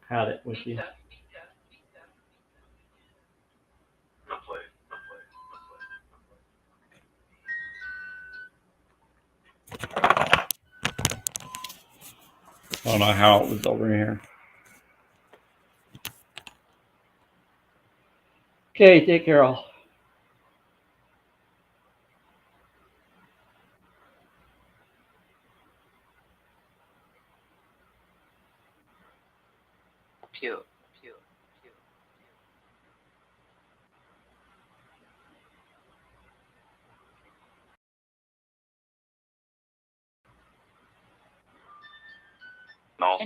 Had it with you. I don't know how it was over here. Okay, take care all. Pew. No.